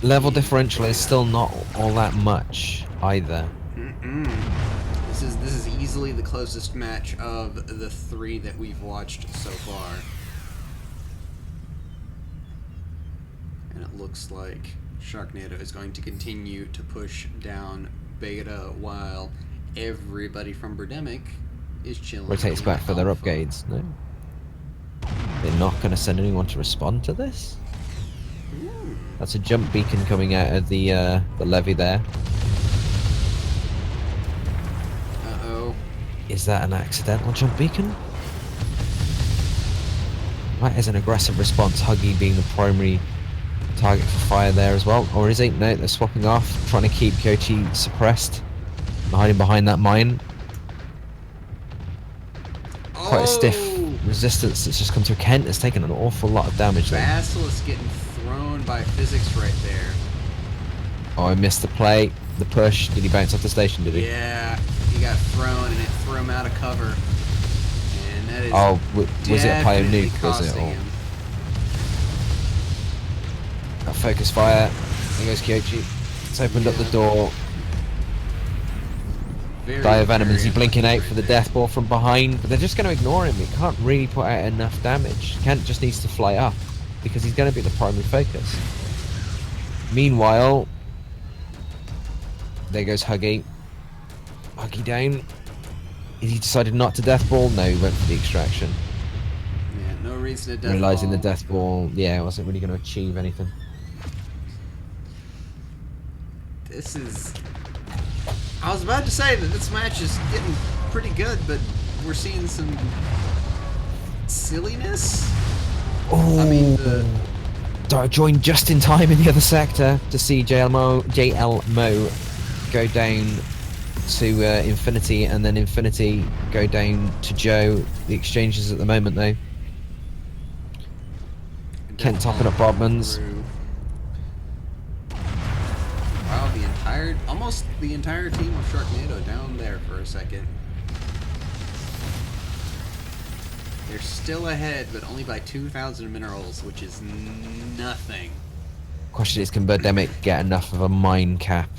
Level differential is still not all that much either. This is easily the closest match of the 3 that we've watched so far. And it looks like Sharknado is going to continue to push down Beta while everybody from Birdemic is chilling. Rotates in back for their Alpha. upgrades. No. They're not going to send anyone to respond to this? That's a jump beacon coming out of the levee there. Uh-oh. Is that an accidental jump beacon? That is an aggressive response, Huggy being the primary target for fire there as well. Or is he? No, they're swapping off, trying to keep Kochi suppressed. Hiding behind that mine. Quite a stiff resistance that's just come through. Kent has taken an awful lot of damage there. Basilisk getting thrown by physics right there. Oh, I missed the play. The push. Did he bounce off the station, did he? Yeah, he got thrown and it threw him out of cover. And that is Oh, was it a Pyro definitely nuke, was it? costing Or him. a focus fire. There goes Kyochi. It's opened up the door. Very, Dire Venom, very is he blinking out unlucky for the right death ball from behind? But they're just going to ignore him. He can't really put out enough damage. Kent just needs to fly up because he's going to be the primary focus. Meanwhile, there goes Huggy. Huggy down. He decided not to death ball. No, he went for the extraction. there. Yeah, no reason to death Realizing ball. the death ball, yeah, wasn't really going to achieve anything. This is... I was about to say that this match is getting pretty good, but we're seeing some silliness. Oh, I mean, the... joined just in time in the other sector to see JL Mo go down to Infinity, and then Infinity go down to Joe. The exchanges at the moment, though. Kent topping up Bodman's. Wow, almost the entire team of Sharknado down there for a second. They're still ahead, but only by 2,000 minerals, which is nothing. Question is, can Birdemic get enough of a mine cap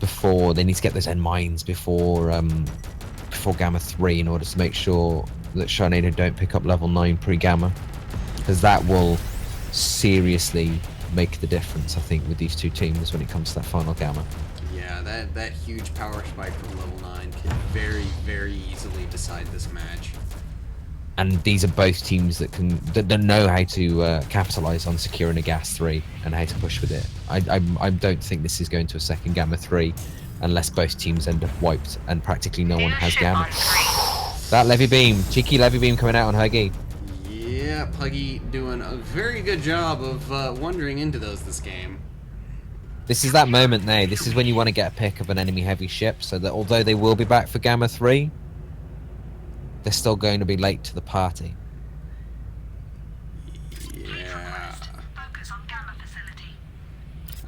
before they need to get those end mines before Gamma 3 in order to make sure that Sharknado don't pick up level 9 pre-Gamma, because that will seriously make the difference, I think, with these two teams when it comes to that final Gamma. Yeah, that huge power spike from level 9 can very, very easily decide this match. And these are both teams that that know how to capitalize on securing a gas 3 and how to push with it. I don't think this is going to a second Gamma 3 unless both teams end up wiped and practically no one has Gamma. That levy beam, cheeky levy beam coming out on Huggy. Yeah, Puggy doing a very good job of wandering into those this game. This is that moment now. This is when you want to get a pick of an enemy heavy ship, so that although they will be back for Gamma 3, they're still going to be late to the party. Yeah. Focus on gamma facility.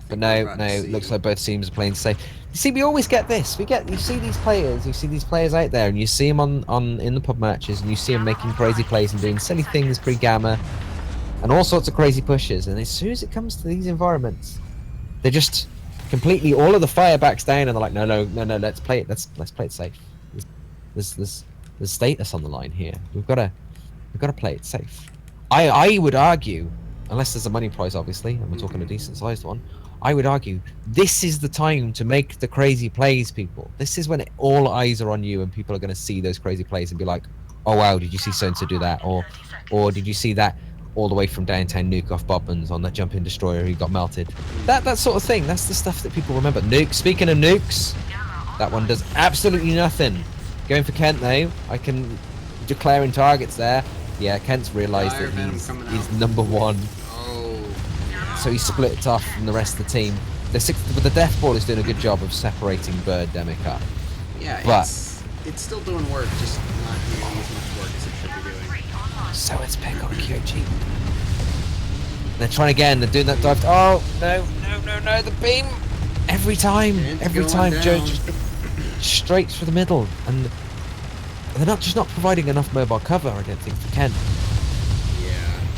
But no, it looks like both teams are playing safe. You see, we always get this. You see these players out there, and you see them in the pub matches, and you see them making crazy plays and doing silly things pre-gamma, and all sorts of crazy pushes. And as soon as it comes to these environments, they're just completely, all of the fire backs down, and they're like, no, let's play it. Let's play it safe. There's status on the line here. We've got to play it safe. I would argue, unless there's a money prize, obviously, and we're talking a decent sized one, I would argue this is the time to make the crazy plays, people. This is when all eyes are on you, and people are going to see those crazy plays and be like, oh wow, did you see so-and-so do that? Or did you see that all the way from downtown nuke off Bodman's on that jump-in destroyer who got melted? That sort of thing. That's the stuff that people remember. Nuke. Speaking of nukes, that one does absolutely nothing. Going for Kent though. I can declaring targets there. Yeah, Kent's realised that he's number 1. So he split it off from the rest of the team. But the death ball is doing a good job of separating Birdemic up. Yeah, but it's still doing work, just not doing as much work as it should be doing. So it's pick on Kyoji. They're trying again. They're doing that dive. Oh no! The beam. Every time, Joe just straight for the middle, and they're not providing enough mobile cover. I don't think for Kent.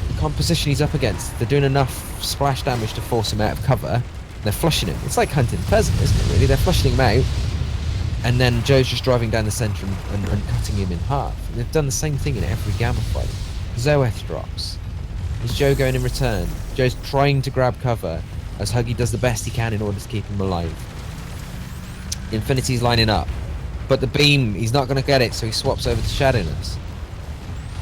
The composition he's up against, they're doing enough splash damage to force him out of cover. They're flushing him. It's like hunting pheasant, isn't it, really? They're flushing him out, and then Joe's just driving down the centre and cutting him in half. And they've done the same thing in every Gamma fight. Zoeth drops. Is Joe going in return? Joe's trying to grab cover as Huggy does the best he can in order to keep him alive. Infinity's lining up, but the beam, he's not going to get it, so he swaps over to Shadowness.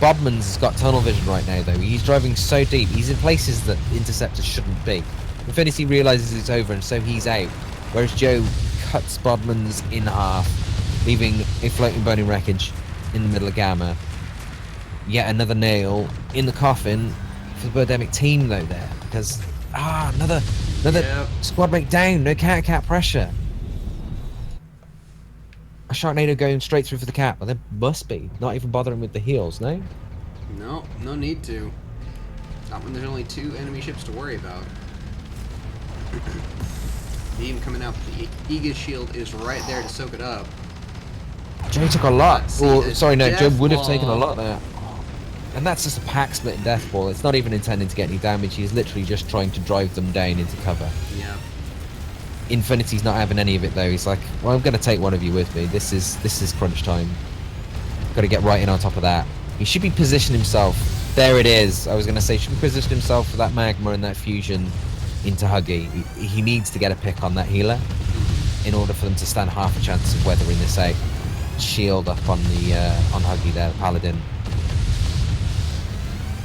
Bodman's has got tunnel vision right now, though. He's driving so deep. He's in places that interceptors shouldn't be. Infinity realizes it's over, and so he's out. Whereas Joe cuts Bodman's in half, leaving a floating burning wreckage in the middle of Gamma. Yet another nail in the coffin for the Birdemic team, though, there. Because, another squad mate down. No cat pressure. A Sharknado going straight through for the cap. Well, there must be. Not even bothering with the heals, no? No need to. Not when there's only 2 enemy ships to worry about. Beam coming out, but the Aegis shield is right there to soak it up. Joe took a lot. Joe would have taken a lot there. And that's just a pack split in death ball. It's not even intending to get any damage. He's literally just trying to drive them down into cover. Yeah. Infinity's not having any of it though. He's like, well, I'm going to take one of you with me. This is crunch time. Got to get right in on top of that. He should be positioning himself. There it is. I was going to say, should be positioning himself for that magma and that fusion into Huggy. He needs to get a pick on that healer in order for them to stand half a chance of weathering this out. Shield up on the on Huggy there, Paladin.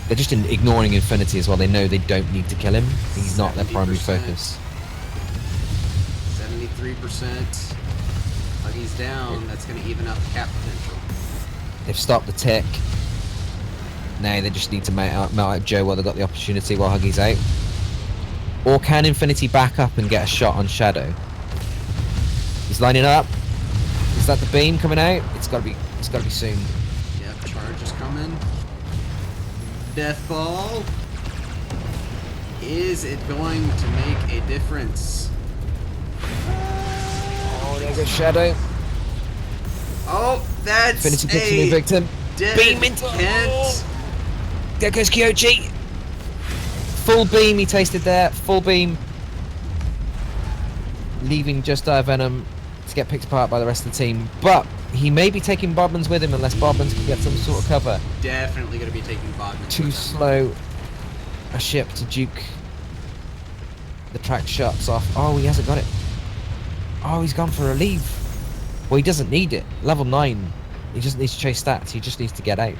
They're just ignoring Infinity as well. They know they don't need to kill him. He's not their primary focus. 73%. Huggy's down. That's going to even out the cap potential. They've stopped the tick. Now they just need to melt out Joe while they've got the opportunity while Huggy's out. Or can Infinity back up and get a shot on Shadow? He's lining up. Is that the beam coming out? It's got to be soon. Yep, charge is coming. Death ball. Is it going to make a difference? Oh, there goes Shadow. Oh, that's Infinity picks a new victim. Beam into Kent. There goes Kyoji. Full beam he tasted there. Full beam. Leaving just Venom to get picked apart by the rest of the team. But he may be taking Bodman's with him unless Bodman's can get some sort of cover. Definitely going to be taking Bodman's. Too slow a ship to duke the track shuts off. Oh, he hasn't got it. Oh, he's gone for a leave. Well, he doesn't need it. Level 9. He just needs to chase stats. He just needs to get out.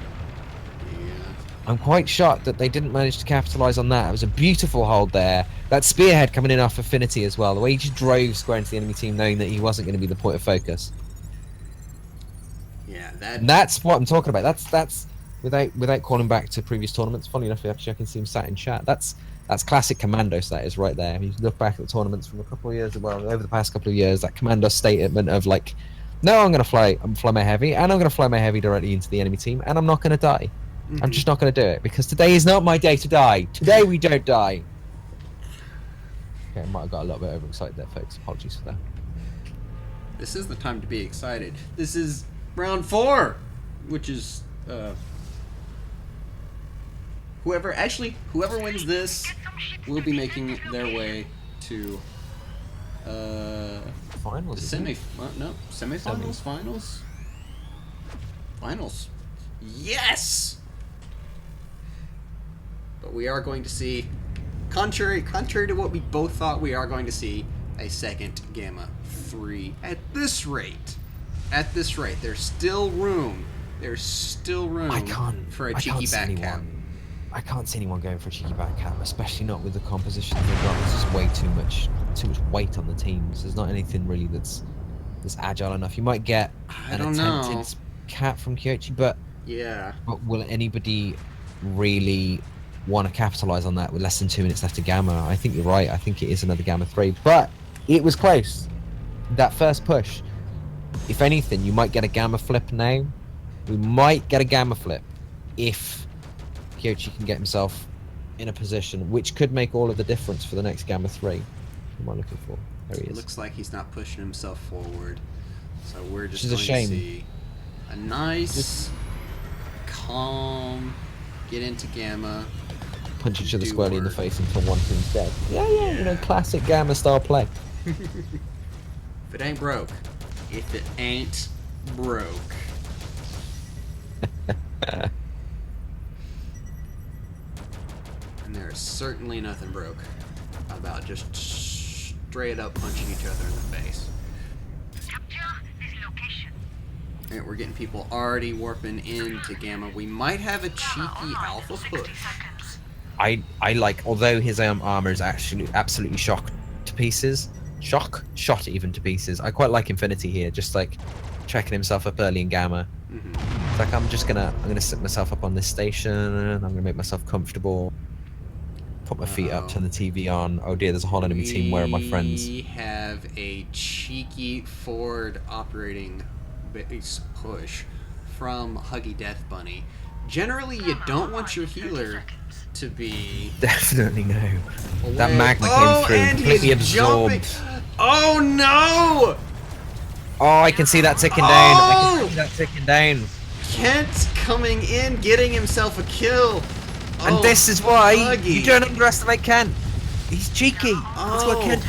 I'm quite shocked that they didn't manage to capitalize on that. It was a beautiful hold there. That spearhead coming in off Affinity as well. The way he just drove square into the enemy team, knowing that he wasn't going to be the point of focus. Yeah, And that's what I'm talking about. That's without calling back to previous tournaments. Funny enough, actually, I can see him sat in chat. That's classic Commando status right there. You look back at the tournaments from a couple of years, well, over the past couple of years, that Commando statement of like, no, I'm going to fly my heavy, and I'm going to fly my heavy directly into the enemy team, and I'm not going to die. I'm just not going to do it, because today is not my day to die. Today we don't die. Okay, I might have got a little bit overexcited there, folks. Apologies for that. This is the time to be excited. This is round 4, which is whoever wins this will be making their way to Finals. the semifinals, finals. Yes. But we are going to see, contrary to what we both thought, we are going to see a second Gamma 3 at this rate. There's still room. For a cheeky back cap. I can't see anyone going for a cheeky back cap, especially not with the composition they've got. There's just way too much weight on the teams. There's not anything really that's agile enough. You might get an attempted cap from Kyochi, but will anybody really want to capitalize on that with less than 2 minutes left to Gamma? I think you're right. I think it is another Gamma 3, but it was close. That first push, if anything, you might get a Gamma flip now. We might get a Gamma flip if Kyochi can get himself in a position which could make all of the difference for the next Gamma 3. What am I looking for? There he is. Looks like he's not pushing himself forward, so we're just Which is a shame. to see a nice, calm get into Gamma. Punch each other squarely in the face until one team's dead. Yeah, classic Gamma style play. If it ain't broke. If it ain't broke. And there's certainly nothing broke about just straight up punching each other in the face. And we're getting people already warping into Gamma. We might have a cheeky alpha push. I like, although his armor is actually absolutely shot to pieces, even to pieces. I quite like Infinity here, just like checking himself up early in Gamma. It's like I'm gonna sit myself up on this station. I'm gonna make myself comfortable. Put my feet up, turn the TV on. Oh dear, there's a whole enemy team. Where are my friends? We have a cheeky forward operating base push from Huggy Death Bunny. Generally, you don't want your healer to be... Definitely no. Away. That magma came through, and completely he's absorbed. jumping. Oh no! Oh, I can see that ticking down. I can see that ticking down. Kent coming in, getting himself a kill. And this is why Huggy. you don't underestimate Kent. He's cheeky. That's what Kent.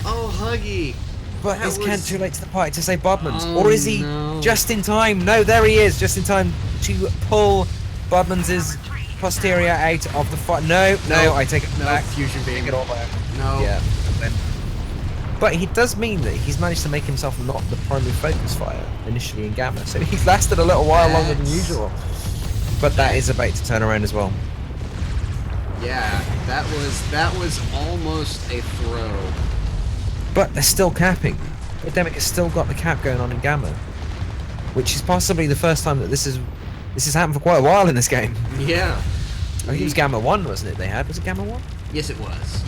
Oh, Huggy. But That is Kent was- too late to the party to save Bodmans? Oh, Or is he no. just in time? No, there he is, just in time to pull Bodmans' posterior out of the fight. No, I take it back. Fusion beam. Take it all back. No. Yeah. But he does mean that he's managed to make himself not the primary focus fire initially in Gamma, so he's lasted a little while longer than usual. But that is about to turn around as well. Yeah, that was almost a throw. But they're still capping. Epidemic has still got the cap going on in Gamma, which is possibly the first time that this has happened for quite a while in this game. Yeah. I think it was Gamma 1, wasn't it? They had was it Gamma 1? Yes, it was.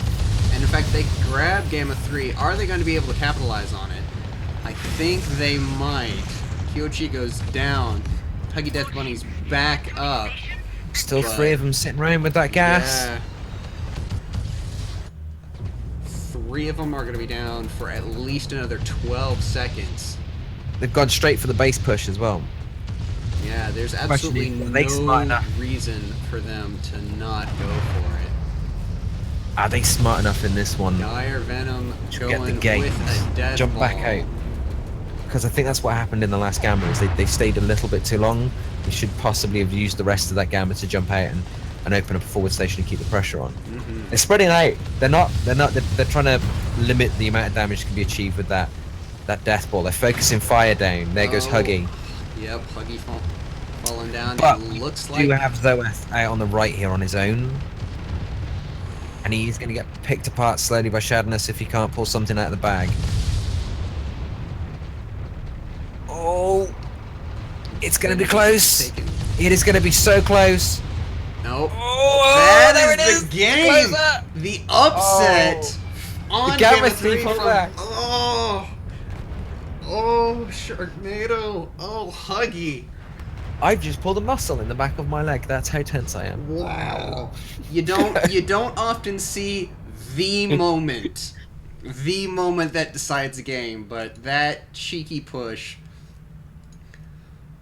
And in fact, they grabbed Gamma 3. Are they going to be able to capitalize on it? I think they might. Kyochi goes down. Huggy Death Bunny's back up. Still But- 3 of them sitting around with that gas. Yeah. 3 of them are going to be down for at least another 12 seconds. They've gone straight for the base push as well. Yeah, there's Question absolutely is, are they smart no enough? reason for them to not go for it. Are they smart enough in this one Dire Venom to going get the gate, with a death jump ball. back out? Because I think that's what happened in the last Gamma, is they stayed a little bit too long. They should possibly have used the rest of that Gamma to jump out and open up a forward station and keep the pressure on. They're spreading out. They're trying to limit the amount of damage that can be achieved with that death ball. They're focusing fire down. There goes Oh. Huggy. Yep, Huggy falling down. But It looks we do like have Zoeth out on the right here on his own. And he's going to get picked apart slowly by Shadness if he can't pull something out of the bag. Oh, it's going to be close. taken. It is going to be so close. Nope. Oh, there it That is. is the game. Closer. The upset on The Gamma Gamma 3 3 from pullback. Oh, Sharknado. Oh, Huggy. I've just pulled a muscle in the back of my leg. That's how tense I am. Wow. You don't often see the moment that decides a game, but that cheeky push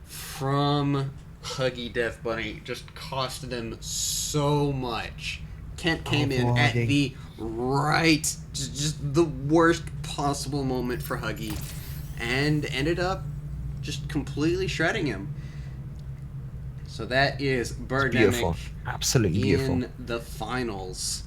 from Huggy Death Bunny just costed him so much. Kent came in at the right, just the worst possible moment for Huggy, and ended up just completely shredding him. So that is Beautiful. Birdemic Absolutely beautiful. in the finals.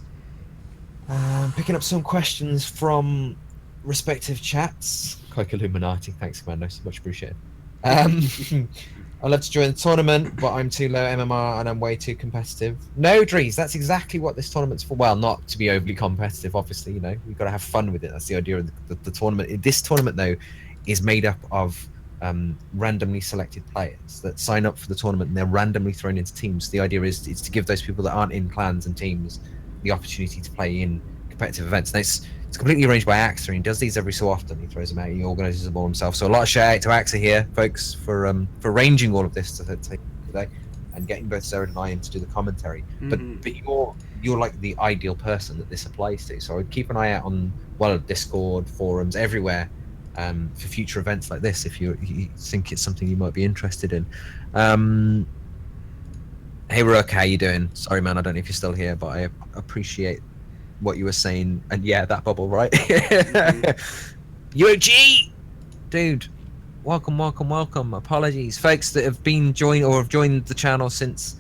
Picking up some questions from respective chats. Quite Illuminati. Thanks, Commando. So much appreciated. I'd love to join the tournament, but I'm too low MMR and I'm way too competitive. No, Drees, that's exactly what this tournament's for. Well, not to be overly competitive, obviously, you know. We've got to have fun with it. That's the idea of the tournament. This tournament, though, is made up of randomly selected players that sign up for the tournament and they're randomly thrown into teams. The idea is to give those people that aren't in clans and teams the opportunity to play in competitive events. And it's completely arranged by AXA, and he does these every so often. He throws them out, he organises them all himself. So a lot of shout out to AXA here, folks, for arranging all of this to take today and getting both Xerid and I in to do the commentary. But you're like the ideal person that this applies to. So I'd keep an eye out on Discord, forums, everywhere. For future events like this, if you think it's something you might be interested in. Hey Rook, how you doing? Sorry man, I don't know if you're still here, but I appreciate what you were saying. And yeah, that bubble, right? UOG! Dude, welcome. Apologies. Folks that have been joined the channel since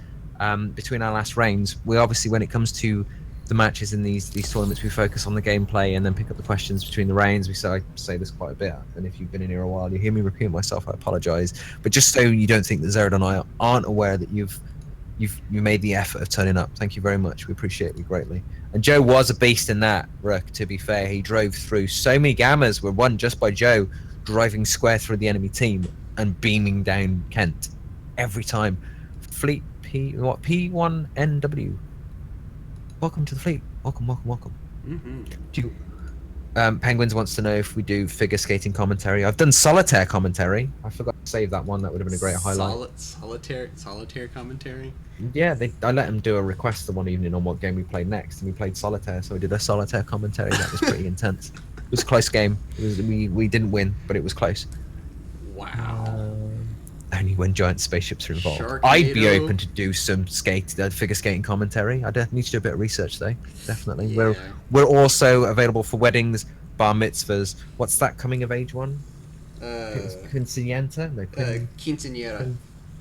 between our last reigns. We obviously, when it comes to the matches in these tournaments, we focus on the gameplay and then pick up the questions between the reigns. I say this quite a bit, and if you've been in here a while, you hear me repeat myself, I apologise. But just so you don't think that Xerid and I aren't aware that you made the effort of turning up, thank you very much. We appreciate you greatly. And Joe was a beast in that, Rook, to be fair. He drove through so many gammas were won just by Joe driving square through the enemy team and beaming down Kent every time. Fleet P1NW. Welcome to the fleet. Welcome. Penguins wants to know if we do figure skating commentary. I've done solitaire commentary. I forgot to save that one. That would have been a great highlight. Solitaire commentary. Yeah, I let him do a request the one evening on what game we played next, and we played solitaire. So we did a solitaire commentary. That was pretty intense. It was a close game. We didn't win, but it was close. Wow. Only when giant spaceships are involved. Sharknado. I'd be open to do some figure skating commentary. I need to do a bit of research though. Definitely. Yeah. We're also available for weddings, bar mitzvahs. What's that coming of age one? Quinceañera? No, Quinceañera.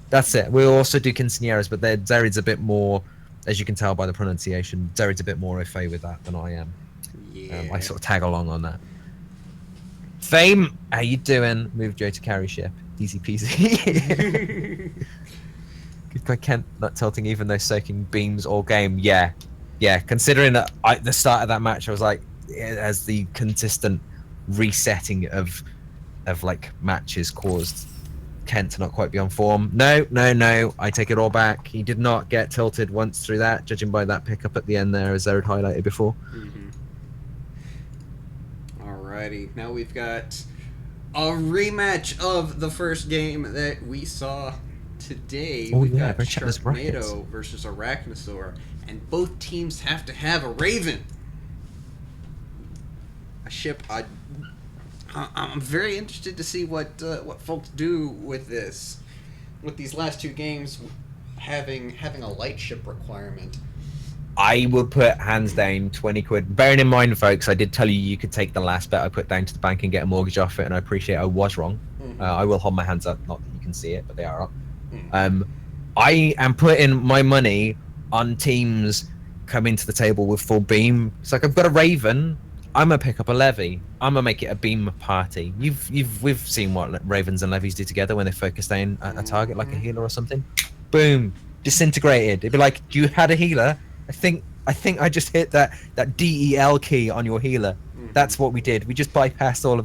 That's it. We also do quinceañeras, but Xerid's a bit more, as you can tell by the pronunciation, Xerid's a bit more au fait with that than I am. Yeah. I sort of tag along on that. Fame, how you doing? Move Joe to carry ship. Easy peasy. Good guy Kent not tilting even though soaking beams all game. Yeah. Considering that the start of that match, I was like, as the consistent resetting of like matches caused Kent to not quite be on form. No. I take it all back. He did not get tilted once through that, judging by that pickup at the end there, as Xerid highlighted before. Alrighty, now we've got a rematch of the first game that we saw today. We've got Sharknado versus Arachnosaur, and both teams have to have a Raven. A ship. I'm very interested to see what folks do with this, with these last two games having a light ship requirement. I would put hands down 20 quid. Bearing in mind, folks, I did tell you could take the last bet I put down to the bank and get a mortgage off it, and I appreciate I was wrong. I will hold my hands up, not that you can see it, but they are up. I am putting my money on teams coming to the table with full beam. It's like I've got a Raven. I'm gonna pick up a levy. I'm gonna make it a beam party. We've seen what ravens and levies do together when they focus down a target like a healer or something. Boom, disintegrated. It'd be like, you had a healer. I think I just hit that DEL key on your healer. That's what we did. We just bypassed all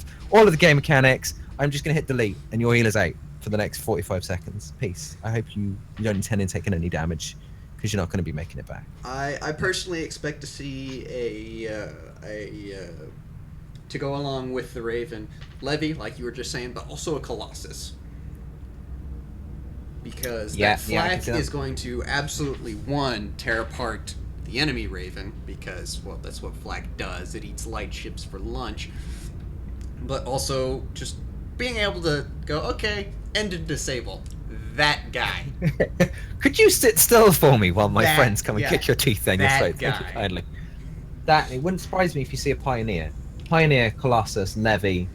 of the game mechanics. I'm just gonna hit delete, and your healer's out for the next 45 seconds. Peace. I hope you don't intend on taking any damage, because you're not going to be making it back. I personally expect to see to go along with the Raven levy, like you were just saying, but also a Colossus, because that flak is going to absolutely tear apart the enemy Raven, because that's what flak does. It eats light ships for lunch, but also just being able to go, okay, end and disable that guy. Could you sit still for me while my friends come and kick your teeth down your throat? Guy. Thank you kindly. It wouldn't surprise me if you see a Pioneer, Colossus, Levy,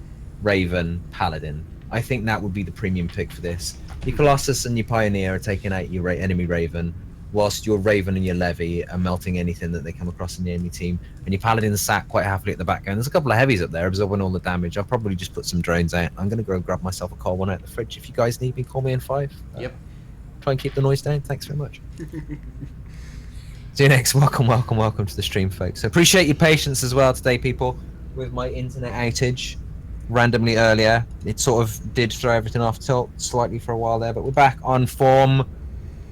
Raven, Paladin. I think that would be the premium pick for this. Your Colossus and your Pioneer are taking out your enemy Raven, whilst your Raven and your Levy are melting anything that they come across in the enemy team, and your Paladin sat quite happily at the background. There's a couple of heavies up there absorbing all the damage. I'll probably just put some drones out. I'm going to go grab myself a cold one out of the fridge. If you guys need me, call me in 5. Yep. Try and keep the noise down. Thanks very much. See you next. Welcome to the stream, folks. So appreciate your patience as well today, people, with my internet outage randomly earlier. It sort of did throw everything off tilt slightly for a while there, but we're back on form,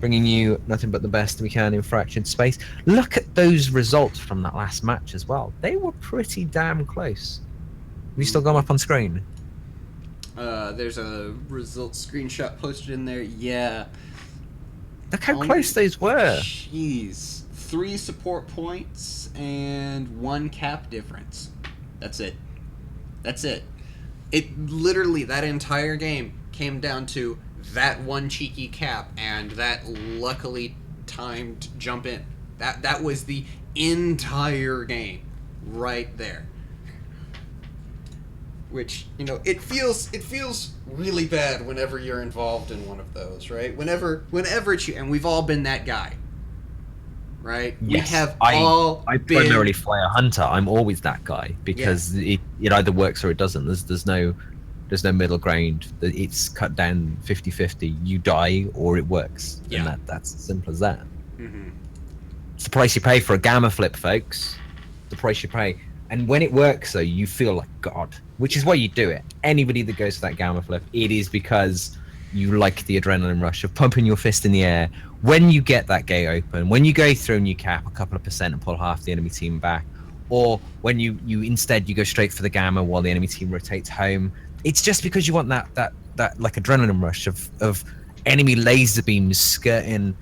bringing you nothing but the best we can in fractured space. Look at those results from that last match as well. They were pretty damn close. Have you still got them up on screen? There's a results screenshot posted in there. Yeah. Look how close those were. Jeez. 3 support points and 1 cap difference. That's it. It literally, that entire game came down to that one cheeky cap and that luckily timed jump in. That was the entire game right there. Which, it feels really bad whenever you're involved in one of those, right? Whenever it's you, and we've all been that guy, right? Yes, I primarily fly a hunter. I'm always that guy, because it either works or it doesn't. There's no middle ground. It's cut down 50-50. You die or it works. Yeah. And that's as simple as that. Mm-hmm. It's the price you pay for a gamma flip, folks. The price you pay. And when it works, though, you feel like God, which is why you do it. Anybody that goes for that gamma flip, it is because you like the adrenaline rush of pumping your fist in the air. When you get that gate open, when you go through and you cap a couple of percent and pull half the enemy team back, or when you instead you go straight for the gamma while the enemy team rotates home, it's just because you want that like adrenaline rush of enemy laser beams skirting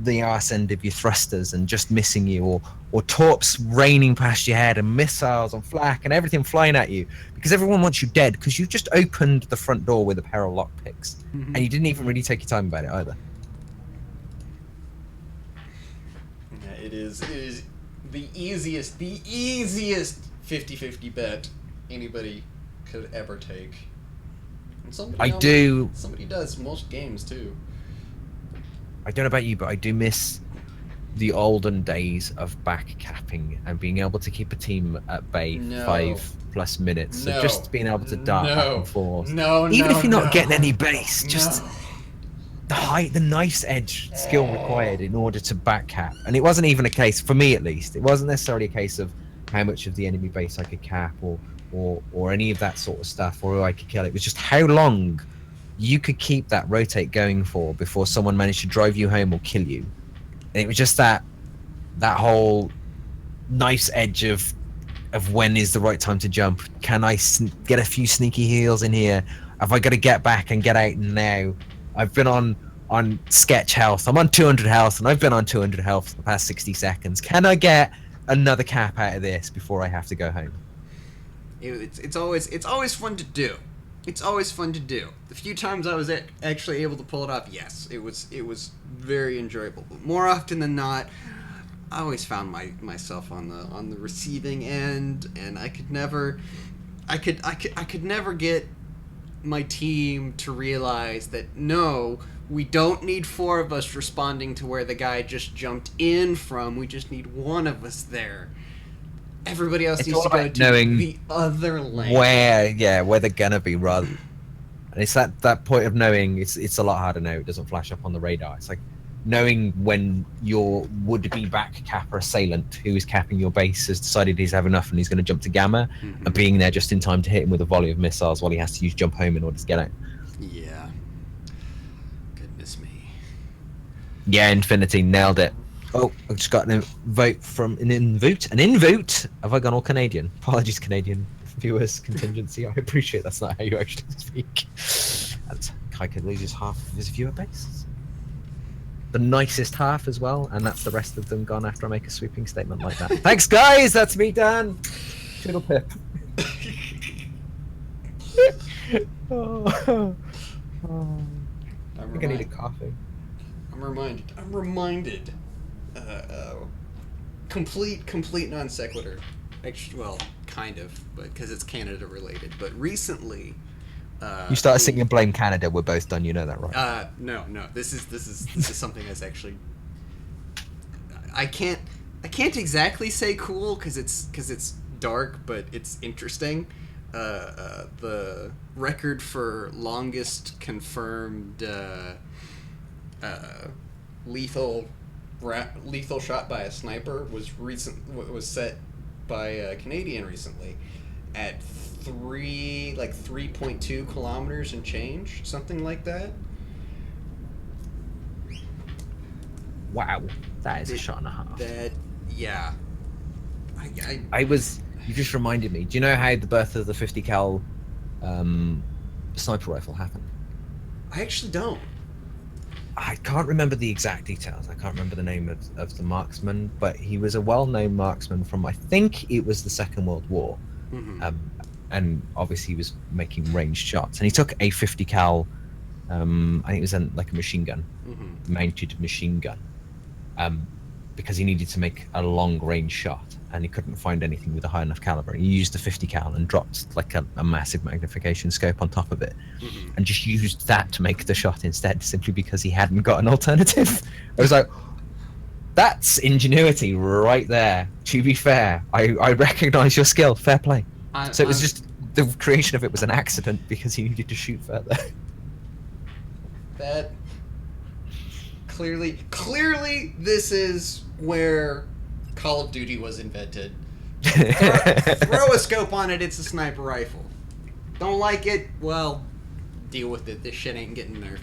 the arse end of your thrusters and just missing you, or torps raining past your head, and missiles and flak and everything flying at you, because everyone wants you dead because you just opened the front door with a pair of lockpicks. And you didn't even really take your time about it either. Yeah, it is the easiest 50-50 bet anybody could ever take. And somebody does most games too. I don't know about you, but I do miss the olden days of back capping and being able to keep a team at bay 5+ minutes. So just being able to dart back and forth. Even if you're not getting any base, just the knife edge skill required in order to back cap. And it wasn't even a case, for me at least, it wasn't necessarily a case of how much of the enemy base I could cap or any of that sort of stuff, or who I could kill. It was just how long you could keep that rotate going for before someone managed to drive you home or kill you. And it was just that whole nice edge of when is the right time to jump. Can I get a few sneaky heals in here? Have I got to get back and get out now? I've been on sketch health. I'm on 200 health, and I've been on 200 health for the past 60 seconds. Can I get another cap out of this before I have to go home? It's always fun to do. It's always fun to do. The few times I was actually able to pull it off, yes, it was very enjoyable. But more often than not, I always found myself on the receiving end, and I could never get my team to realize that no, we don't need 4 of us responding to where the guy just jumped in from. We just need 1 of us there. everybody else It's needs all to go about to knowing the other lane. where they're gonna be rather. And it's that point of knowing it's a lot harder now. It doesn't flash up on the radar. It's like knowing when your would-be back capper assailant who is capping your base has decided he's had enough and he's going to jump to Gamma, and being there just in time to hit him with a volley of missiles while he has to use jump home in order to get out. Yeah. Goodness me. Yeah, Infinity nailed it. Oh, I just got an vote from an invote. Have I gone all Canadian? Apologies, Canadian viewers contingency. I appreciate that's not how you actually speak. And Kaika loses half of his viewer base. The nicest half as well, and that's the rest of them gone after I make a sweeping statement like that. Thanks, guys. That's me done. Toodle pip. Oh. I think I need a coffee. I'm reminded. Complete non sequitur. Actually, well, kind of, but because it's Canada related. But recently, You started singing "Blame Canada." We're both done. You know that, right? No. This is something that's actually. I can't exactly say cool because it's dark, but it's interesting. The record for longest confirmed lethal shot by a sniper was set by a Canadian recently at 3.2 kilometers and change, something like that. Wow, that is a shot and a half. Yeah. You just reminded me. Do you know how the birth of the 50 cal sniper rifle happened? I actually don't. I can't remember the exact details. I can't remember the name of the marksman, but he was a well-known marksman from, I think it was the Second World War. And obviously he was making ranged shots. And he took a 50 cal, I think it was like a machine gun, mounted machine gun, because he needed to make a long-range shot. And he couldn't find anything with a high enough caliber. He used the 50 cal and dropped like a massive magnification scope on top of it, and just used that to make the shot instead, simply because he hadn't got an alternative. I was like, that's ingenuity right there. To be fair, I recognise your skill. Fair play. So it was just the creation of it was an accident because he needed to shoot further. That clearly, this is where Call of Duty was invented. Throw a scope on it, it's a sniper rifle. Don't like it? Well, deal with it. This shit ain't getting there.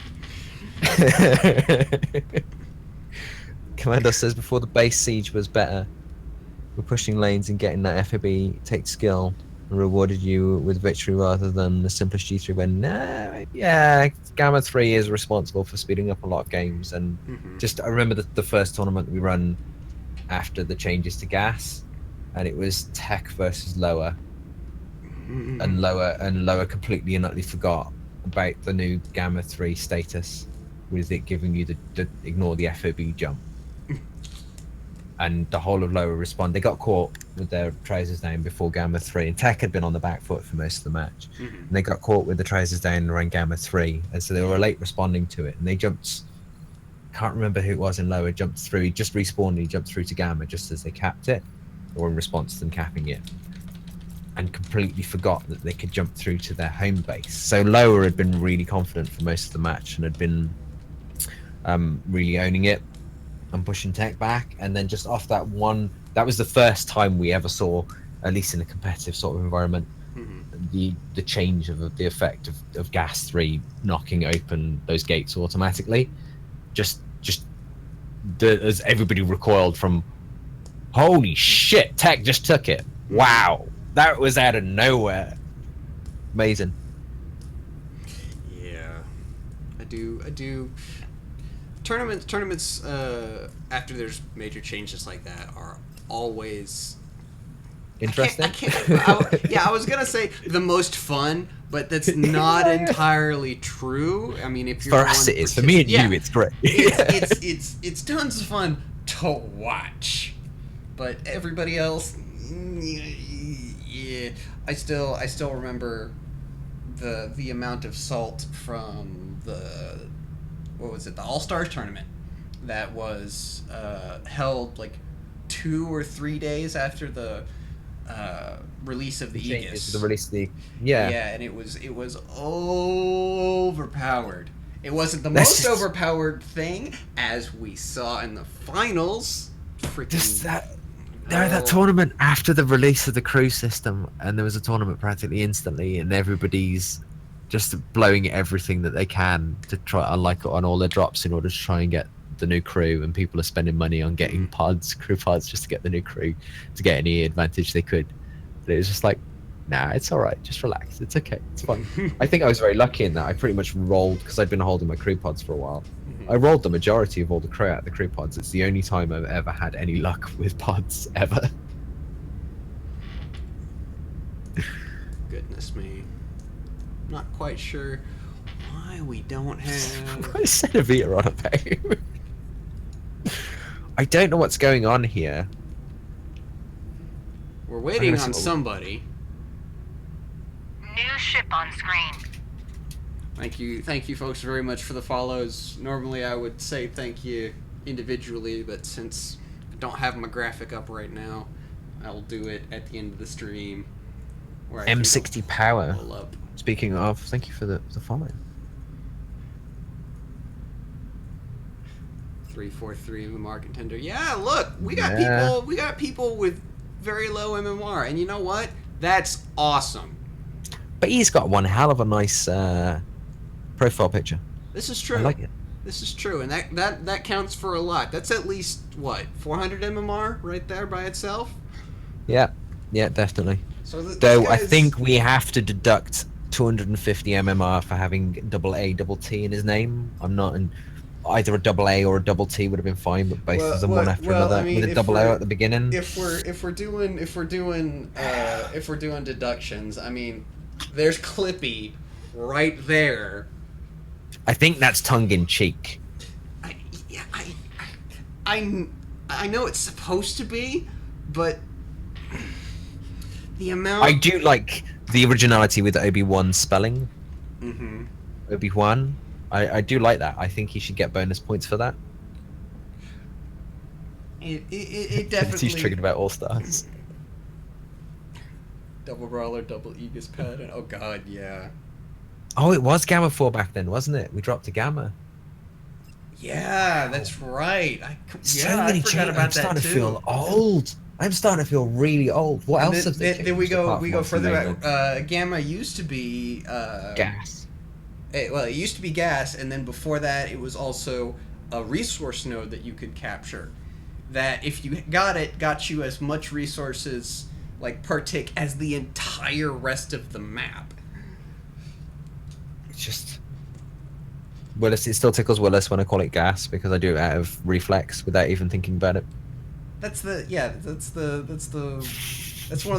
Commando says before the base siege was better. We're pushing lanes and getting that FAB take skill and rewarded you with victory rather than the simplest G3 when Gamma 3 is responsible for speeding up a lot of games. And I remember the first tournament we run after the changes to gas, and it was tech versus lower, and lower completely and utterly forgot about the new Gamma 3 status, with it giving you the ignore the FOB jump. And the whole of lower respond. They got caught with their trousers down before Gamma 3, and tech had been on the back foot for most of the match. And they got caught with the trousers down around Gamma 3, and so they were late responding to it, and they jumped. Can't remember who it was in lower, jumped through, he just respawned and he jumped through to Gamma just as they capped it, or in response to them capping it, and completely forgot that they could jump through to their home base. So lower had been really confident for most of the match and had been really owning it and pushing tech back, and then just off that one, that was the first time we ever saw, at least in a competitive sort of environment, the change of the effect of gas 3 knocking open those gates automatically. Just as everybody recoiled from, holy shit, tech just took it. Wow, that was out of nowhere. Amazing. Yeah, I do. Tournaments after there's major changes like that are always Interesting. I was gonna say the most fun, but that's not entirely true. I mean, if you're for us, it is. For me and you, it's great. it's tons of fun to watch, but everybody else, yeah. I still remember the amount of salt from the All-Stars tournament that was held like 2 or 3 days after the release of the Aegis. The release of the yeah. Yeah, and it was overpowered. It wasn't the That's most just- overpowered thing, as we saw in the finals. Freaking Just that. No, that tournament after the release of the crew system, and there was a tournament practically instantly, and everybody's just blowing everything that they can to try, unlike on all their drops, in order to try and get the new crew, and people are spending money on getting crew pods, just to get the new crew, to get any advantage they could. But it was just like, nah, it's all right, just relax, it's okay, it's fine. I think I was very lucky in that I pretty much rolled, because I'd been holding my crew pods for a while. I rolled the majority of all the crew out of the crew pods. It's the only time I've ever had any luck with pods, ever. Goodness me. Not quite sure why we don't have... Why is Centivita on a pay? I don't know what's going on here. We're waiting see on what we- somebody. New ship on screen. Thank you folks very much for the follows. Normally I would say thank you individually, but since I don't have my graphic up right now, I'll do it at the end of the stream. Where I can M60 power. pull up. Speaking of, thank you for the follow. 343 MMR contender. Yeah, look, we got Yeah. people with very low MMR, and you know what? That's awesome. But he's got one hell of a nice profile picture. This is true. I like it. This is true, and that counts for a lot. That's at least what, 400 MMR right there by itself. Yeah, definitely. So Though I think we have to deduct 250 MMR for having double A, double T in his name. I'm not in. Either a double A or a double T would have been fine, but both of them one after another I mean, with a if double we're- O at the beginning. If we're doing deductions, I mean, there's Clippy right there. I think that's tongue in cheek. I know it's supposed to be, but the amount. I do like the originality with Obi-Wan spelling. Mm-hmm. Obi-Wan. I do like that. I think he should get bonus points for that. It definitely. He's triggered about All Stars. Double brawler, double Aegis pad, and oh god, yeah. Oh, it was Gamma 4 back then, wasn't it? We dropped to Gamma. Yeah, that's right. I Many forgot changes. about I'm starting that to too. feel old. I'm starting to feel really old. What else have they Then we changed apart go from what's further the name back. Gamma used to be Gas. It used to be gas, and then before that, it was also a resource node that you could capture. That if you got you as much resources like per tick as the entire rest of the map. It's just Willis. It still tickles Willis when I call it gas because I do it out of reflex without even thinking about it. That's one of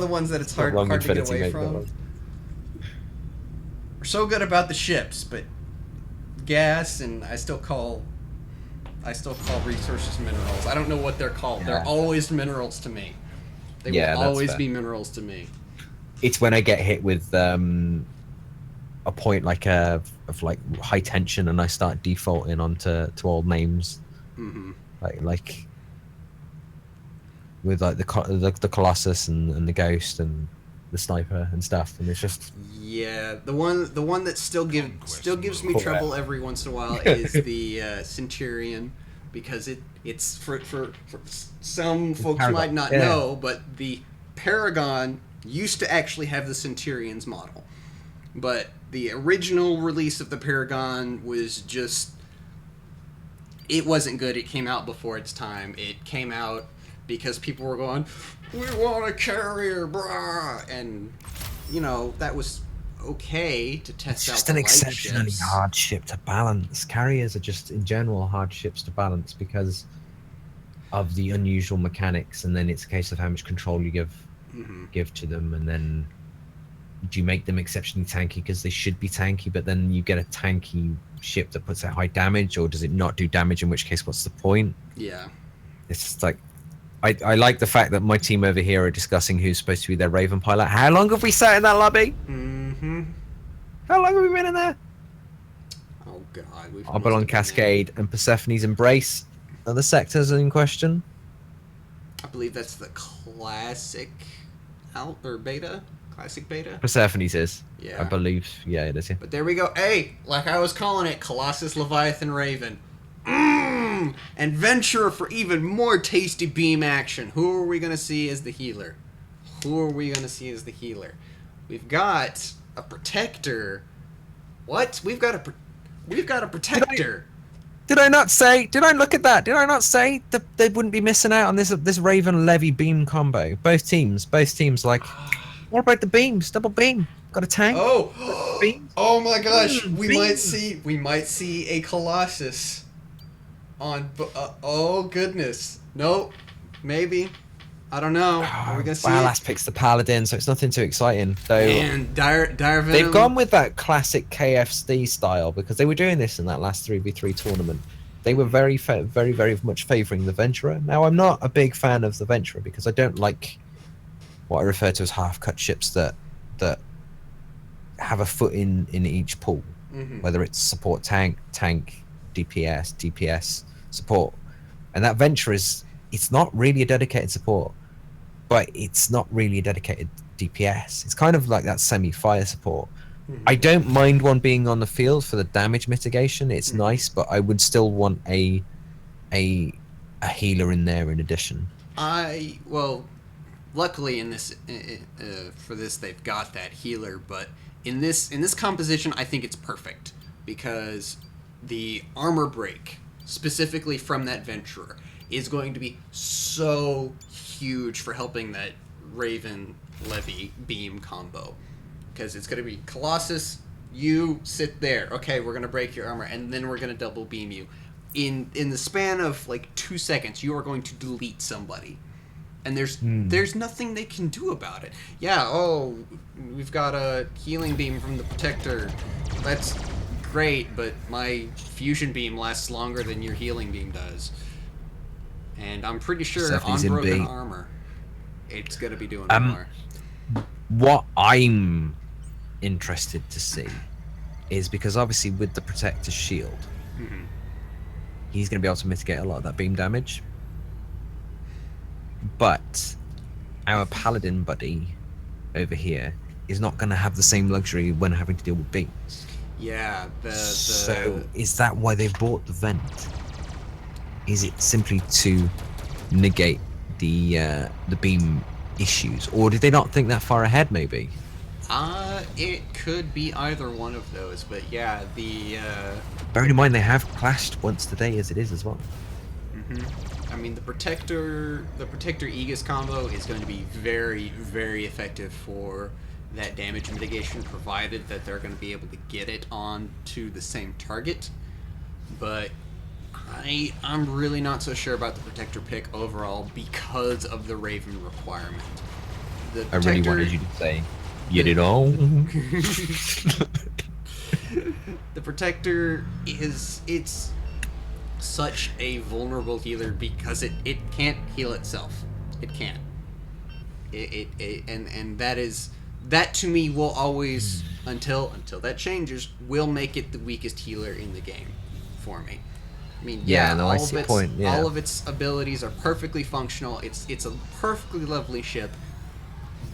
the ones that it's hard Wrong to get Infinity, away mate, from. but- We're so good about the ships, but gas and I still call resources minerals. I don't know what they're called. Yeah. They're always minerals to me. They Yeah, will that's always fair. be minerals to me. It's when I get hit with a point like of like high tension and I start defaulting onto old names Mm-hmm. like with like the Colossus and the Ghost and the Sniper and stuff, and it's just Yeah, the one that still gives me Cool. trouble every once in a while is the Centurion, because it's for some folks Paragon, might not yeah. know, but the Paragon used to actually have the Centurion's model, but the original release of the Paragon was just, it wasn't good. It came out before its time. It came out because people were going, we want a carrier, brah, and that was okay to test it's out just the an light exceptionally ships. hard ship to balance. Carriers are just in general hard ships to balance because of the unusual mechanics, and then it's a case of how much control you give to them, and then do you make them exceptionally tanky because they should be tanky, but then you get a tanky ship that puts out high damage, or does it not do damage, in which case what's the point? Yeah. It's just like I like the fact that my team over here are discussing who's supposed to be their Raven pilot. How long have we sat in that lobby? Mm-hmm. How long have we been in there? Oh god. We've Abalon Cascade and Persephone's Embrace are the sectors in question. I believe that's the classic. or beta, classic beta. Persephone's is. Yeah. I believe. Yeah, it is. Yeah. But there we go. Hey, like I was calling it, Colossus, Leviathan, Raven. And Venturer for even more tasty beam action. Who are we going to see as the healer? We've got a Protector. What? We've got a Protector. Did I not say? Did I look at that? Did I not say that they wouldn't be missing out on this Raven Levy beam combo? Both teams. Like, what about the beams? Double beam. Got a tank. Oh, Beams? oh my gosh! We Beams. might see a Colossus on. Oh goodness! Nope. Maybe. I don't know. Are we gonna see? Wow, last pick's the Paladin, so it's nothing too exciting. Though. And Dire Venom. They've gone with that classic KFC style because they were doing this in that last 3v3 tournament. They were very much favouring the Venturer. Now, I'm not a big fan of the Venturer because I don't like what I refer to as half-cut ships that have a foot in each pool, whether it's support tank, DPS support. And that Venturer it's not really a dedicated support, but it's not really a dedicated DPS. It's kind of like that semi-fire support. I don't mind one being on the field for the damage mitigation. It's nice, but I would still want a healer in there in addition. Well, luckily in this for this they've got that healer, but in this composition I think it's perfect because the armor break specifically from that Venturer is going to be so huge for helping that Raven Levy beam combo. Because it's going to be Colossus, you sit there. Okay, we're going to break your armor, and then we're going to double beam you. In the span of like 2 seconds, you are going to delete somebody. And there's nothing they can do about it. Yeah, oh, we've got a healing beam from the Protector. That's great, but my fusion beam lasts longer than your healing beam does. And I'm pretty sure Persephone's on in broken B. armor, it's going to be doing more. What I'm interested to see is because obviously with the Protector's shield, he's going to be able to mitigate a lot of that beam damage. But our Paladin buddy over here is not going to have the same luxury when having to deal with beams. Yeah, So is that why they've bought the vent? Is it simply to negate the beam issues, or did they not think that far ahead? Maybe. It could be either one of those, but yeah, Bearing in mind they have clashed once today as it is as well. I mean, the Protector Aegis combo is going to be very, very effective for that damage mitigation, provided that they're going to be able to get it onto the same target. But I'm really not so sure about the Protector pick overall because of the Raven requirement. The I really wanted you to say, "Get it on." The Protector it's such a vulnerable healer because it can't heal itself. It can't. And that to me will always until that changes will make it the weakest healer in the game for me. I mean, no, I see your point. Yeah. All of its abilities are perfectly functional. It's a perfectly lovely ship,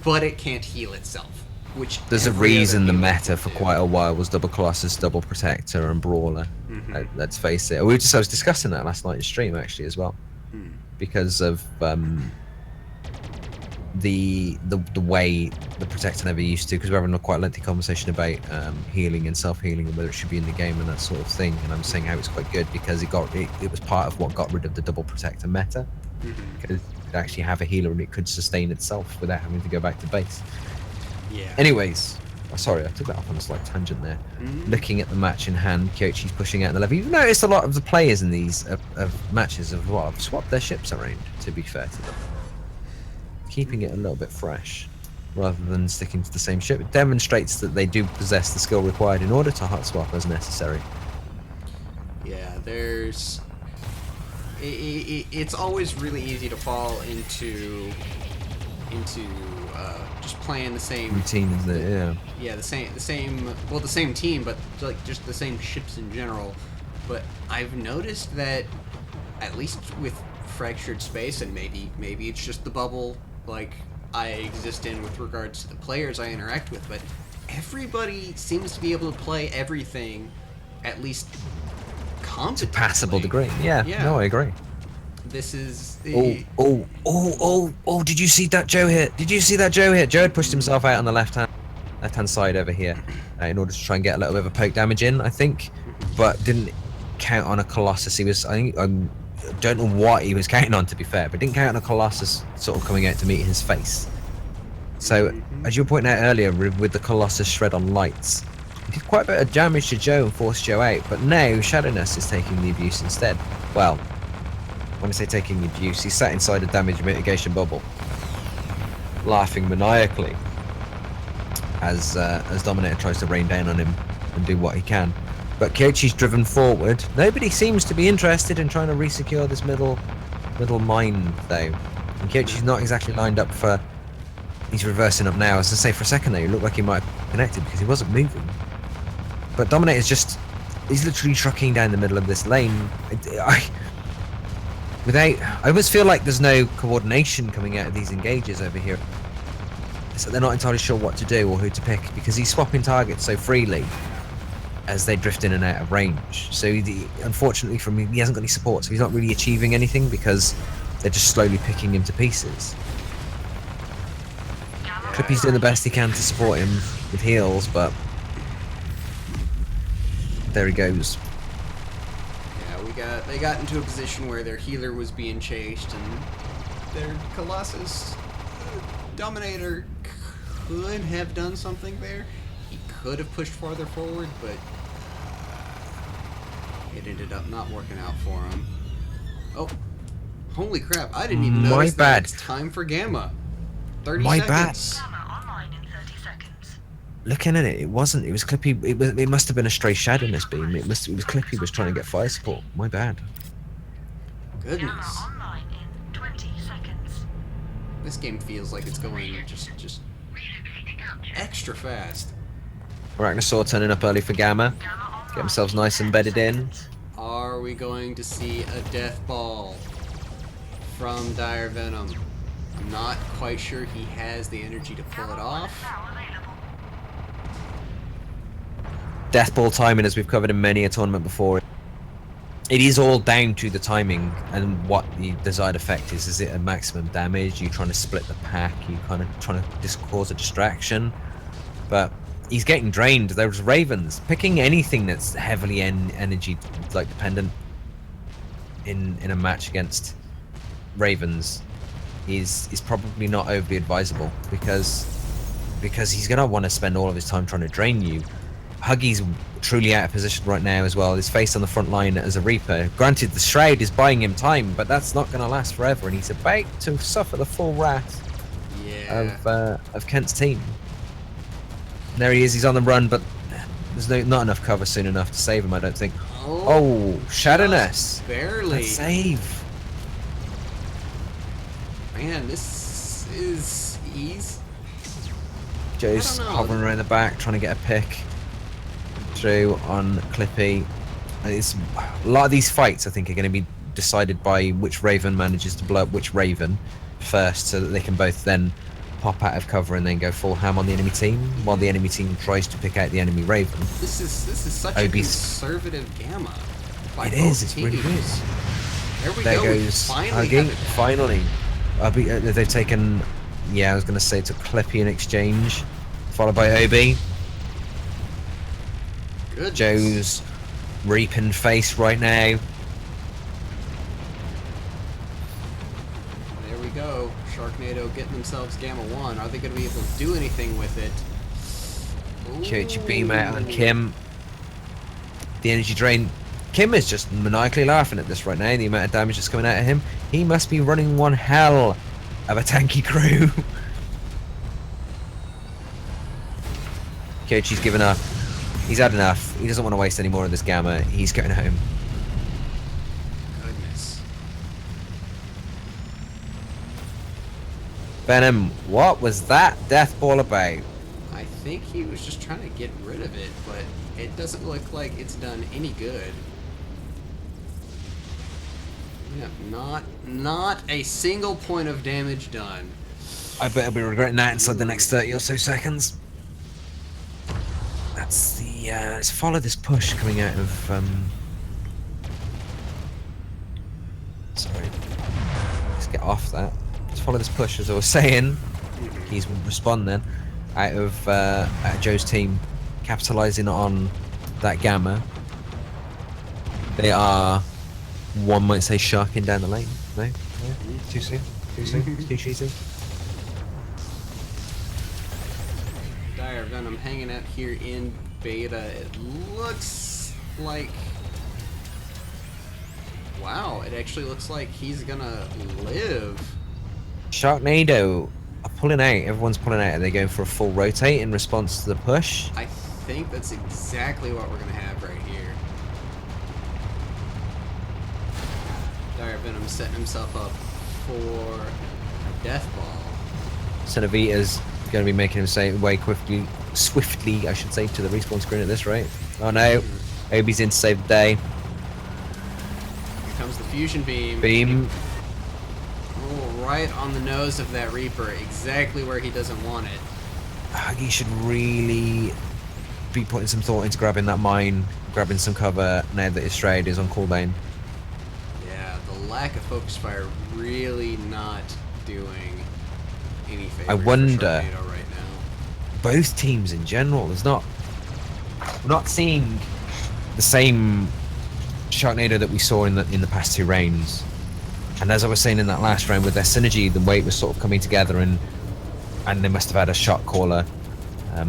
but it can't heal itself. Which There's a every reason other the healer meta can for do. quite a while was double Colossus, double Protector, and Brawler. Let's face it. I was discussing that last night in stream actually as well, because of the way the Protector never used to. Because we're having a quite lengthy conversation about healing and self-healing and whether it should be in the game and that sort of thing. And I'm saying how it's quite good because it was part of what got rid of the double Protector meta. Because it could actually have a healer and it could sustain itself without having to go back to base. Yeah. Anyways, sorry, I took that off on a slight tangent there. Looking at the match in hand, Kyochi's pushing out the level. You've noticed a lot of the players in these matches have swapped their ships around, to be fair to them. Keeping it a little bit fresh, rather than sticking to the same ship. It demonstrates that they do possess the skill required in order to hot swap as necessary. Yeah, it's always really easy to fall into just playing the same Routine, isn't it? Yeah. Yeah, the same team, but like just the same ships in general. But I've noticed that at least with Fractured Space, and maybe it's just the bubble like I exist in with regards to the players I interact with, but everybody seems to be able to play everything at least competently. To a passable degree. Yeah, Yeah. no, I agree. This is Oh, did you see that Joe hit? Did you see that Joe hit? Joe had pushed himself out on the left-hand side over here in order to try and get a little bit of a poke damage in, I think, but didn't count on a Colossus. He was, I don't know what he was counting on, to be fair, but didn't count on a Colossus sort of coming out to meet his face. So, as you were pointing out earlier, with the Colossus shred on lights, he did quite a bit of damage to Joe and forced Joe out, but now Shadowless is taking the abuse instead. Well, when I say taking the abuse, he's sat inside a damage mitigation bubble, laughing maniacally as Dominator tries to rain down on him and do what he can. But Kyochi's driven forward. Nobody seems to be interested in trying to resecure this middle mine, though. And Kyochi's not exactly lined up for... He's reversing up now. As I say, for a second there, he looked like he might have connected because he wasn't moving. But Dominator's just... He's literally trucking down the middle of this lane. I almost feel like there's no coordination coming out of these engages over here. So they're not entirely sure what to do or who to pick, because he's swapping targets so freely as they drift in and out of range. So unfortunately for me, he hasn't got any support, so he's not really achieving anything because they're just slowly picking him to pieces. Clippy's doing the best he can to support him with heals, but there he goes. They got into a position where their healer was being chased, and their Colossus Dominator could have done something there. He could have pushed farther forward, but it ended up not working out for him. Oh, holy crap! I didn't even notice that it's time for Gamma. 30 seconds. Gamma online in 30 seconds. Looking at it, it wasn't. It was Clippy. It must have been a stray Shadowless beam. It was Clippy was trying to get fire support. My bad. Goodness. Gamma online in 20 seconds. This game feels like it's going just extra fast. Arachnosaur turning up early for Gamma. Gamma online Get themselves nice and bedded in. Are we going to see a death ball from Dire Venom? I'm not quite sure he has the energy to pull it off. now available. Death ball timing, as we've covered in many a tournament before. It is all down to the timing and what the desired effect is. Is it a maximum damage? Are you trying to split the pack? Are you kind of trying to just cause a distraction? But he's getting drained. There's Ravens. Picking anything that's heavily energy like dependent in a match against Ravens is probably not overly advisable because he's gonna want to spend all of his time trying to drain you. Huggy's truly out of position right now as well. His face on the front line as a Reaper. Granted, the Shroud is buying him time, but that's not going to last forever, and he's about to suffer the full wrath of Kent's team. And there he is. He's on the run, but there's not enough cover soon enough to save him, I don't think. Oh, Shadowless. Barely. That save. Man, this is ease. Joe's I don't know. hovering around the back, trying to get a pick through on Clippy. And it's a lot of these fights, I think, are going to be decided by which Raven manages to blow up which Raven first, so that they can both then pop out of cover and then go full ham on the enemy team, while the enemy team tries to pick out the enemy Raven. This is such a conservative Gamma. By It both is. It's teams. really good. There we There go. We goes finally Huggy. have it. Finally. They've taken... Yeah, I was going to say, took Clippy in exchange, followed by Obi. Goodness. Joe's reaping face right now. There we go. Sharknado getting themselves Gamma 1. Are they going to be able to do anything with it? Kyochi beam out on Kim. The energy drain. Kim is just maniacally laughing at this right now, the amount of damage that's coming out of him. He must be running one hell of a tanky crew. Kyochi's given up. He's had enough. He doesn't want to waste any more of this Gamma. He's going home. Goodness. Venom, what was that death ball about? I think he was just trying to get rid of it, but it doesn't look like it's done any good. Yeah, not a single point of damage done. I bet I'll be regretting that inside the next 30 or so seconds. That's the let's follow this push coming out of sorry. Let's get off that. Let's follow this push, as I was saying. He's responding out of Joe's team, capitalizing on that gamma. They are, one might say, sharking down the lane. No, too soon. Too soon. Too cheesy. Dire Venom hanging out here in beta. It looks like... Wow, it actually looks like he's gonna live. Sharknado are pulling out. Everyone's pulling out. Are they going for a full rotate in response to the push? I think that's exactly what we're gonna have right here. Dire Venom setting himself up for a death ball. Cenavita's going to be making him way swiftly, I should say, to the respawn screen at this rate. Oh no, Obi's in to save the day. Here comes the fusion beam. Beam. Oh, right on the nose of that Reaper, exactly where he doesn't want it. He should really be putting some thought into grabbing that mine, grabbing some cover now that his Xerid is on cooldown. Yeah, the lack of focus fire really not doing any favors I wonder, for Sharknado right now. both teams in general, we're not seeing the same Sharknado that we saw in the past two rounds. And as I was saying in that last round, with their synergy, the way it was sort of coming together, and they must have had a shot caller that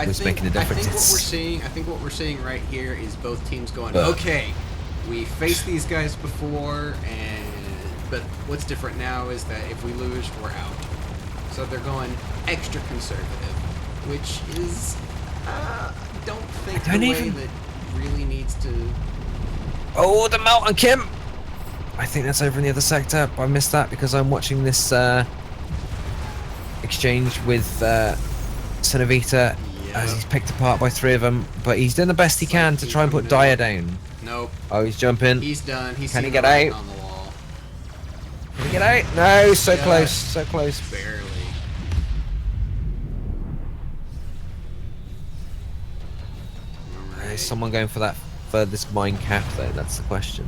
was making a difference. I think what we're seeing right here is both teams going, okay, we faced these guys before, but what's different now is that if we lose, we're out. So they're going extra conservative, which is, don't think the way that really needs to... Oh, the melt on Kim! I think that's over in the other sector. I missed that because I'm watching this exchange with Cenavita as he's picked apart by three of them. But he's doing the best he can to try and put Dire down. Nope. Oh, he's jumping. He's done. Can he get out? On the wall. Can he get out? No, so close, so close. Barely. Is someone going for that furthest mine cap though? That's the question.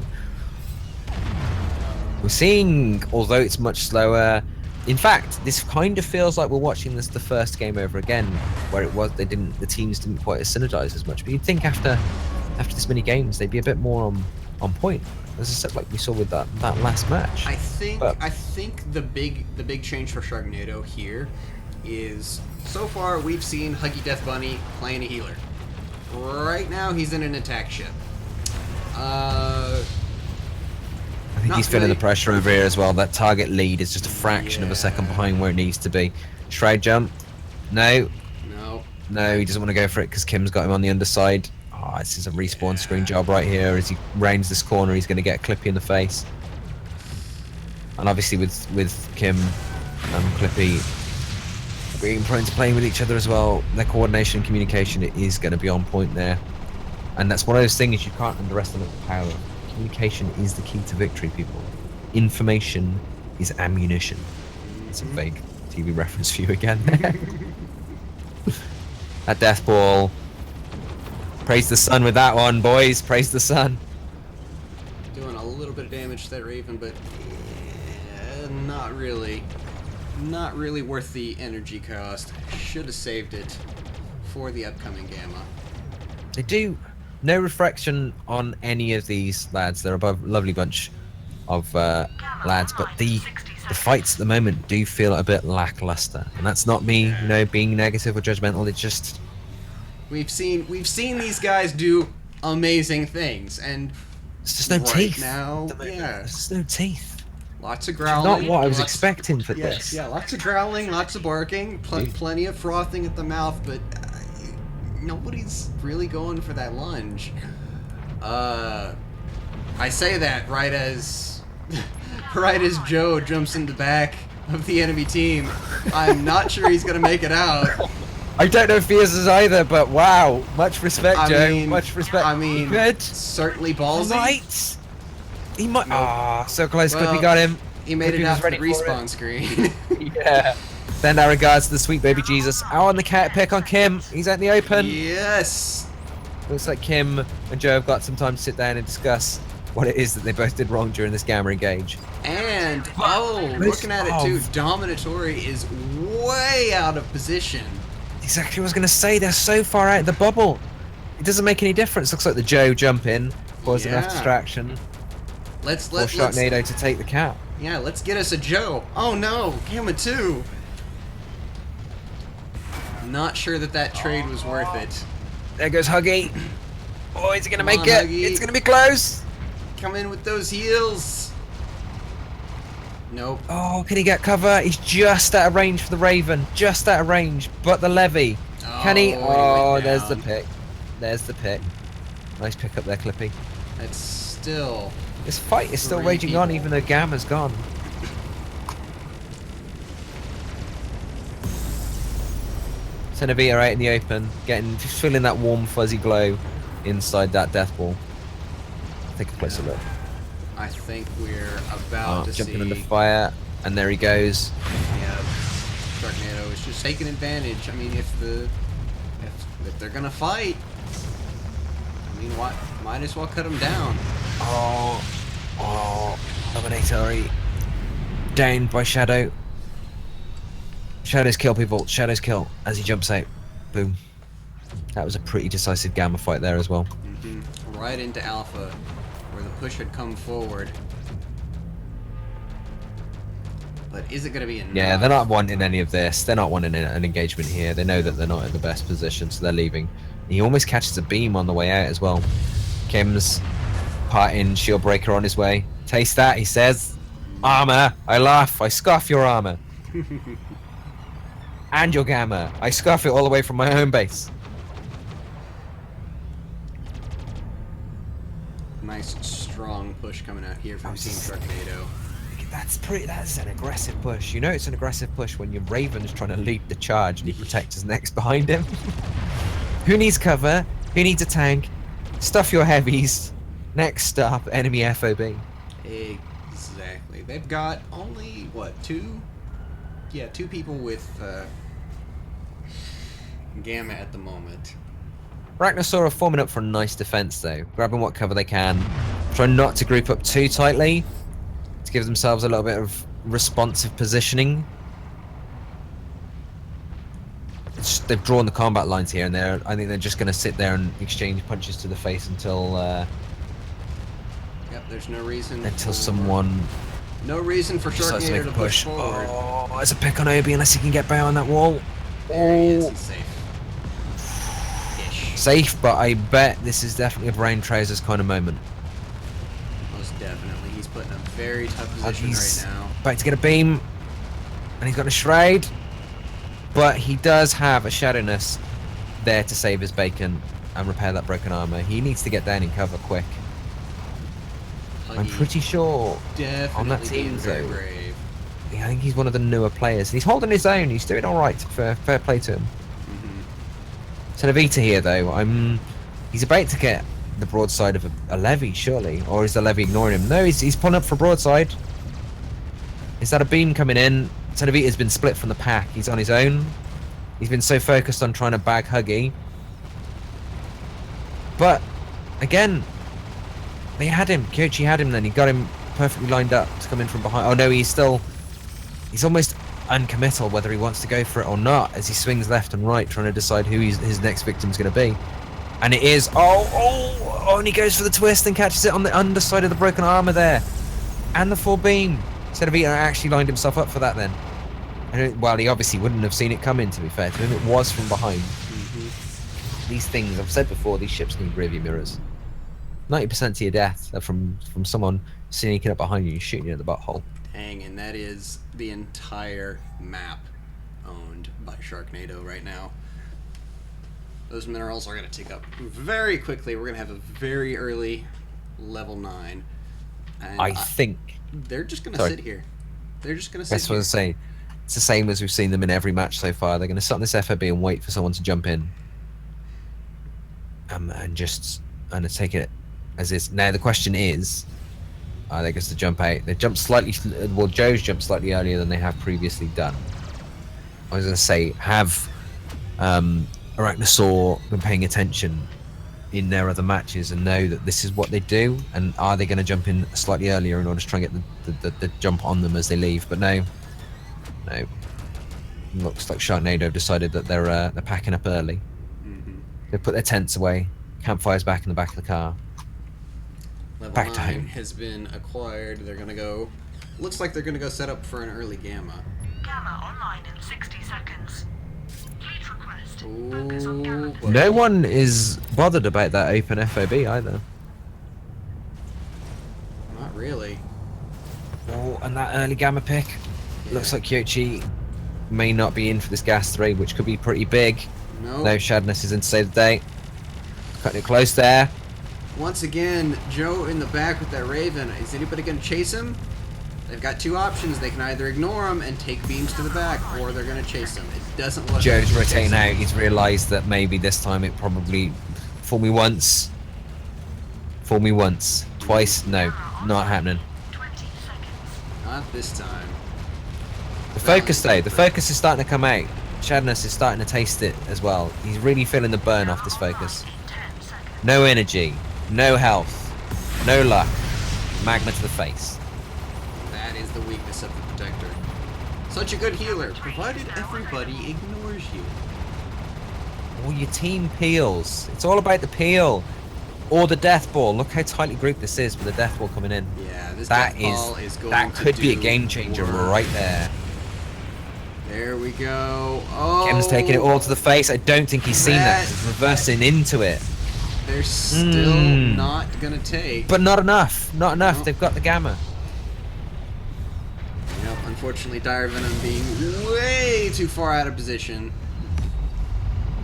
We're seeing, although it's much slower. In fact, this kind of feels like we're watching the first game over again, where it was the teams didn't quite synergize as much. But you'd think after this many games, they'd be a bit more on point. As I said, like we saw with that last match. I think the big change for Sharknado here is, so far we've seen Huggy Death Bunny playing a healer. Right now he's in an attack ship. I think he's feeling the pressure over here as well. That target lead is just a fraction of a second behind where it needs to be. Shroud jump. No, he doesn't want to go for it because Kim's got him on the underside. Oh, this is a respawn screen job right here. As he rounds this corner, he's going to get Clippy in the face. And obviously with Kim and Clippy being prone to playing with each other as well, their coordination and communication is going to be on point there. And that's one of those things you can't underestimate the power of. Communication is the key to victory, people. Information is ammunition. It's a vague TV reference for you again. That death ball. Praise the sun with that one, boys. Praise the sun. Doing a little bit of damage to that Raven, but not really. Not really worth the energy cost. Should have saved it for the upcoming Gamma. They do. No reflection on any of these lads. They're a lovely bunch of lads, but the fights at the moment do feel a bit lackluster, and that's not me, being negative or judgmental. It's just we've seen these guys do amazing things, and it's just no teeth. Now, there's just no teeth. Lots of growling. Not what I was expecting for this. Yeah, lots of growling, lots of barking, plenty of frothing at the mouth, but nobody's really going for that lunge. I say that right as Joe jumps in the back of the enemy team. I'm not sure he's gonna make it out. I don't know if he is either, but wow, much respect, Joe. Much respect. I mean, good. Certainly ballsy. Right. He might. Ah, so close. Clippy got him. He made Hope it he out was to the ready for respawn screen. Yeah. Send our regards to the sweet baby Jesus. Out on the cat pick on Kim. He's out in the open. Yes. Looks like Kim and Joe have got some time to sit down and discuss what it is that they both did wrong during this Gamma engage. And, looking at it too, Dominatory is way out of position. Exactly what I was going to say. They're so far out of the bubble. It doesn't make any difference. Looks like the Joe jump in caused enough distraction Let's for Sharknado to take the cap. Yeah, let's get us a Joe. Oh no, Gamma 2. Not sure that trade was worth it. There goes Huggy. Oh, is he going to Come make on, it? Huggy. It's going to be close. Come in with those heels. Nope. Oh, can he get cover? He's just out of range for the Raven. Just out of range. But the Levy. Can he? Oh, went there's the down. pick. There's the pick. Nice pick up there, Clippy. That's still... This fight is still 3 raging on, people. even though Gamma's gone. Cenevita out in the open, just feeling that warm, fuzzy glow inside that death ball. Take a closer look. I think we're about to Jumping see... under fire, and there he goes. Yeah, Sharknado is just taking advantage. I mean, if they're gonna fight, I mean, might as well cut them down. Oh, Dominatori down by Shadow. Shadow's kill, people. Shadow's kill as he jumps out. Boom. That was a pretty decisive Gamma fight there as well. Right into Alpha, where the push had come forward. But is it going to be enough? Yeah, they're not wanting any of this. They're not wanting an engagement here. They know that they're not in the best position, so they're leaving. He almost catches a beam on the way out as well. Kim's parting shield breaker on his way. Taste that, he says. Armor. I laugh. I scoff your armor. And your Gamma. I scoff it all the way from my home base. Nice, strong push coming out here from Team Sharknado. That's an aggressive push. You know it's an aggressive push when your Raven's trying to lead the charge and he protects his next behind him. Who needs cover? Who needs a tank? Stuff your heavies. Next stop, enemy FOB. Exactly. They've got only, what, 2? Yeah, 2 people with Gamma at the moment. Arachnosaur are forming up for a nice defense though. Grabbing what cover they can. Trying not to group up too tightly. To give themselves a little bit of responsive positioning. They've drawn the combat lines here, and I think they're just going to sit there and exchange punches to the face until Yep, there's no reason. someone No reason for decides to Sharknado make to a push push. forward. Oh, there's a pick on Obi unless he can get by on that wall. There he is. Oh, He's safe. Ish. safe, but I bet this is definitely a brain trousers kind of moment. Most definitely. He's put in a very tough And position he's right now. about to get a beam, and he's got a shroud, but he does have a shadowness there to save his bacon and repair that broken armor. He needs to get down in cover quick. I'm pretty sure Definitely on that being team, very though, brave. I think he's one of the newer players. He's holding his own. He's doing all right. Fair play to him. Cenevita here, though. He's about to get the broadside of a levy, surely, or is the levy ignoring him? No, he's pulling up for broadside. Is that a beam coming in? Cenevita's been split from the pack. He's on his own. He's been so focused on trying to bag Huggy. But again, they had him. Kyochi had him. Then he got him perfectly lined up to come in from behind. Oh no, he's almost uncommittal whether he wants to go for it or not as he swings left and right trying to decide who his next victim's going to be. And it is and he goes for the twist and catches it on the underside of the broken armor there and the full beam. Cenevita actually lined himself up for that then. And well, he obviously wouldn't have seen it coming, to be fair to him. It was from behind. These things, I've said before, these ships need rearview mirrors. 90% to your death are from someone sneaking up behind you and shooting you in the butthole. Dang, and that is the entire map owned by Sharknado right now. Those minerals are going to tick up very quickly. We're going to have a very early level 9. And I think they're just going to sit here. They're just going to sit that's what here. I'm saying. It's the same as we've seen them in every match so far. They're going to sit on this FOB and wait for someone to jump in. And just take it as is. Now the question is, They get to jump out. They jump slightly. Well, Joe's jumped slightly earlier than they have previously done. I was going to say, have Arachnosaur been paying attention in their other matches and know that this is what they do? And are they going to jump in slightly earlier in order to try and get the jump on them as they leave? But no. Looks like Sharknado have decided that they're packing up early. They put their tents away. Campfires back in the back of the car. Level Back to 9 home. has been acquired. They're gonna go. Looks like they're gonna go set up for an early gamma. Gamma online in 60 seconds. Fleet request. Focus on Ooh, Gamma. boy. No one is bothered about that open FOB either. Not really. Oh, and that early gamma pick. Looks like Kyochi may not be in for this gas 3, which could be pretty big. Nope. No, Shadness is in to save the day. Cutting it close there. Once again, Joe in the back with that Raven. Is anybody going to chase him? They've got two options. They can either ignore him and take beams to the back, or they're going to chase him. It doesn't look Joe's like rotating chasing out. him. He's realised that maybe this time it probably... Fool me once. Fool me once. Twice. No, not happening. 20 seconds. Not this time. The focus though, the focus is starting to come out. Shadness is starting to taste it as well. He's really feeling the burn off this focus. 10 seconds. No energy, no health, no luck. Magma to the face. That is the weakness of the Protector. Such a good healer, provided everybody ignores you. All your team peels. It's all about the peel. Or the death ball. Look how tightly grouped this is with the death ball coming in. Yeah, this That death ball is going that to could be a do game changer work. right there. There we go. Oh, Kim's taking it all to the face. I don't think he's seen that. That- He's reversing into it. They're still not gonna take. But not enough. Not enough. No. They've got the gamma. Yep, unfortunately, Dire Venom being way too far out of position.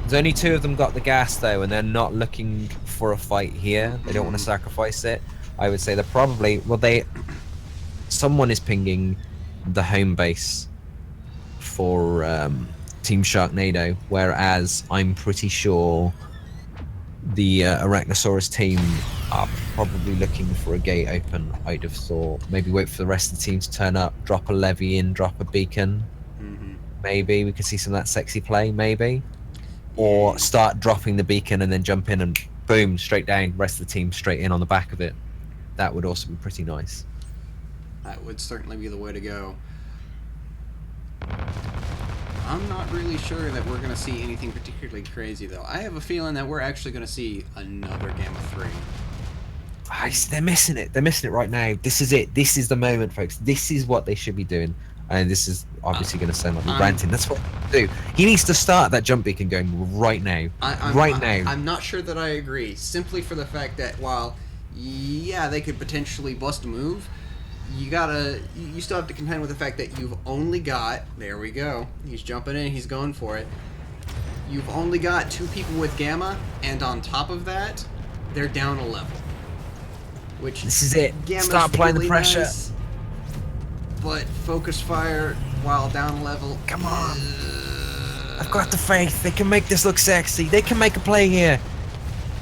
There's only 2 of them got the gas though, and they're not looking for a fight here. They don't want to sacrifice it. I would say they're probably someone is pinging the home base for Team Sharknado, whereas I'm pretty sure the Arachnosaurus team are probably looking for a gate open. I'd have thought maybe wait for the rest of the team to turn up, drop a levy in, drop a beacon. Maybe we could see some of that sexy play, maybe. Or start dropping the beacon and then jump in and boom, straight down, rest of the team straight in on the back of it. That would also be pretty nice. That would certainly be the way to go. I'm not really sure that we're going to see anything particularly crazy, though. I have a feeling that we're actually going to see another Gamma 3. They're missing it. They're missing it right now. This is it. This is the moment, folks. This is what they should be doing. And this is obviously going to sound like me ranting. That's what they do. He needs to start that jump beacon going right now. Now. I'm not sure that I agree, simply for the fact that while, yeah, they could potentially bust a move, you still have to contend with the fact that you've only got, there we go, he's jumping in, he's going for it. You've only got 2 people with Gamma, and on top of that, they're down a level. Which This is it. Gamma's Start applying really the pressure. nice, but focus fire while down a level. Come on. I've got the faith. They can make this look sexy. They can make a play here.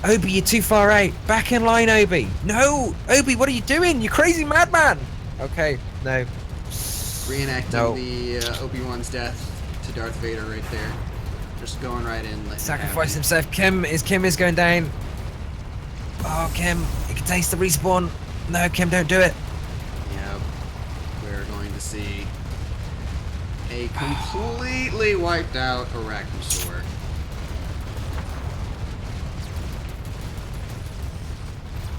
Obi, you're too far out. Back in line, Obi. No! Obi, what are you doing? You crazy madman! Okay, no. Reenacting the Obi-Wan's death to Darth Vader right there. Just going right in. letting it Sacrifice happen. himself. Kim is going down. Oh, Kim. You can taste the respawn. No, Kim, don't do it. Yep. We're going to see a completely wiped out Arachnosaur.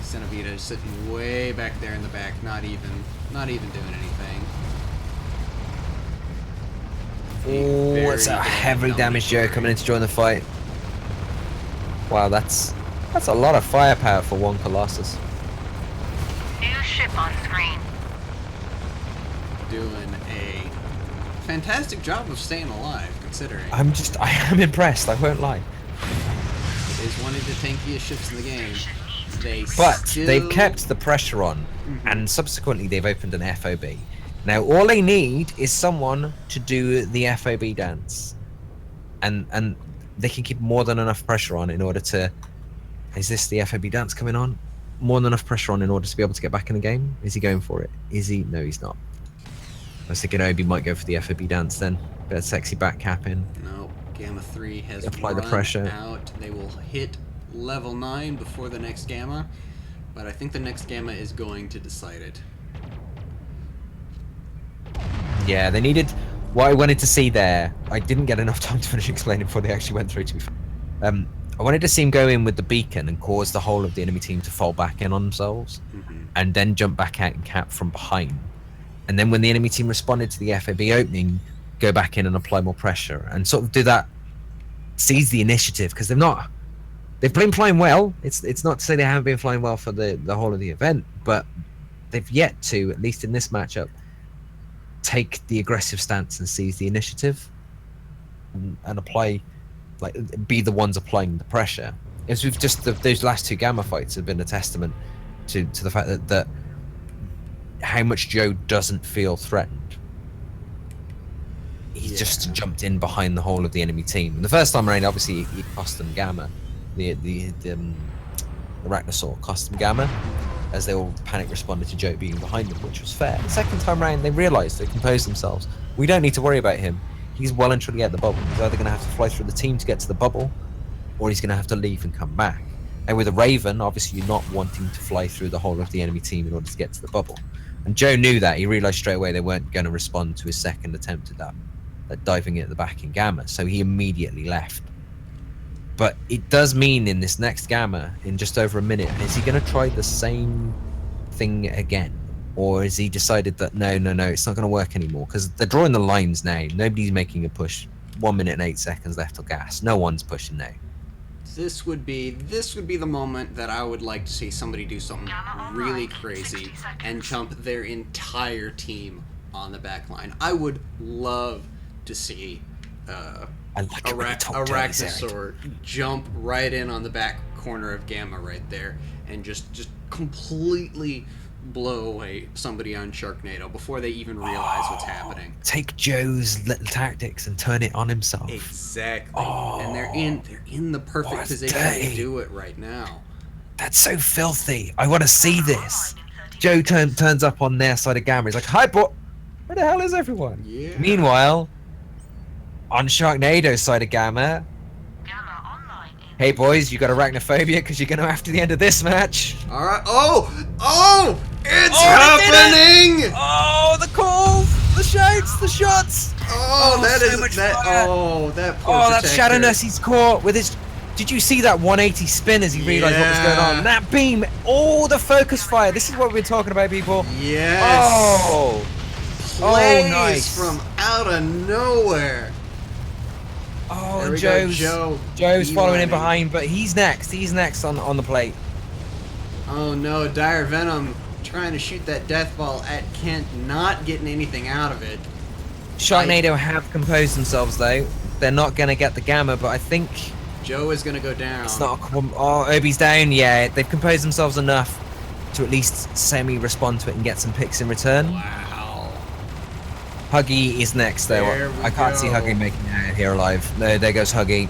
Cenobita is sitting way back there in the back, not even doing anything. Oh, it's a heavily damaged Joe coming in to join the fight. Wow, that's a lot of firepower for one Colossus. New ship on screen. Doing a fantastic job of staying alive, considering I am impressed, I won't lie. it is one of the tankiest ships in the game. But Still- they've kept the pressure on, and subsequently they've opened an FOB. Now all they need is someone to do the FOB dance, and they can keep more than enough pressure on in order to. Is this the FOB dance coming on? more than enough pressure on in order to be able to get back in the game? Is he going for it? Is he? No, he's not. I was thinking Obi might go for the FOB dance then. Bit of sexy back capping. No, Gamma 3 has Apply the run pressure. out. They will hit level 9 before the next Gamma, but I think the next Gamma is going to decide it. Yeah, they needed... What I wanted to see there, I didn't get enough time to finish explaining before they actually went through, to be fair. I wanted to see him go in with the beacon and cause the whole of the enemy team to fall back in on themselves, and then jump back out and cap from behind. And then when the enemy team responded to the FAB opening, go back in and apply more pressure and sort of do that, seize the initiative, because they've been flying well. It's not to say they haven't been flying well for the whole of the event, but they've yet to, at least in this matchup, take the aggressive stance and seize the initiative and apply, like, be the ones applying the pressure. As we've just those last two Gamma fights have been a testament to the fact that how much Joe doesn't feel threatened. He just jumped in behind the whole of the enemy team. And the first time around, obviously, he cost them Gamma. The Arachnosaur cost them Gamma, as they all panic responded to Joe being behind them, which was fair. The second time around, they realised, they composed themselves. We don't need to worry about him. He's well and truly at the bubble. He's either going to have to fly through the team to get to the bubble, or he's going to have to leave and come back. And with a Raven, obviously, you're not wanting to fly through the whole of the enemy team in order to get to the bubble. And Joe knew that. He realised straight away they weren't going to respond to his second attempt at that diving in at the back in Gamma, so he immediately left. But it does mean in this next Gamma, in just over a minute, is he going to try the same thing again? Or has he decided that no, it's not going to work anymore? Because they're drawing the lines now. Nobody's making a push. 1 minute and 8 seconds left till gas. No one's pushing now. This would be the moment that I would like to see somebody do something really crazy and jump their entire team on the back line. I would love to see Arachnosaur jump right in on the back corner of Gamma right there and just completely blow away somebody on Sharknado before they even realize what's happening. Take Joe's little tactics and turn it on himself. Exactly. And they're in the perfect position to do it right now. That's so filthy. I want to see this. Joe turns up on their side of Gamma. He's like, "Hi, boy. Where the hell is everyone?" Yeah. Meanwhile, on Sharknado's side of Gamma, "Hey boys, you got arachnophobia because you're going to after the end of this match." All right. Oh! It's happening! Oh, the calls, the shouts, the shots. Oh, that is so much that. fire. Oh, that poor Oh, that's protector. Shadow Nussey's caught with his. Did you see that 180 spin as he realised what was going on? That beam, all the focus fire. This is what we've been talking about, people. Yes. Oh. Plays Nice. from out of nowhere. Oh, There and we go, Joe's following in beelining. behind, but he's next. He's next on the plate. Oh no, Dire Venom trying to shoot that death ball at Kent, not getting anything out of it. Sharknado have composed themselves though. They're not going to get the Gamma, but I think Joe is gonna go down. it's not. Oh, Obi's down. Yeah, they've composed themselves enough to at least semi-respond to it and get some picks in return. Wow. Huggy is next though. There we I can't see go. Huggy making it out here alive. No, there goes Huggy.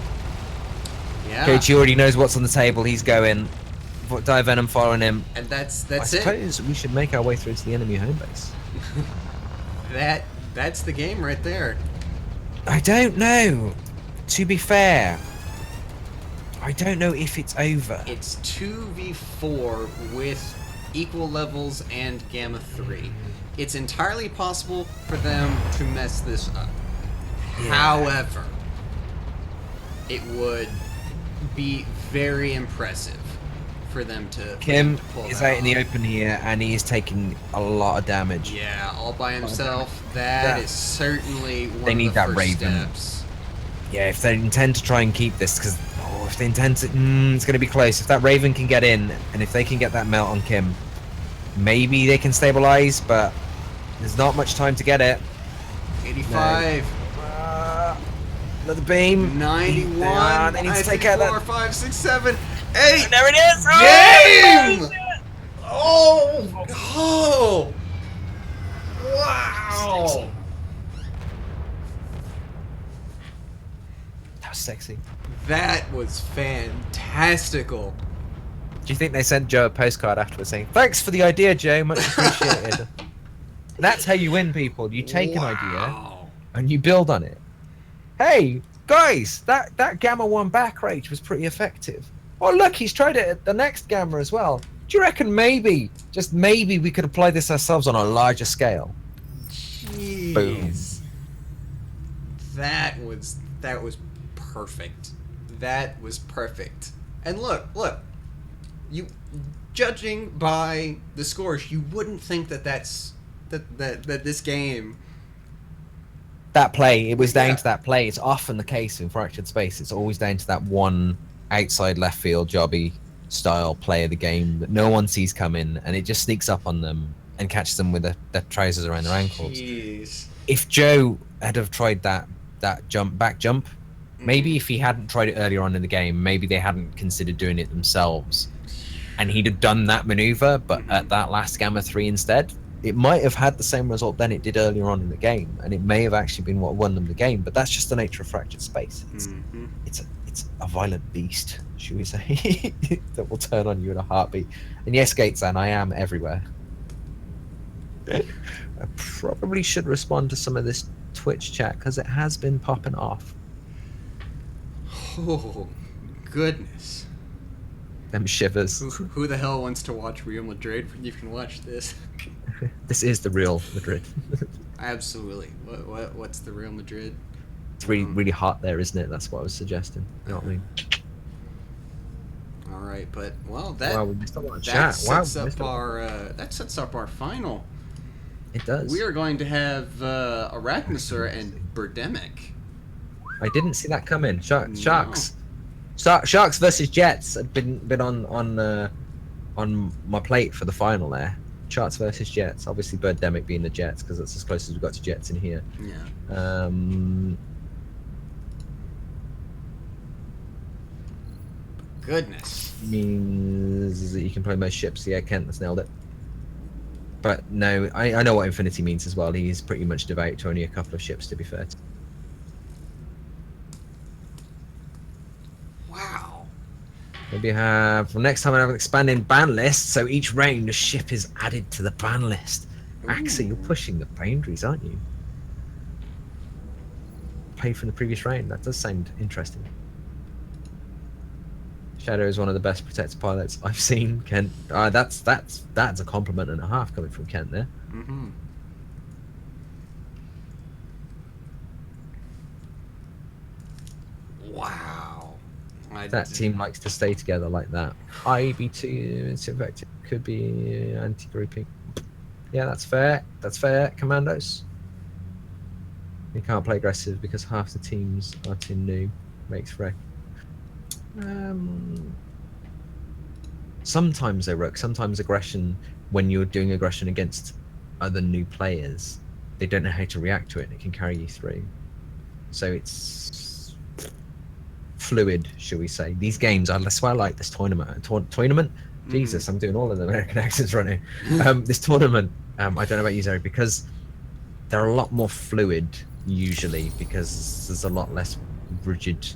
Yeah. Coach already knows what's on the table. He's going. Dire Venom following him. And that's I it. suppose we should make our way through to the enemy home base. That's the game right there. I don't know. To be fair, I don't know if it's over. It's 2v4 with equal levels and Gamma 3. It's entirely possible for them to mess this up. Yeah. However, it would be very impressive for them to Kim pull is that out in the off. open here, and he is taking a lot of damage. Yeah, all by himself. That is certainly one They of need the that first Raven. steps. Yeah, if they intend to try and keep this, because if they intend to, it's going to be close. If that Raven can get in, and if they can get that melt on Kim, maybe they can stabilize, but there's not much time to get it. 85. Another beam. 91. They need to take out 4, that. 5, 6, 7, 8. There it is. Game! Oh! Oh! Wow! That was sexy. That was fantastical. Do you think they sent Joe a postcard afterwards saying, "Thanks for the idea, Joe. Much appreciated." That's how you win people. You take an idea and you build on it. Hey, guys, that Gamma 1 back rage was pretty effective. Oh, look, he's tried it at the next Gamma as well. Do you reckon maybe, just maybe, we could apply this ourselves on a larger scale? Jeez. Boom. That was perfect. That was perfect. And look, you judging by the scores, you wouldn't think that this game. That play, it was down to that play. It's often the case in Fractured Space. It's always down to that one outside left field jobby style play of the game that no one sees coming, and it just sneaks up on them and catches them with their trousers around their ankles. Jeez. If Joe had have tried that back jump, maybe if he hadn't tried it earlier on in the game, maybe they hadn't considered doing it themselves, and he'd have done that maneuver, but at that last Gamma 3 instead, it might have had the same result than it did earlier on in the game, and it may have actually been what won them the game. But that's just the nature of Fractured Space. It's a violent beast, should we say, that will turn on you in a heartbeat. And yes, Gatesan, I am everywhere. I probably should respond to some of this Twitch chat because it has been popping off. Oh, goodness. Them shivers. Who the hell wants to watch Real Madrid when you can watch this? This is the real Madrid. Absolutely. What's the Real Madrid? It's really hot there, isn't it? That's what I was suggesting. You know what I mean? All right, but we missed a lot of that chat. sets up our final. It does. We are going to have Arachnosaur and Birdemic. I didn't see that coming. Sharks versus Jets had been on my plate for the final there. Sharks versus Jets. Obviously, Birdemic being the Jets because that's as close as we got to Jets in here. Yeah. Goodness. Means that you can play most ships. Yeah, Kent has nailed it. But no, I know what Infinity means as well. He's pretty much devout to only a couple of ships, to be fair. Wow. Maybe have next time I have an expanding ban list, so each round a ship is added to the ban list. Axel, you're pushing the boundaries, aren't you? Played from the previous round. That does sound interesting. Shadow is one of the best protected pilots I've seen, Kent. That's a compliment and a half coming from Kent there. Mm-hmm. Wow. That team likes to stay together like that. IB2, it's effective. Could be anti-grouping. Yeah, that's fair. That's fair, Commandos. You can't play aggressive because half the teams are too new. Makes for sometimes they work. Sometimes aggression, when you're doing aggression against other new players, they don't know how to react to it, and it can carry you through. So it's fluid, shall we say. These games, that's why I like this tournament. Tournament? Jesus, I'm doing all of the American accents right now. This tournament, I don't know about you, Xerid, because they're a lot more fluid usually, because there's a lot less rigid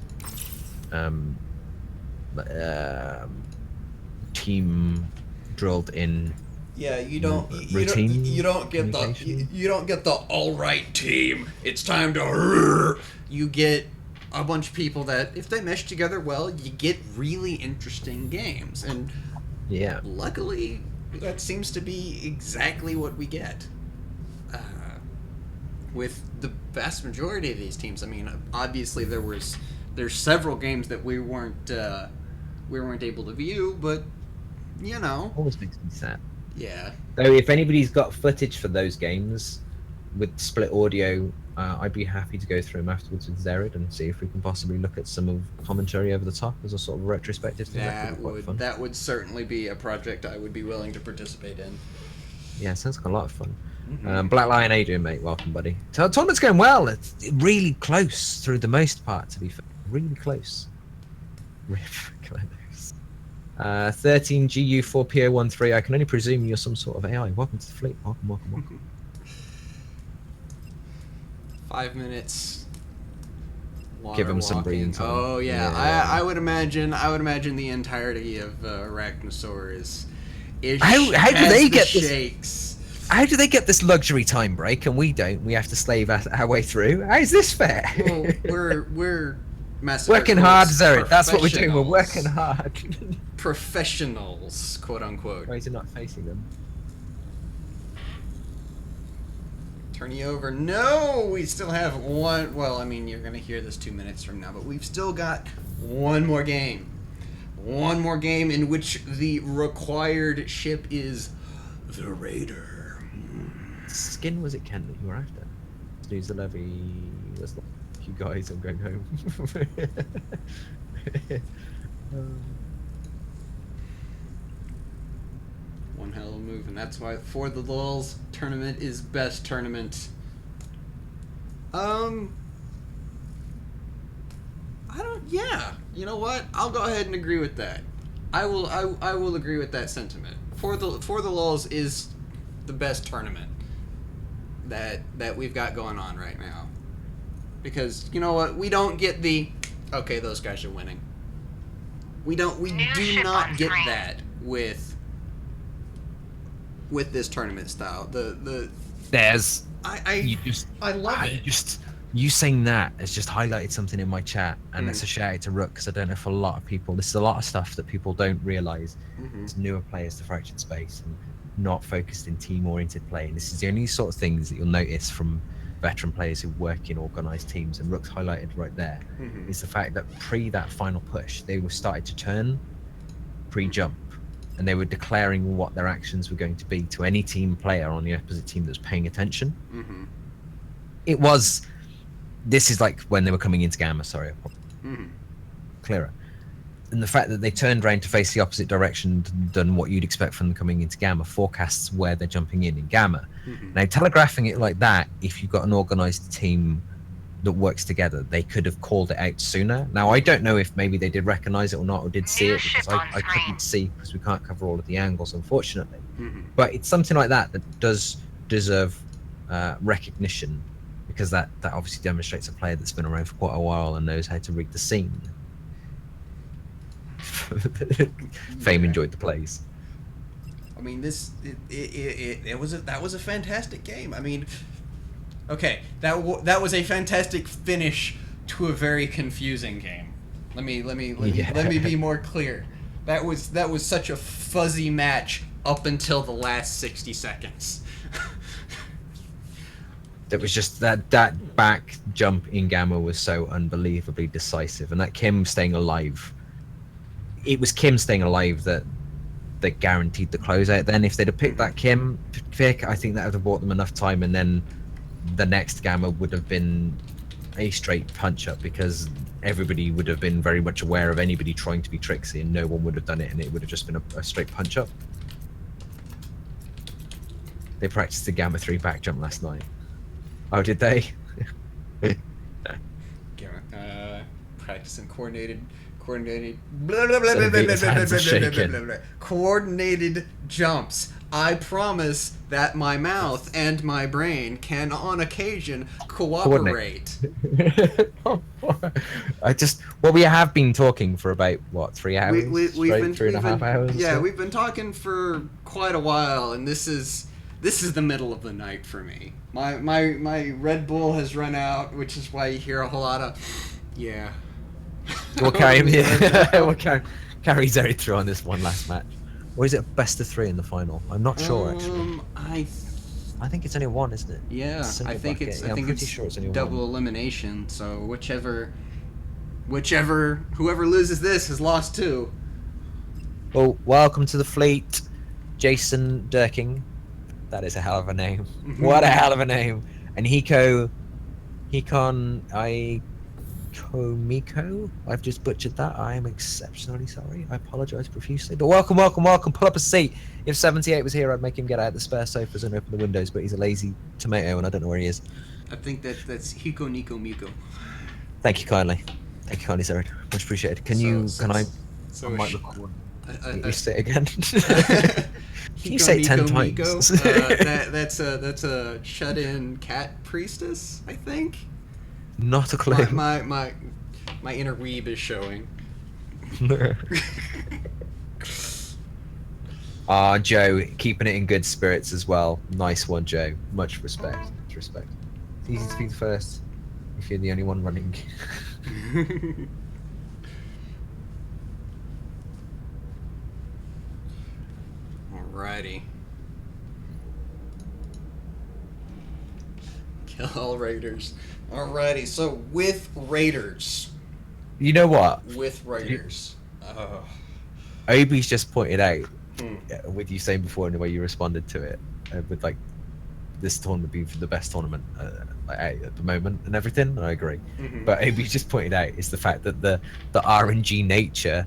team drilled in. Yeah, you don't routine. You don't get the all right team. It's time to. You get a bunch of people that, if they mesh together well, you get really interesting games. And yeah, luckily, that seems to be exactly what we get with the vast majority of these teams. I mean, obviously there's several games that we weren't able to view, but you know, always makes me sad. Yeah. Though if anybody's got footage for those games with split audio, I'd be happy to go through them afterwards with Xerid and see if we can possibly look at some of commentary over the top as a sort of retrospective thing. That would certainly be a project I would be willing to participate in. Yeah, sounds like a lot of fun. Black Lion, how you doing, mate? Welcome, buddy. Tournament's going well. It's really close through the most part, to be fair. Really close. Rip, close. 13 GU4 PO13. I can only presume you're some sort of AI. Welcome to the fleet. Welcome. 5 minutes give them some breathing time. Oh yeah, Yeah. I would imagine the entirety of Arachnosaur is How do has they the get this? shakes. How do they get this luxury time break and we don't? We have to slave our way through. How is this fair? Well, we're Working hard, Xerid. That's what we're doing. We're professionals. working hard. Professionals, quote unquote. Why is it not facing them? Tourny over. No, we still have one. Well, I mean, you're gonna hear this 2 minutes from now, but we've still got one more game. One more game in which the required ship is the Raider. Skin was it Ken that you were after? Snooze the levy. That's not you guys. I'm going home. One hell of a move, and that's why for the Lolz tournament is best tournament. I don't. Yeah, you know what? I'll go ahead and agree with that. I will agree with that sentiment. For the Lolz is the best tournament that we've got going on right now. Because you know what? We don't get the okay. Those guys are winning. We do not get that with this tournament style. There's I love it. You saying that has just highlighted something in my chat, and it's a shout out to Rook, because I don't know if a lot of people, this is a lot of stuff that people don't realize. It's newer players to Fractured Space and not focused in team oriented play, and this is the only sort of things that you'll notice from veteran players who work in organized teams, and Rook's highlighted right there is the fact that pre that final push they were started to turn pre-jump, and they were declaring what their actions were going to be to any team player on the opposite team that was paying attention. This is like when they were coming into Gamma, clearer. And the fact that they turned around to face the opposite direction than what you'd expect from them coming into Gamma forecasts where they're jumping in Gamma. Now, telegraphing it like that, if you've got an organized team that works together, they could have called it out sooner. Now, I don't know if maybe they did recognize it or not, or did see it, because I couldn't see, because we can't cover all of the angles, unfortunately. But it's something like that that does deserve recognition, because that obviously demonstrates a player that's been around for quite a while and knows how to read the scene. Fame enjoyed the plays. I mean, that was a fantastic game. I mean, okay, that was a fantastic finish to a very confusing game. Let me be more clear. That was such a fuzzy match up until the last 60 seconds. It was just that back jump in Gamma was so unbelievably decisive, and that Kim staying alive. It was Kim staying alive that guaranteed the closeout. Then if they'd have picked that Kim pick, I think that would have bought them enough time, and then the next Gamma would have been a straight punch up, because everybody would have been very much aware of anybody trying to be tricksy, and no one would have done it, and it would have just been a straight punch up. They practiced the Gamma 3 back jump last night. Oh, did they? Practicing coordinated His hands are shaking. coordinated jumps. I promise that my mouth and my brain can, on occasion, cooperate. We have been talking for about what, 3 hours? We've been 3.5 hours. Yeah, so? we've been talking for quite a while, and this is the middle of the night for me. My Red Bull has run out, which is why you hear a whole lot of yeah. We'll carry him. We'll carry Xerid through on this one last match. Or is it a best of 3 in the final? I'm not sure actually. I think it's only one, isn't it? Yeah, I think bucket. it's pretty sure it's only double one. elimination. So whoever loses this has lost 2. Well, welcome to the fleet, Jason Durking. That is a hell of a name. What a hell of a name. And Hikon Miko. I've just butchered that. I am exceptionally sorry. I apologize profusely. But welcome. Pull up a seat. If 78 was here, I'd make him get out the spare sofas and open the windows, but he's a lazy tomato and I don't know where he is. I think that's Hiko Nico Miko. Thank you kindly, Xerid. Much appreciated. I might record. You say it again. Can you say it 10 times? That's a shut-in cat priestess, I think. Not a clue. My My inner weeb is showing. Ah, Joe, keeping it in good spirits as well. Nice one, Joe. Much respect. Much respect. It's easy to be the first if you're the only one running. Alrighty. Kill all raiders. Alrighty, so with raiders. You know what? With raiders. Obi's just pointed out, Hmm. with you saying before and the way you responded to it, with like this tournament being the best tournament at the moment and everything, and I agree. Mhm. But Obi just pointed out is the fact that the RNG nature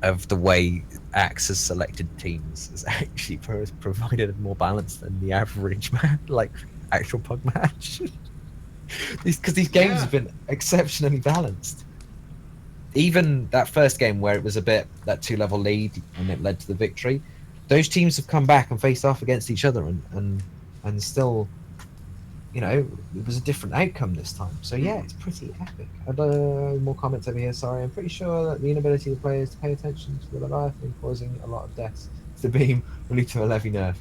of the way Axe has selected teams has actually provided more balance than the average like actual pug match. Because these games Yeah. have been exceptionally balanced. Even that first game where it was a bit that 2-level lead and it led to the victory, those teams have come back and faced off against each other and still, you know, it was a different outcome this time. So yeah, it's pretty epic. More comments over here. Sorry, I'm pretty sure that the inability of players to pay attention to the Leviathan causing a lot of deaths to the beam will lead to a levy nerf.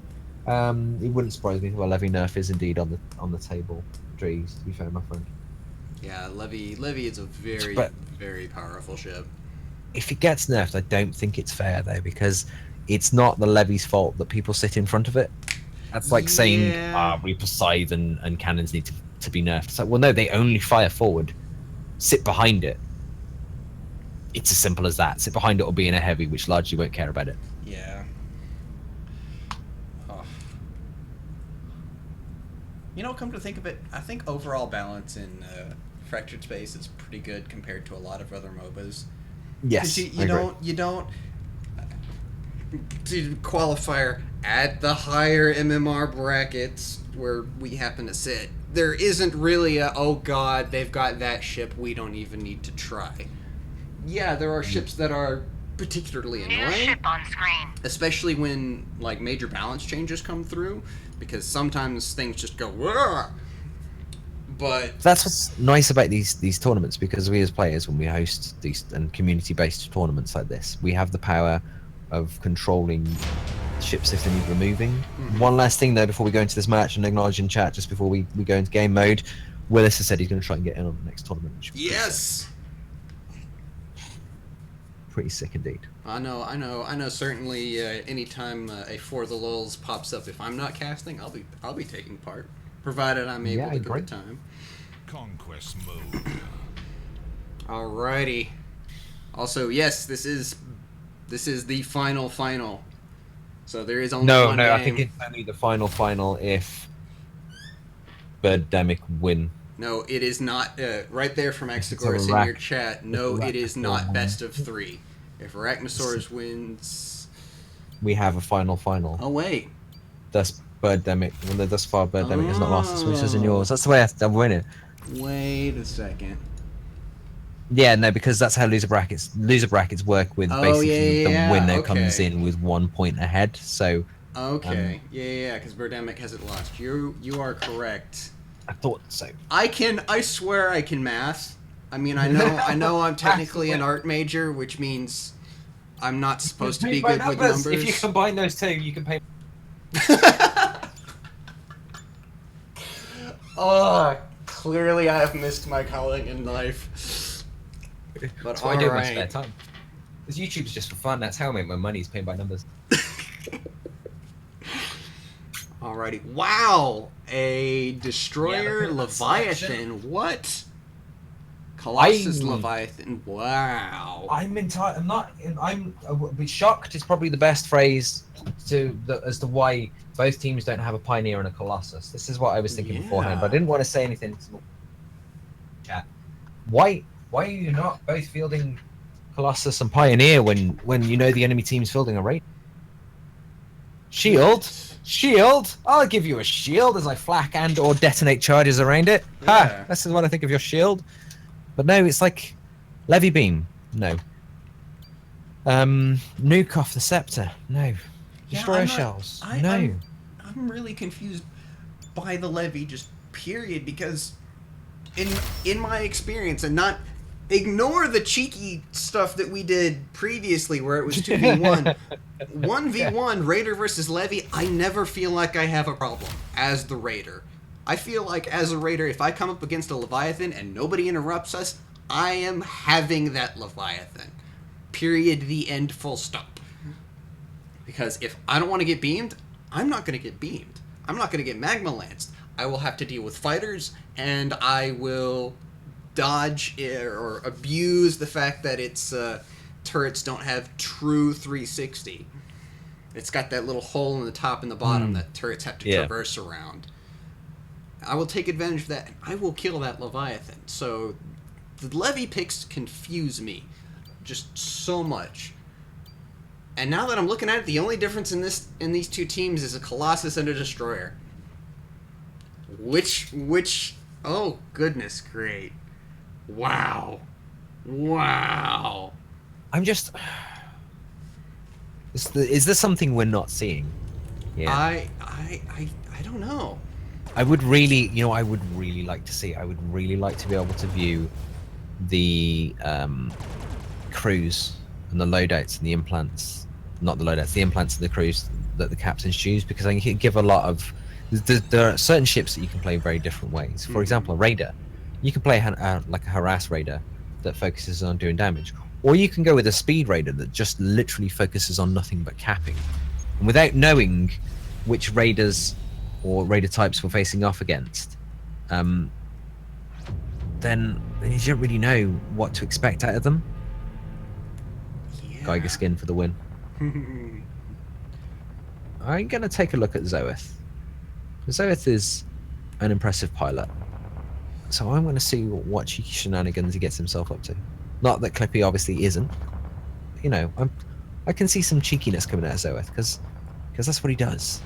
It wouldn't surprise me if a levy nerf is indeed on the table. Drees, to be fair, my friend. Yeah, Levy is a very, But- very powerful ship. If it gets nerfed, I don't think it's fair though, because it's not the levy's fault that people sit in front of it. That's like saying Yeah. Reaper Scythe and cannons need to be nerfed. It's like, well, no, they only fire forward. Sit behind it. It's as simple as that. Sit behind it or be in a heavy, which largely won't care about it. Yeah. Oh. You know, come to think of it, I think overall balance in Fractured Space is pretty good compared to a lot of other MOBAs. Yes, You I agree. don't to qualifier at the higher MMR brackets where we happen to sit. There isn't really a, oh god, they've got that ship, we don't even need to try. Yeah, there are ships that are particularly New annoying, ship on screen. especially when like major balance changes come through, because sometimes things just go "Wah!" But That's what's nice about these tournaments, because we as players, when we host these and community-based tournaments like this, we have the power of controlling ships if they need removing. One last thing though before we go into this match, and acknowledge in chat just before we go into game mode, Willis has said he's going to try and get in on the next tournament. Which would be yes, pretty sick indeed. I know. Certainly, anytime a For the Lulz pops up, if I'm not casting, I'll be taking part, provided I'm able Yeah, to get great. the time. Conquest mode. Alrighty. Also, yes, this is the final. So there is only No, one no, game. I think it's only the final if Birdemic win. No, it is not. Right there from It's a Exagoras in rack- your chat. No, it is Arachnosaurus not win. best of 3. If Arachnosaurus wins, We have a final. oh wait, Thus Birdemic, well, thus far Birdemic has not lost its wishes in yours. That's the way I'm winning. wait a second. Yeah, no, because that's how loser brackets work with Oh, basically yeah, the winner okay. comes in with 1 point ahead. So Okay, yeah, because Birdemic hasn't lost. You are correct. I thought so. I swear I can math. I mean, I know I'm technically an art major, which means I'm not supposed to be good with numbers. If you combine those two, you can pay. Oh, clearly I have missed my calling in life. But That's what I do in my spare alright. time. Because YouTube's just for fun. That's how I make my money. Is paying by numbers. Alrighty. Wow! A Destroyer Yeah, look at that Leviathan. What? Colossus I'm- Leviathan. Wow. I'm a bit shocked is probably the best phrase as to why both teams don't have a Pioneer and a Colossus. This is what I was thinking beforehand, but I didn't want to say anything to chat. Why are you not both fielding Colossus and Pioneer when you know the enemy team's fielding a raid? Shield! I'll give you a shield as I flak and or detonate charges around it. Yeah. Ha! This is what I think of your shield. But no, it's like Levy Beam. No. Nuke off the Scepter. No. Yeah, Destroyer I'm not- Shells. I- No. I'm really confused by the levy, just period, because in my experience, and not Ignore the cheeky stuff that we did previously where it was 2v1. 1v1, Raider versus Levy, I never feel like I have a problem as the Raider. I feel like as a Raider, if I come up against a Leviathan and nobody interrupts us, I am having that Leviathan. Period, the end, full stop. Because if I don't want to get beamed, I'm not going to get beamed. I'm not going to get magma lanced. I will have to deal with fighters, and I will dodge or abuse the fact that its turrets don't have true 360. It's got that little hole in the top and the bottom that turrets have to traverse around. I will take advantage of that, and I will kill that Leviathan. So the Levy picks confuse me just so much. And now that I'm looking at it, the only difference in these two teams is a Colossus and a Destroyer. Which oh goodness, great. Wow. I'm just... Is there something we're not seeing? Yeah. I don't know. I would really, I would really like to see. I would really like to be able to view the crews and the loadouts and the implants. Not the loadouts, the implants and the crews that the captains choose, because I can give a lot of... There are certain ships that you can play very different ways. For example, a raider. You can play like a harass raider that focuses on doing damage. Or you can go with a speed raider that just literally focuses on nothing but capping. And without knowing which raiders or raider types we're facing off against, then you don't really know what to expect out of them. Yeah. Geiger skin for the win. I'm going to take a look at Zoeth. Zoeth is an impressive pilot. So I'm going to see what cheeky shenanigans he gets himself up to. Not that Clippy obviously isn't. I can see some cheekiness coming out of Zoeth, because that's what he does.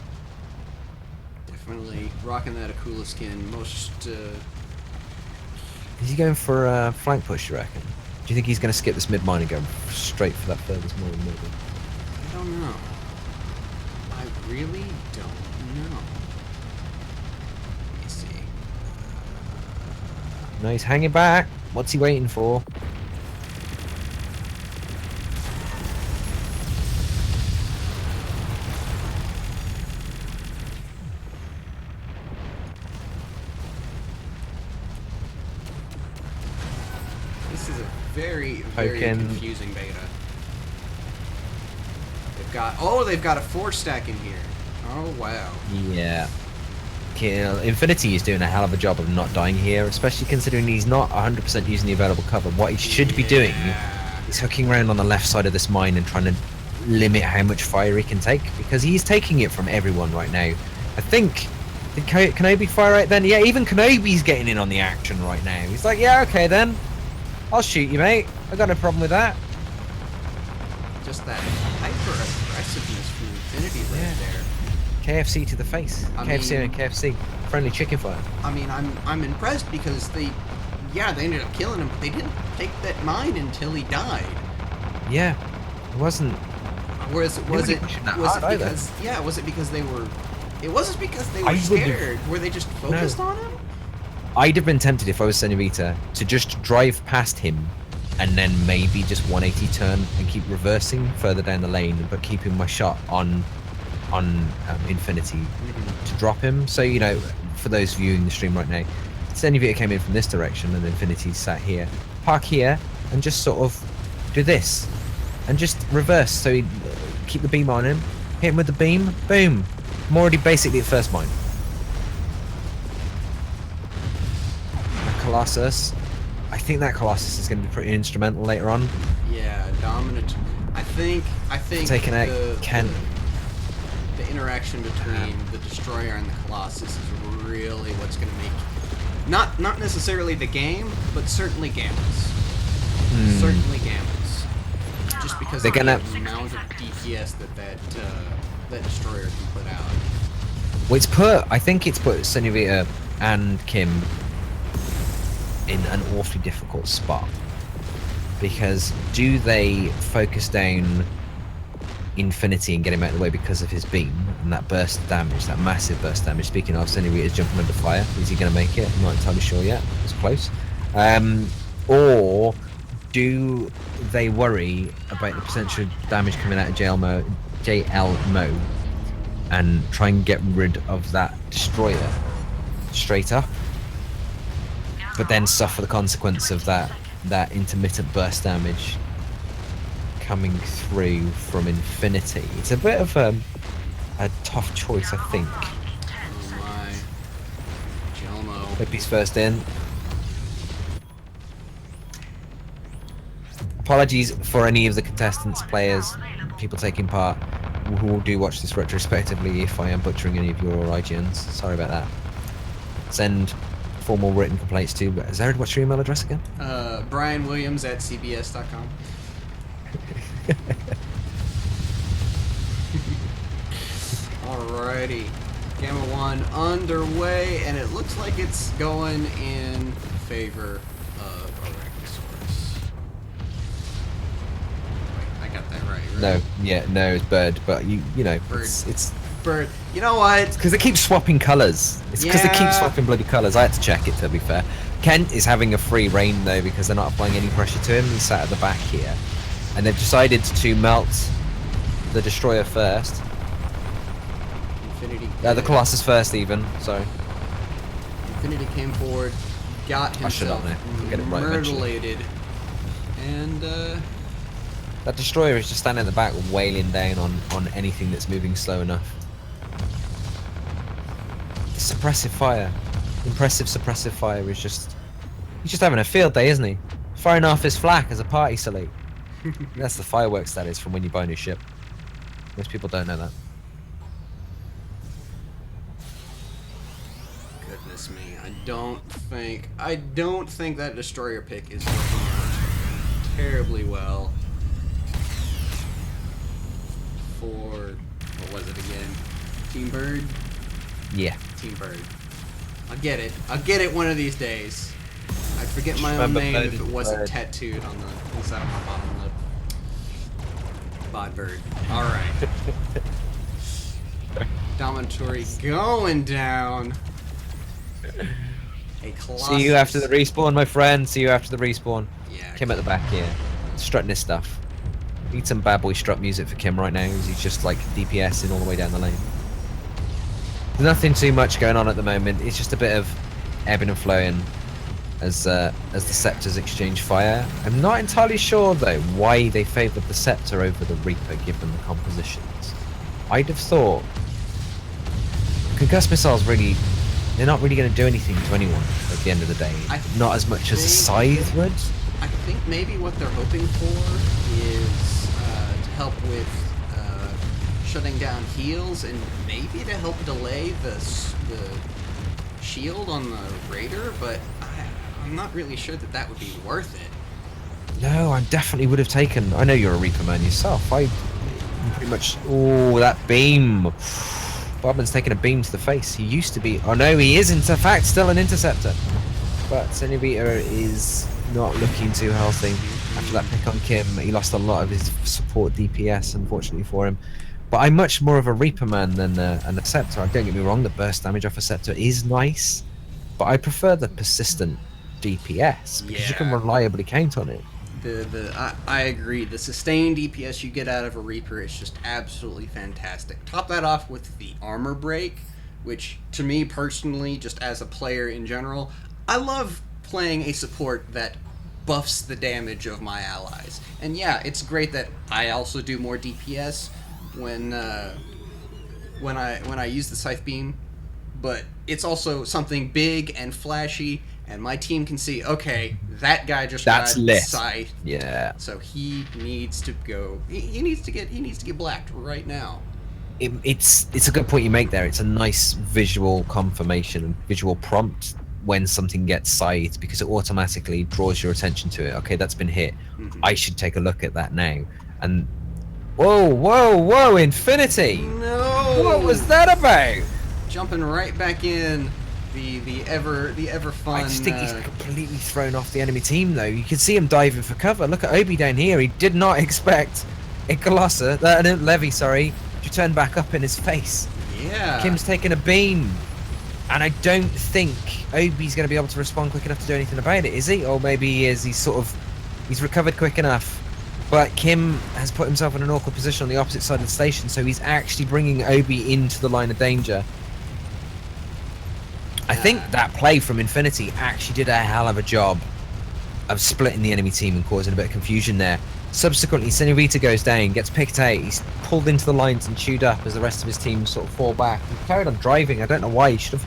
Definitely rocking that Akula skin. Most... Is he going for a flank push, you reckon? Do you think he's going to skip this mid-mine and go straight for that furthest mine? I don't know. I really don't know. Let me see. No, he's hanging back. What's he waiting for? This is a very Poking. confusing beta. They've got a 4-stack in here. Oh wow. Yeah. Infinity is doing a hell of a job of not dying here, especially considering he's not 100% using the available cover. What he should be doing is hooking around on the left side of this mine and trying to limit how much fire he can take, because he's taking it from everyone right now. I think... Did Kenobi fire right then? Yeah, even Kenobi's getting in on the action right now. He's like, yeah, okay then. I'll shoot you, mate. I got no problem with that. Just that hyper-aggressiveness from Infinity right there. KFC to the face. KFC. Friendly chicken fire. I mean, I'm impressed because they ended up killing him, but they didn't take that mine until he died. Yeah, it wasn't. Was it because they were? It wasn't because they were scared. Were they just focused on him? I'd have been tempted if I was Senorita to just drive past him and then maybe just 180 turn and keep reversing further down the lane, but keeping my shot on Infinity to drop him. So, for those viewing the stream right now, Senorita came in from this direction and Infinity sat here. Park here and just sort of do this and just reverse. So he'd keep the beam on him, hit him with the beam, boom. I'm already basically at first mine. Colossus. I think that Colossus is going to be pretty instrumental later on. Yeah, dominant. I think taking out Kent. The interaction between the Destroyer and the Colossus is really what's going to make not necessarily the game, but certainly Gammas. Certainly Gammas. Just because they're gonna the amount of DPS that Destroyer can put out. Well, I think it's put Senorita and Kim in an awfully difficult spot, because do they focus down Infinity and get him out of the way because of his beam and that burst of damage, that massive burst of damage? Speaking of, Senorita's jumping under fire. Is he going to make it? I'm not entirely sure yet. It's close. Or do they worry about the potential damage coming out of JL mode and try and get rid of that destroyer straight up, but then suffer the consequence of that intermittent burst damage coming through from infinity? It's a bit of a tough choice, I think. Oh my. Jelmo. Hope he's first in. Apologies for any of the contestants, players, people taking part who will do watch this retrospectively if I am butchering any of your IGNs. Sorry about that. Send formal written complaints to Xerid. What's your email address again? BrianWilliams@cbs.com. Alrighty. Gamma 1 underway, and it looks like it's going in favor of Arachnosaurus. Wait, I got that right? No, yeah, no, it's bird, but you know, Bird. it's Bird. You know what? because they keep swapping colours. It's because they keep Yeah. swapping bloody colours. I had to check it, to be fair. Kent is having a free reign though because they're not applying any pressure to him. He's sat at the back here, and they've decided to melt the destroyer first. Infinity. The Colossus first, even. Sorry. Infinity came forward, got I should himself have known. I'll get it right eventually. myrtleated, and That destroyer is just standing at the back, wailing down on anything that's moving slow enough. The suppressive fire, impressive suppressive fire is just. He's just having a field day, isn't he? Firing off his flak as a party salute. That's the fireworks that is from when you buy a new ship. Most people don't know that. goodness me, I don't think that destroyer pick is working out terribly well for, what was it again? Team Bird? Yeah. Team Bird. I'll get it one of these days. I'd forget my own Remember name if it Bird. wasn't tattooed on the inside of my bottom lip. Bod Bird. Alright. Dominatory going down. A Colossus. See you after the respawn, my friend. See you after the respawn. Yeah. Kim at the back here, strutting his stuff. Need some bad boy strut music for Kim right now, as he's just like DPSing all the way down the lane. There's nothing too much going on at the moment. It's just a bit of ebbing and flowing as the Scepters exchange fire. I'm not entirely sure though why they favoured the Scepter over the Reaper given the compositions. I'd have thought concussed missiles really, they're not really going to do anything to anyone at the end of the day. Not as much as a scythe would. I think maybe what they're hoping for is to help with shutting down heals and maybe to help delay the shield on the Raider, but I'm not really sure that that would be worth it. No, I definitely would have taken. I know you're a Reaper man yourself. I pretty much. Oh, that beam. Bobman's taking a beam to the face. He used to be. Oh no, he is in fact still an interceptor. But Cenobita is not looking too healthy after that pick on Kim. He lost a lot of his support DPS, unfortunately for him. But I'm much more of a Reaper man than a Scepter. Don't get me wrong, the burst damage off a Scepter is nice, but I prefer the persistent DPS because you can Yeah. reliably count on it. I agree. The sustained DPS you get out of a Reaper is just absolutely fantastic. Top that off with the armor break, which to me personally, just as a player in general, I love playing a support that buffs the damage of my allies. And yeah, it's great that I also do more DPS when I use the Scythe Beam, but it's also something big and flashy, and my team can see, okay, that guy just That's got lit. Scythe. Yeah. So he needs to go. He needs to get blacked right now. It's a good point you make there. It's a nice visual confirmation and visual prompt when something gets scythed because it automatically draws your attention to it. Okay, that's been hit. I should take a look at that now. And whoa, Infinity! No. What was that about? Jumping right back in. The ever fun. I just think he's completely thrown off the enemy team though. You can see him diving for cover. Look at Obi down here. He did not expect a Colossus, Levy, sorry, to turn back up in his face. Yeah. Kim's taking a beam. And I don't think Obi's going to be able to respond quick enough to do anything about it, is he? Or maybe he is. He's sort of He's recovered quick enough. But Kim has put himself in an awkward position on the opposite side of the station, so he's actually bringing Obi into the line of danger. I think that play from Infinity actually did a hell of a job of splitting the enemy team and causing a bit of confusion there. Subsequently, Senorita goes down, gets picked out, he's pulled into the lines and chewed up as the rest of his team sort of fall back. He carried on driving, I don't know why, he should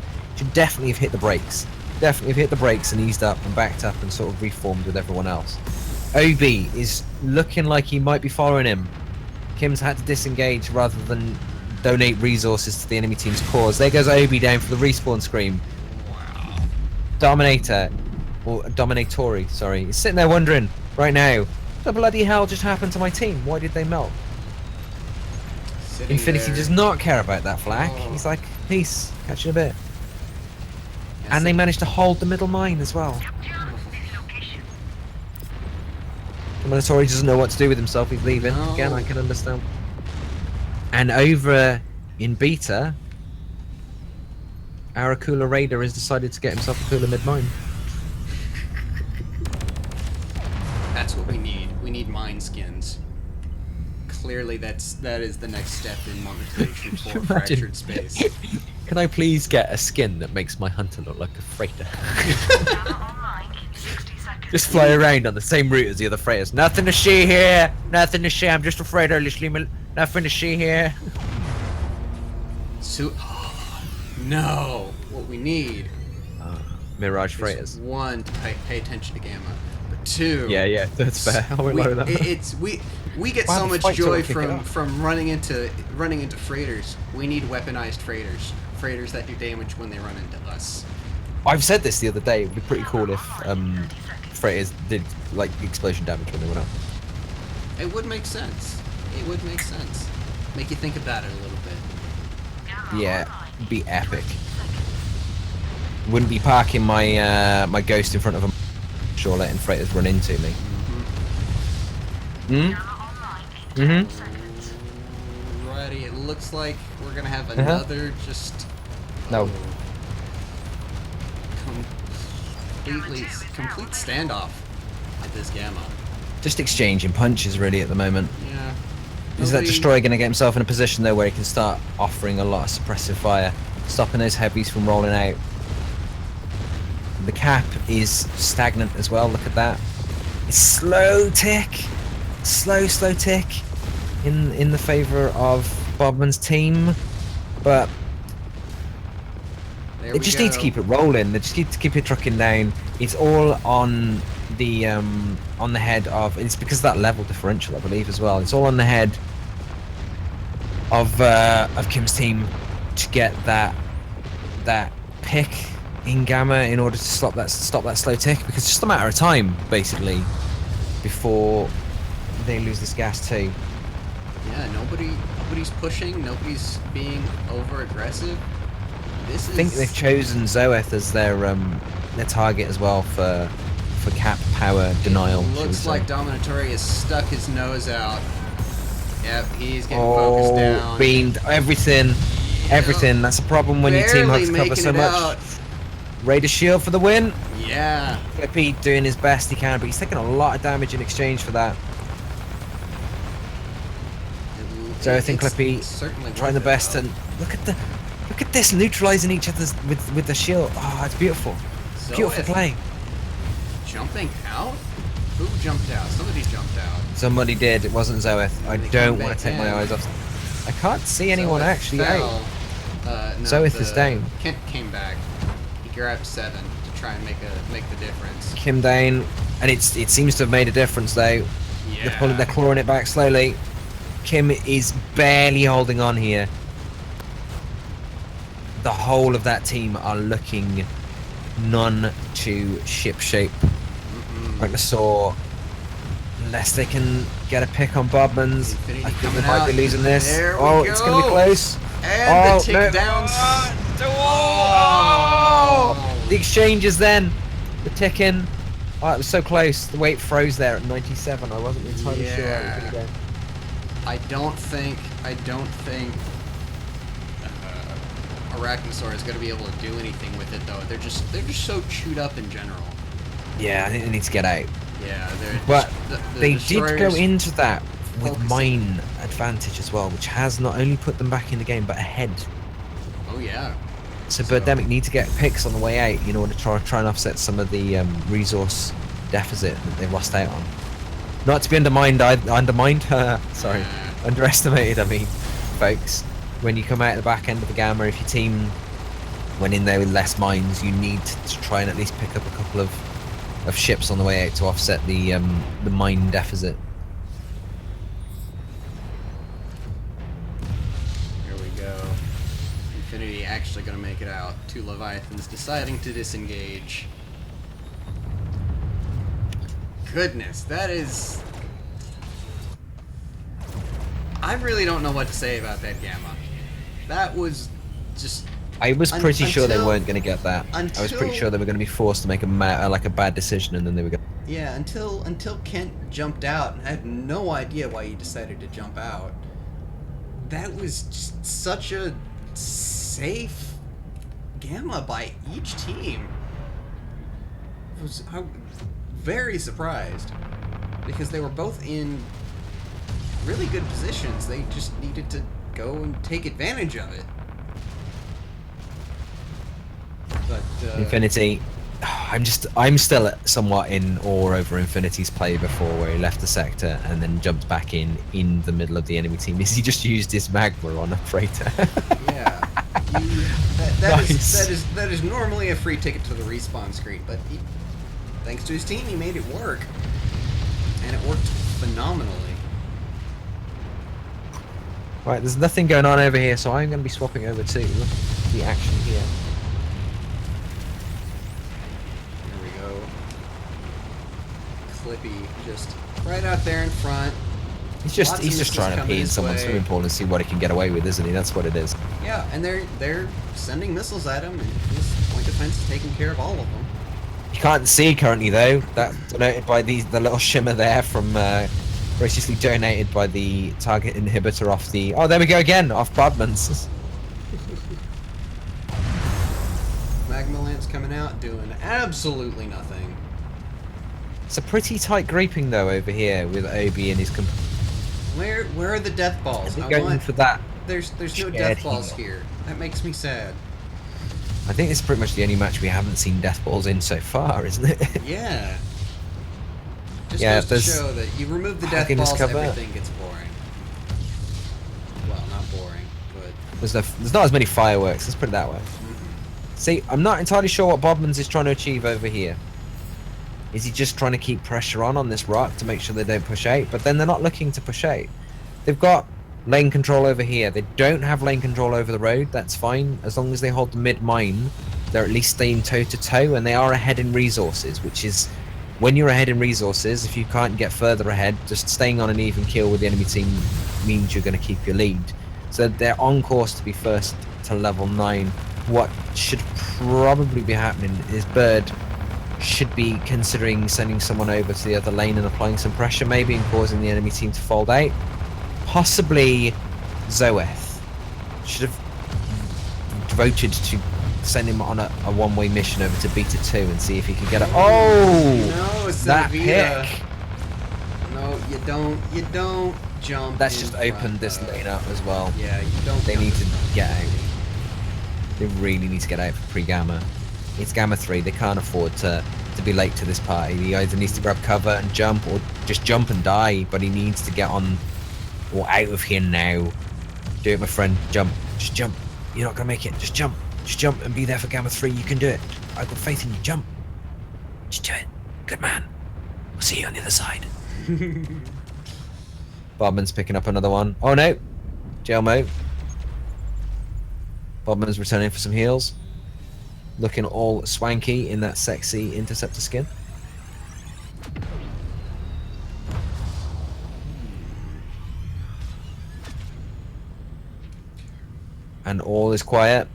definitely have hit the brakes. Definitely have hit the brakes and eased up and backed up and sort of reformed with everyone else. Obi is looking like he might be following him. Kim's had to disengage rather than donate resources to the enemy team's cause. There goes Obi down for the respawn screen. Wow. Dominator, or Dominatory, sorry, he's sitting there wondering right now, what the bloody hell just happened to my team? Why did they melt? Sitting Infinity there. does not care about that flak. Oh. He's like, peace, catch you in a bit. Yes, And they managed to hold the middle mine as well. Dominatory doesn't know what to do with himself, he's leaving. No. Again, I can understand. And over in beta, our cooler raider has decided to get himself a cooler mid-mine. That's what we need. We need mine skins. Clearly, that is the next step in monetization for Imagine. fractured space. Can I please get a skin that makes my hunter look like a freighter? Online in 60 seconds. Just fly around on the same route as the other freighters. Nothing to see here. Nothing to see. I'm just a freighter. Nothing to see here. So, no. What we need Mirage is freighters. one, to pay attention to Gamma, but two. Yeah, that's fair. I won't lie with that. We get Why so the much fight till joy we kick it off? from running into freighters. We need weaponized freighters that do damage when they run into us. I've said this the other day. It would be pretty cool if freighters did like explosion damage when they went up. It would make sense. It would make sense. Make you think about it a little bit. Yeah, it'd be epic. Wouldn't be parking my my ghost in front of a sure letting freighters run into me. Alrighty, it looks like we're gonna have another just No. complete standoff at this Gamma. Just exchanging punches really at the moment. Yeah. Is that Nobody- Destroyer going to get himself in a position though where he can start offering a lot of suppressive fire, stopping those heavies from rolling out? The cap is stagnant as well, look at that. It's slow tick, slow tick in the favour of Bobman's team, but There they we just need to go. keep it rolling. They just need to keep it trucking down. It's all on the head of. It's because of that level differential, I believe, as well. It's all on the head of Kim's team to get that pick in Gamma in order to stop that slow tick. Because it's just a matter of time, basically, before they lose this gas too. Yeah, nobody's pushing. Nobody's being over aggressive. This is. I think they've chosen Zoeth as their target as well for cap power denial. shall we Looks say. like Dominatori has stuck his nose out. Yep, he's getting focused down. Beamed everything. That's a problem when your team Barely has to cover making so it much. out. Raider shield for the win. Yeah. Clippy doing his best he can, but he's taking a lot of damage in exchange for that. So I think It's Clippy certainly trying the worth it, best, though. and look at this neutralizing each other's with the shield. Oh, it's beautiful. Beautiful Zoeth play. Jumping out? Who jumped out? Somebody jumped out. Somebody did. It wasn't Zoeth. I They don't come want to back take my in. eyes off. I can't see anyone Zoeth actually fell. out. No, Zoeth is down. Kent came back. He grabbed 7 to try and make the difference. Kim down, and it seems to have made a difference though. Yeah. They're clawing it back slowly. Kim is barely holding on here. The whole of that team are looking none too ship shape. Like I saw, unless they can get a pick on Bobman's, Infinity I think coming they might be out. losing this. There we Oh, it's gonna be go. close. And the no. takedowns. Oh! The exchanges then, the ticking. Oh, it was so close. The weight froze there at 97. I wasn't entirely sure how it was gonna go. I don't think Arachnosaur is going to be able to do anything with it though. They're just so chewed up in general. Yeah, I think they need to get out. Yeah, But the they did go destroyers into that with focusing. mine advantage as well, which has not only put them back in the game, but ahead. Oh yeah. So So- Birdemic need to get picks on the way out in order to try and offset some of the resource deficit that they've lost out on. Not to be underestimated, I mean, folks. When you come out at the back end of the Gamma, if your team went in there with less mines, you need to try and at least pick up a couple of ships on the way out to offset the mine deficit. Here we go. Infinity actually gonna make it out. Two Leviathans deciding to disengage. Goodness, that is... I really don't know what to say about that Gamma. That was just... I was pretty sure they until- weren't going to get that. I was pretty until- sure they were going to be forced to make a bad decision, and then they were going. Yeah, until Kent jumped out, and I had no idea why he decided to jump out. That was just such a safe Gamma by each team. I'm very surprised because they were both in really good positions. They just needed to go and take advantage of it. But Infinity. I'm still somewhat in awe over Infinity's play before, where he left the sector and then jumped back in the middle of the enemy team. He just used his magma on a freighter. yeah, Nice. that is normally a free ticket to the respawn screen, but thanks to his team, he made it work, and it worked phenomenally. Right, there's nothing going on over here, so I'm going to be swapping over to the action here. Here we go. Clippy just right out there in front. He's Lots of just missiles trying to coming pee in his someone's way. swimming pool and see what he can get away with, isn't he? That's what it is. Yeah, and they're sending missiles at him, and his point defense is taking care of all of them. You can't see currently though. That's denoted by the little shimmer there from graciously donated by the target inhibitor off the. Oh, there we go again, off Bodman's. Magma Lance coming out, doing absolutely nothing. It's a pretty tight grouping though over here with Obi and his. Where are the death balls? They're going for that. There's no shared death balls heal. here. That makes me sad. I think this is pretty much the only match we haven't seen death balls in so far, isn't it? Yeah. Just Yeah, goes to there's show that you remove the death happiness balls, cover. everything gets boring. Well, not boring, but There's not as many fireworks. Let's put it that way. See, I'm not entirely sure what Bodman's is trying to achieve over here. Is he just trying to keep pressure on this rock to make sure they don't push out? But then they're not looking to push out. They've got lane control over here. They don't have lane control over the road. That's fine. As long as they hold the mid mine, they're at least staying toe to toe, and they are ahead in resources, which is when you're ahead in resources, if you can't get further ahead, just staying on an even kill with the enemy team means you're going to keep your lead. So they're on course to be first to level 9. What should probably be happening is Bird should be considering sending someone over to the other lane and applying some pressure maybe and causing the enemy team to fold out. Possibly Zoeth should have devoted to send him on a one-way mission over to Beta 2 and see if he could get it. Oh! no, That Vita. pick! No, you don't jump. That's in just front opened this of- lane up as well. Yeah, you don't. They jump need in to front of get out. Infinity. They really need to get out for pre-Gamma. It's Gamma 3. They can't afford to be late to this party. He either needs to grab cover and jump, or just jump and die, but he needs to get on or out of here now. Do it, my friend. Jump. Just jump. You're not going to make it. Just jump. Just jump and be there for Gamma 3. You can do it. I've got faith in you. Jump. Just do it. Good man. I'll see you on the other side. Bobman's picking up another one. Oh no. Jail mode. Bobman's returning for some heals. Looking all swanky in that sexy interceptor skin. And all is quiet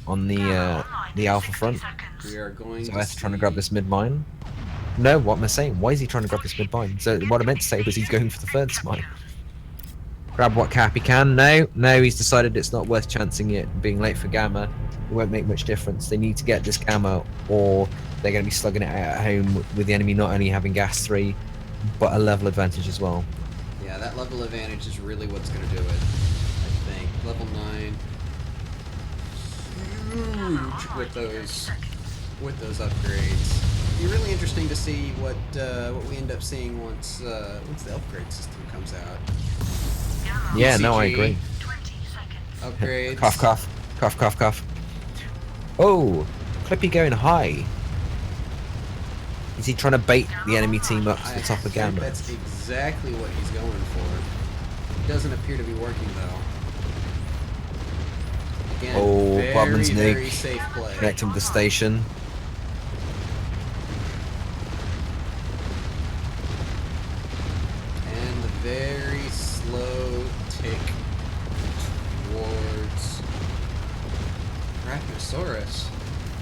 on the alpha front. We are going. So to F trying to see- grab this mid mine. No, what am I saying? Why is he trying to grab this mid mine? So what I meant to say was he's going for the first mine. Grab what cap he can. No, he's decided it's not worth chancing it. Being late for Gamma, it won't make much difference. They need to get this Gamma, or they're going to be slugging it out at home with the enemy not only having gas 3, but a level advantage as well. Yeah, that level advantage is really what's going to do it, I think. Level 9. Huge with those upgrades. It'll be really interesting to see what we end up seeing once the upgrade system comes out. Yeah, no, I ECG, agree. 20 seconds. Upgrades. Cough, cough. Cough, cough, cough. Oh, Clippy going high. Is he trying to bait the enemy team up to the top of think Gamma? that's exactly what he's going for. It doesn't appear to be working though. Again, Oh, very, Bobman's very nuke. safe play. Connecting with the station. And the very slow tick towards Arachnosaurus.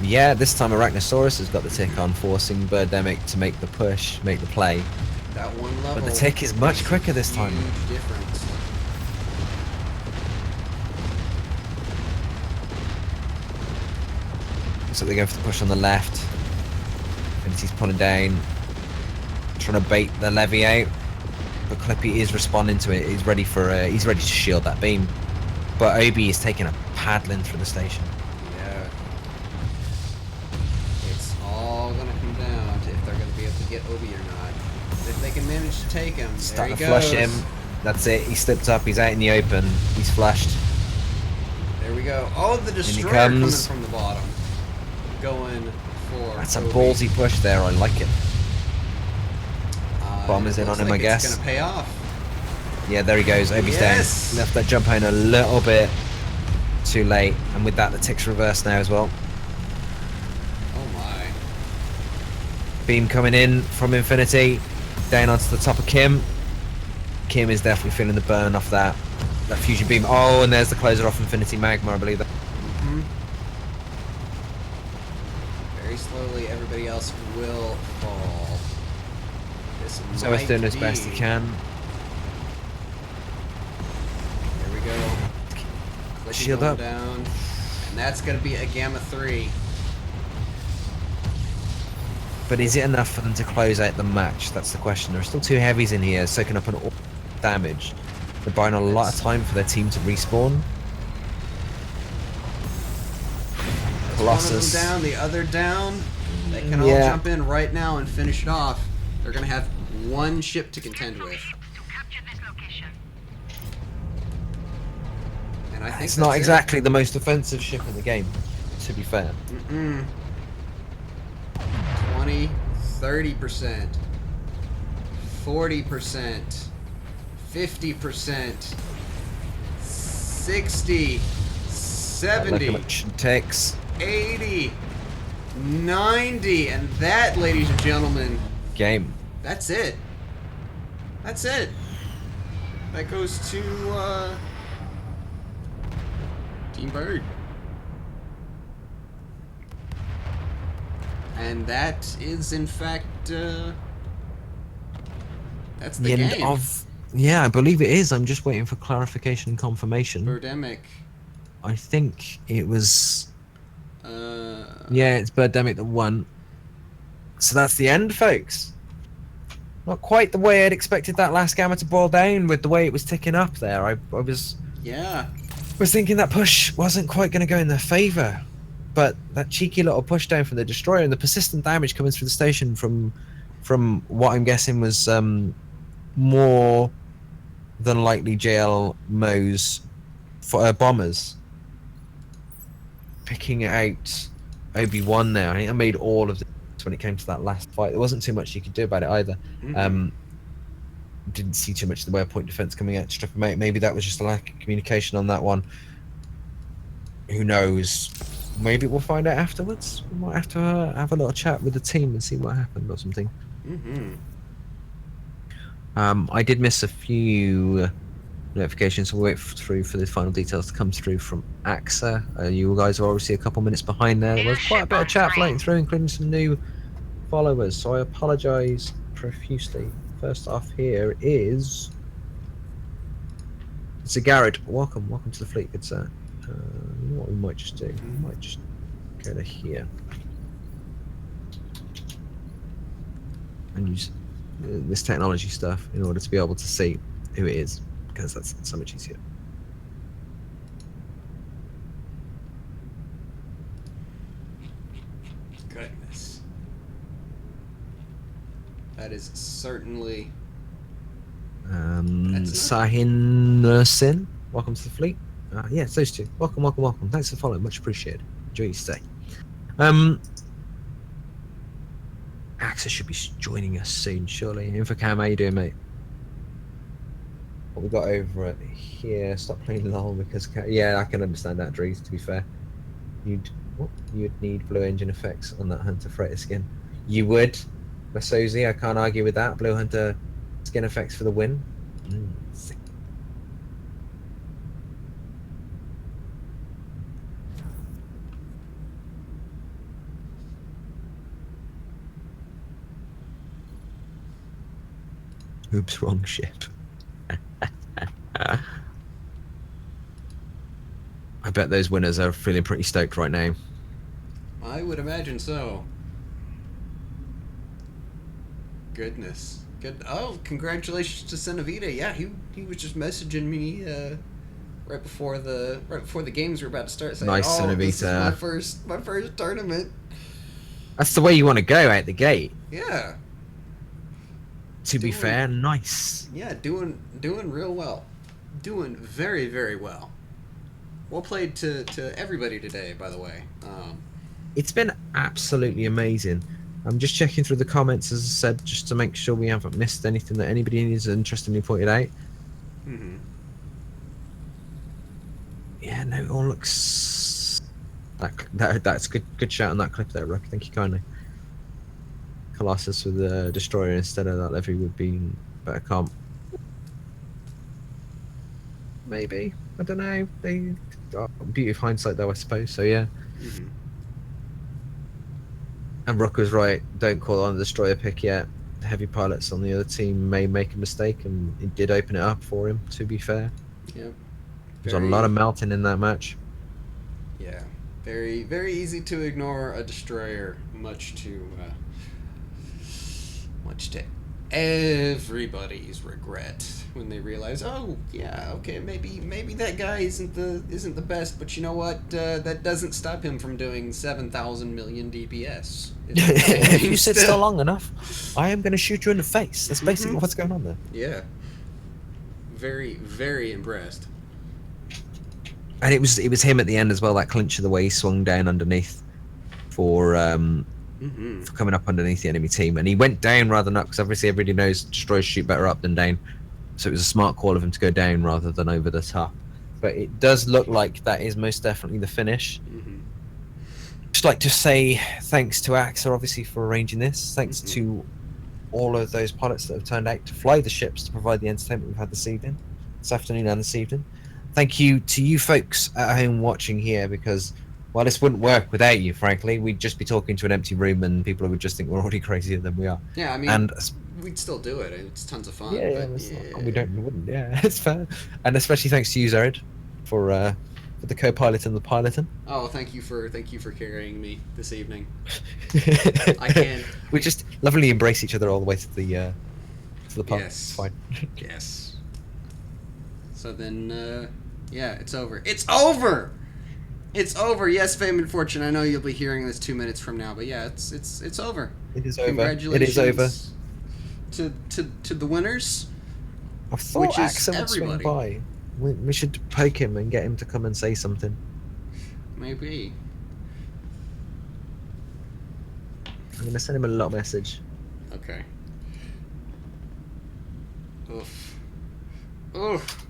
Yeah, this time Arachnosaurus has got the tick on, forcing Birdemic to make the push, make the play. That one level. But the tick is much quicker this time. Huge difference. So they go for the push on the left. Infinity's pulling down, trying to bait the levy out. But Clippy is responding to it. He's ready to shield that beam. But Obi is taking a paddling through the station. Yeah. It's all gonna come down to if they're gonna be able to get Obi or not. If they can manage to take him, there Starting he to goes. flush him. That's it. He slipped up. He's out in the open. He's flushed. There we go. Oh, the he destroyer coming comes. from the bottom. Going for That's a Obi. ballsy push there. I like it. Bombers It in looks on him, like I guess. It's gonna pay off. Yeah, there he goes. Obi's Yes! down. Left that jump home a little bit too late. And with that, the tick's reversed now as well. Oh my. Beam coming in from Infinity. Down onto the top of Kim. Kim is definitely feeling the burn off that fusion beam. Oh, and there's the closer off Infinity Magma, I believe. Hmm. Very slowly, everybody else will fall. This So he's doing might as best he be- can. There we go. Clicking Shield going up. down, and that's gonna be a Gamma 3. But is it enough for them to close out the match? That's the question. There are still 2 heavies in here, soaking up an all damage. They're buying a lot of time for their team to respawn. Colossus. One of them down, the other down. They can all Yeah. jump in right now and finish it off. They're gonna have one ship to contend with, To capture this location. and I think It's that's not it. exactly the most offensive ship in the game, to be fair. 20, 30%, 40%, 50%, 60, Look 70, how much it takes. 80, 90, and that, ladies and gentlemen, Game. that's it. That's it. That goes to Team Bird. And that is, in fact, that's the end game. of. Yeah, I believe it is. I'm just waiting for clarification and confirmation. Birdemic. I think it was. Yeah, it's Birdemic that won. So that's the end, folks. Not quite the way I'd expected that last Gamma to boil down with the way it was ticking up there. I was Yeah. thinking that push wasn't quite going to go in their favour. But that cheeky little push down from the destroyer and the persistent damage coming through the station from what I'm guessing was more than likely JL Mo's bombers picking out Obi-Wan there. I think I made all of this when it came to that last fight. There wasn't too much you could do about it either. Didn't see too much in the way of point defense coming out to strip him out. Maybe that was just a lack of communication on that one. Who knows? Maybe we'll find out afterwards. We might have to have a little chat with the team and see what happened or something. I did miss a few notifications, so we'll wait through for the final details to come through from AXA. You guys are obviously a couple minutes behind there. There was quite a bit of chat floating through, including some new followers, so I apologise profusely. First off here is... It's a Xerid. Welcome to the fleet, good sir. You know what we might just do? We might just go to here. and use this technology stuff in order to be able to see who it is, because that's so much easier. Goodness. That is certainly... That's not- Sahin Sin, welcome to the fleet. Yeah, it's those two. Welcome, welcome, welcome. Thanks for following, much appreciated. Enjoy your stay. Axis should be joining us soon, surely. Infocam, how you doing, mate? What we got over at here? Stop playing LOL because yeah, I can understand that, Drees. To be fair, you'd need blue engine effects on that Hunter freighter skin. You would, Masozi. I can't argue with that. Blue Hunter skin effects for the win. Sick. Oops, wrong ship. I bet those winners are feeling pretty stoked right now. I would imagine so. Goodness. Good. Oh, congratulations to Senavita. Yeah, he was just messaging me right before the games were about to start, saying, Nice, "Oh, this is Senavita. my first tournament." That's the way you want to go out the gate. Yeah. To be fair, nice. Yeah, doing real well. Doing very, very well. Well played to everybody today, by the way. It's been absolutely amazing. I'm just checking through the comments, as I said, just to make sure we haven't missed anything that anybody is interestingly pointed out. Mm-hmm. Yeah, no, it all looks... That's good shout on that clip there, Rook. Thank you kindly. Colossus with the Destroyer instead of that Levy would be better comp. Maybe. I don't know. Beauty of hindsight, though, I suppose. So, yeah. Mm-hmm. And Rook was right. Don't call on the Destroyer pick yet. The heavy pilots on the other team may make a mistake, and it did open it up for him, to be fair. Yep. There's a lot of melting in that match. Yeah. Very, very easy to ignore a Destroyer, much to everybody's regret when they realize, oh yeah, okay, maybe that guy isn't the best, but you know what? That doesn't stop him from doing 7,000 million DPS. If you sit still long enough, I am going to shoot you in the face. That's basically what's going on there. Yeah. Very, very impressed. And it was him at the end as well, that clincher, the way he swung down underneath for coming up underneath the enemy team, and he went down rather than up, because obviously everybody knows destroyers shoot better up than down, so it was a smart call of him to go down rather than over the top. But it does look like that is most definitely the finish. Just like to say thanks to AXA obviously for arranging this, thanks to all of those pilots that have turned out to fly the ships to provide the entertainment we've had this afternoon and this evening. Thank you to you folks at home watching here, because well, this wouldn't work without you, frankly. We'd just be talking to an empty room and people would just think we're already crazier than we are. Yeah, I mean, and we'd still do it. It's tons of fun. Yeah, but we wouldn't. Yeah, it's fair. And especially thanks to you, Xerid, for the co-pilot and the piloting. Oh, thank you for carrying me this evening. I can. We just lovingly embrace each other all the way to the pub. Yes. It's fine. Yes. So then, yeah, it's over. It's over. It's over. Yes, Fame and Fortune. I know you'll be hearing this 2 minutes from now, but yeah, it's over. It is over. Congratulations. It is over. To the winners. I thought Which is Axel would swing everybody. by. We should poke him and get him to come and say something. Maybe. I'm gonna send him a little message. Okay. Oof. Oof.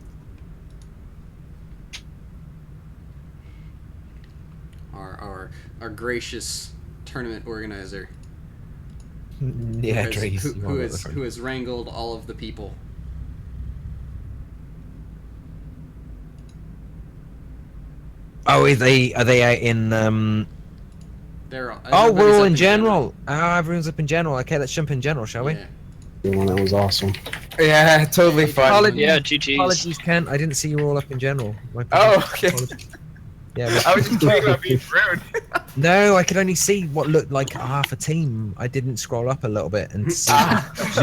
Our gracious tournament organizer. Yeah, Trace. Who has wrangled all of the people. Oh, are they out in We're all in general. Everyone's up in general. Okay, let's jump in general, shall we? Yeah. That was awesome. Yeah, totally fine. Yeah, GG's. Apologies, Kent. I didn't see you all up in general. Oh, okay. Yeah. I was just talking about being rude. No, I could only see what looked like half a team. I didn't scroll up a little bit and see. Folks,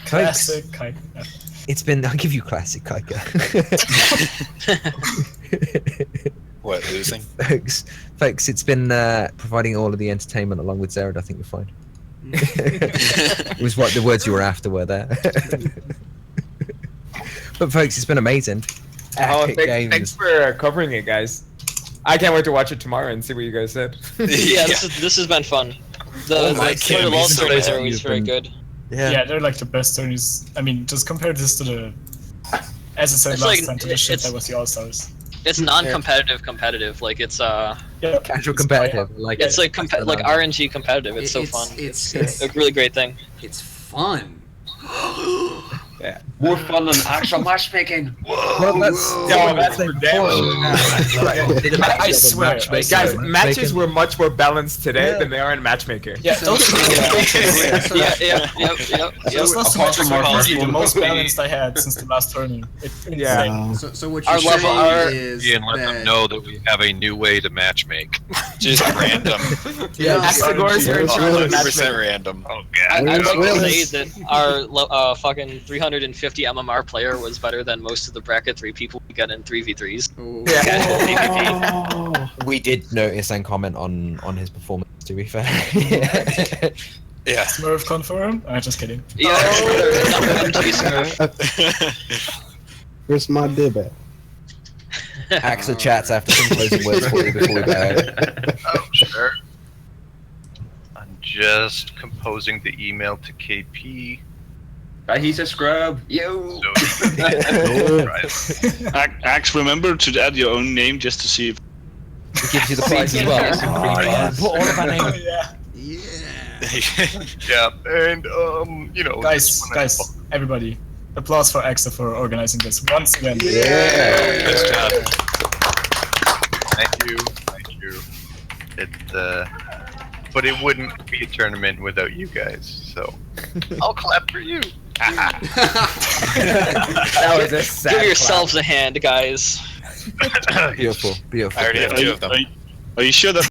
Classic Kaika. it's been. I'll give you classic Kaika. What, losing? Folks, it's been providing all of the entertainment along with Xerid. I think we're fine. It was what the words you were after were there. But folks, it's been amazing. Epic games. Thanks for covering it, guys. I can't wait to watch it tomorrow and see what you guys said. Yeah, this has been fun. The Lolz tourneys are always very good. Yeah, they're like the best tourneys. I mean, just compare this to the, as I said It's last like- time, to the shit it's- that was the All-Stars. It's non-competitive competitive. Like it's Yeah, Casual competitive. Like it's like like RNG competitive. It's so fun. It's a really great thing. it's fun. Yeah. More fun than actual matchmaking. Well, that's Yo, that's for damn I swear, Matchmaking. guys, matches were much more balanced today than they are in Matchmaker. Yeah, those Yep. Those last two Apart from matches were our easily the first most one. balanced I had since the last tourney. It's Yeah. insane. So what Our you're level- saying our- is And let them that know that we have a new way to matchmake. Just random. Yeah, Hexagors are in charge of 100% matchmaking. random. Oh, I'd God. like to say that our fucking 350 MMR player was better than most of the bracket 3 people we got in 3v3s. Oh. Casual PvP. We did notice and comment on his performance. To be fair. Yeah. Smurf confirm? I'm just kidding. Yeah, not MG Smurf. Where's my dib at? Axel chats after some closing words for you before we go. Oh, sure. I'm just composing the email to KP. He's a scrub. Yo. So, Axe, remember to add your own name just to see if It gives you the prize as well. Put all of our names. Yeah. Yeah. yeah, and you know, Guys, everybody, applause for Axa for organizing this once again. Nice job. Thank you. It but it wouldn't be a tournament without you guys, so I'll clap for you. That was a sad Give yourselves a hand, guys. Beautiful. I already have 2 of them. Are you sure that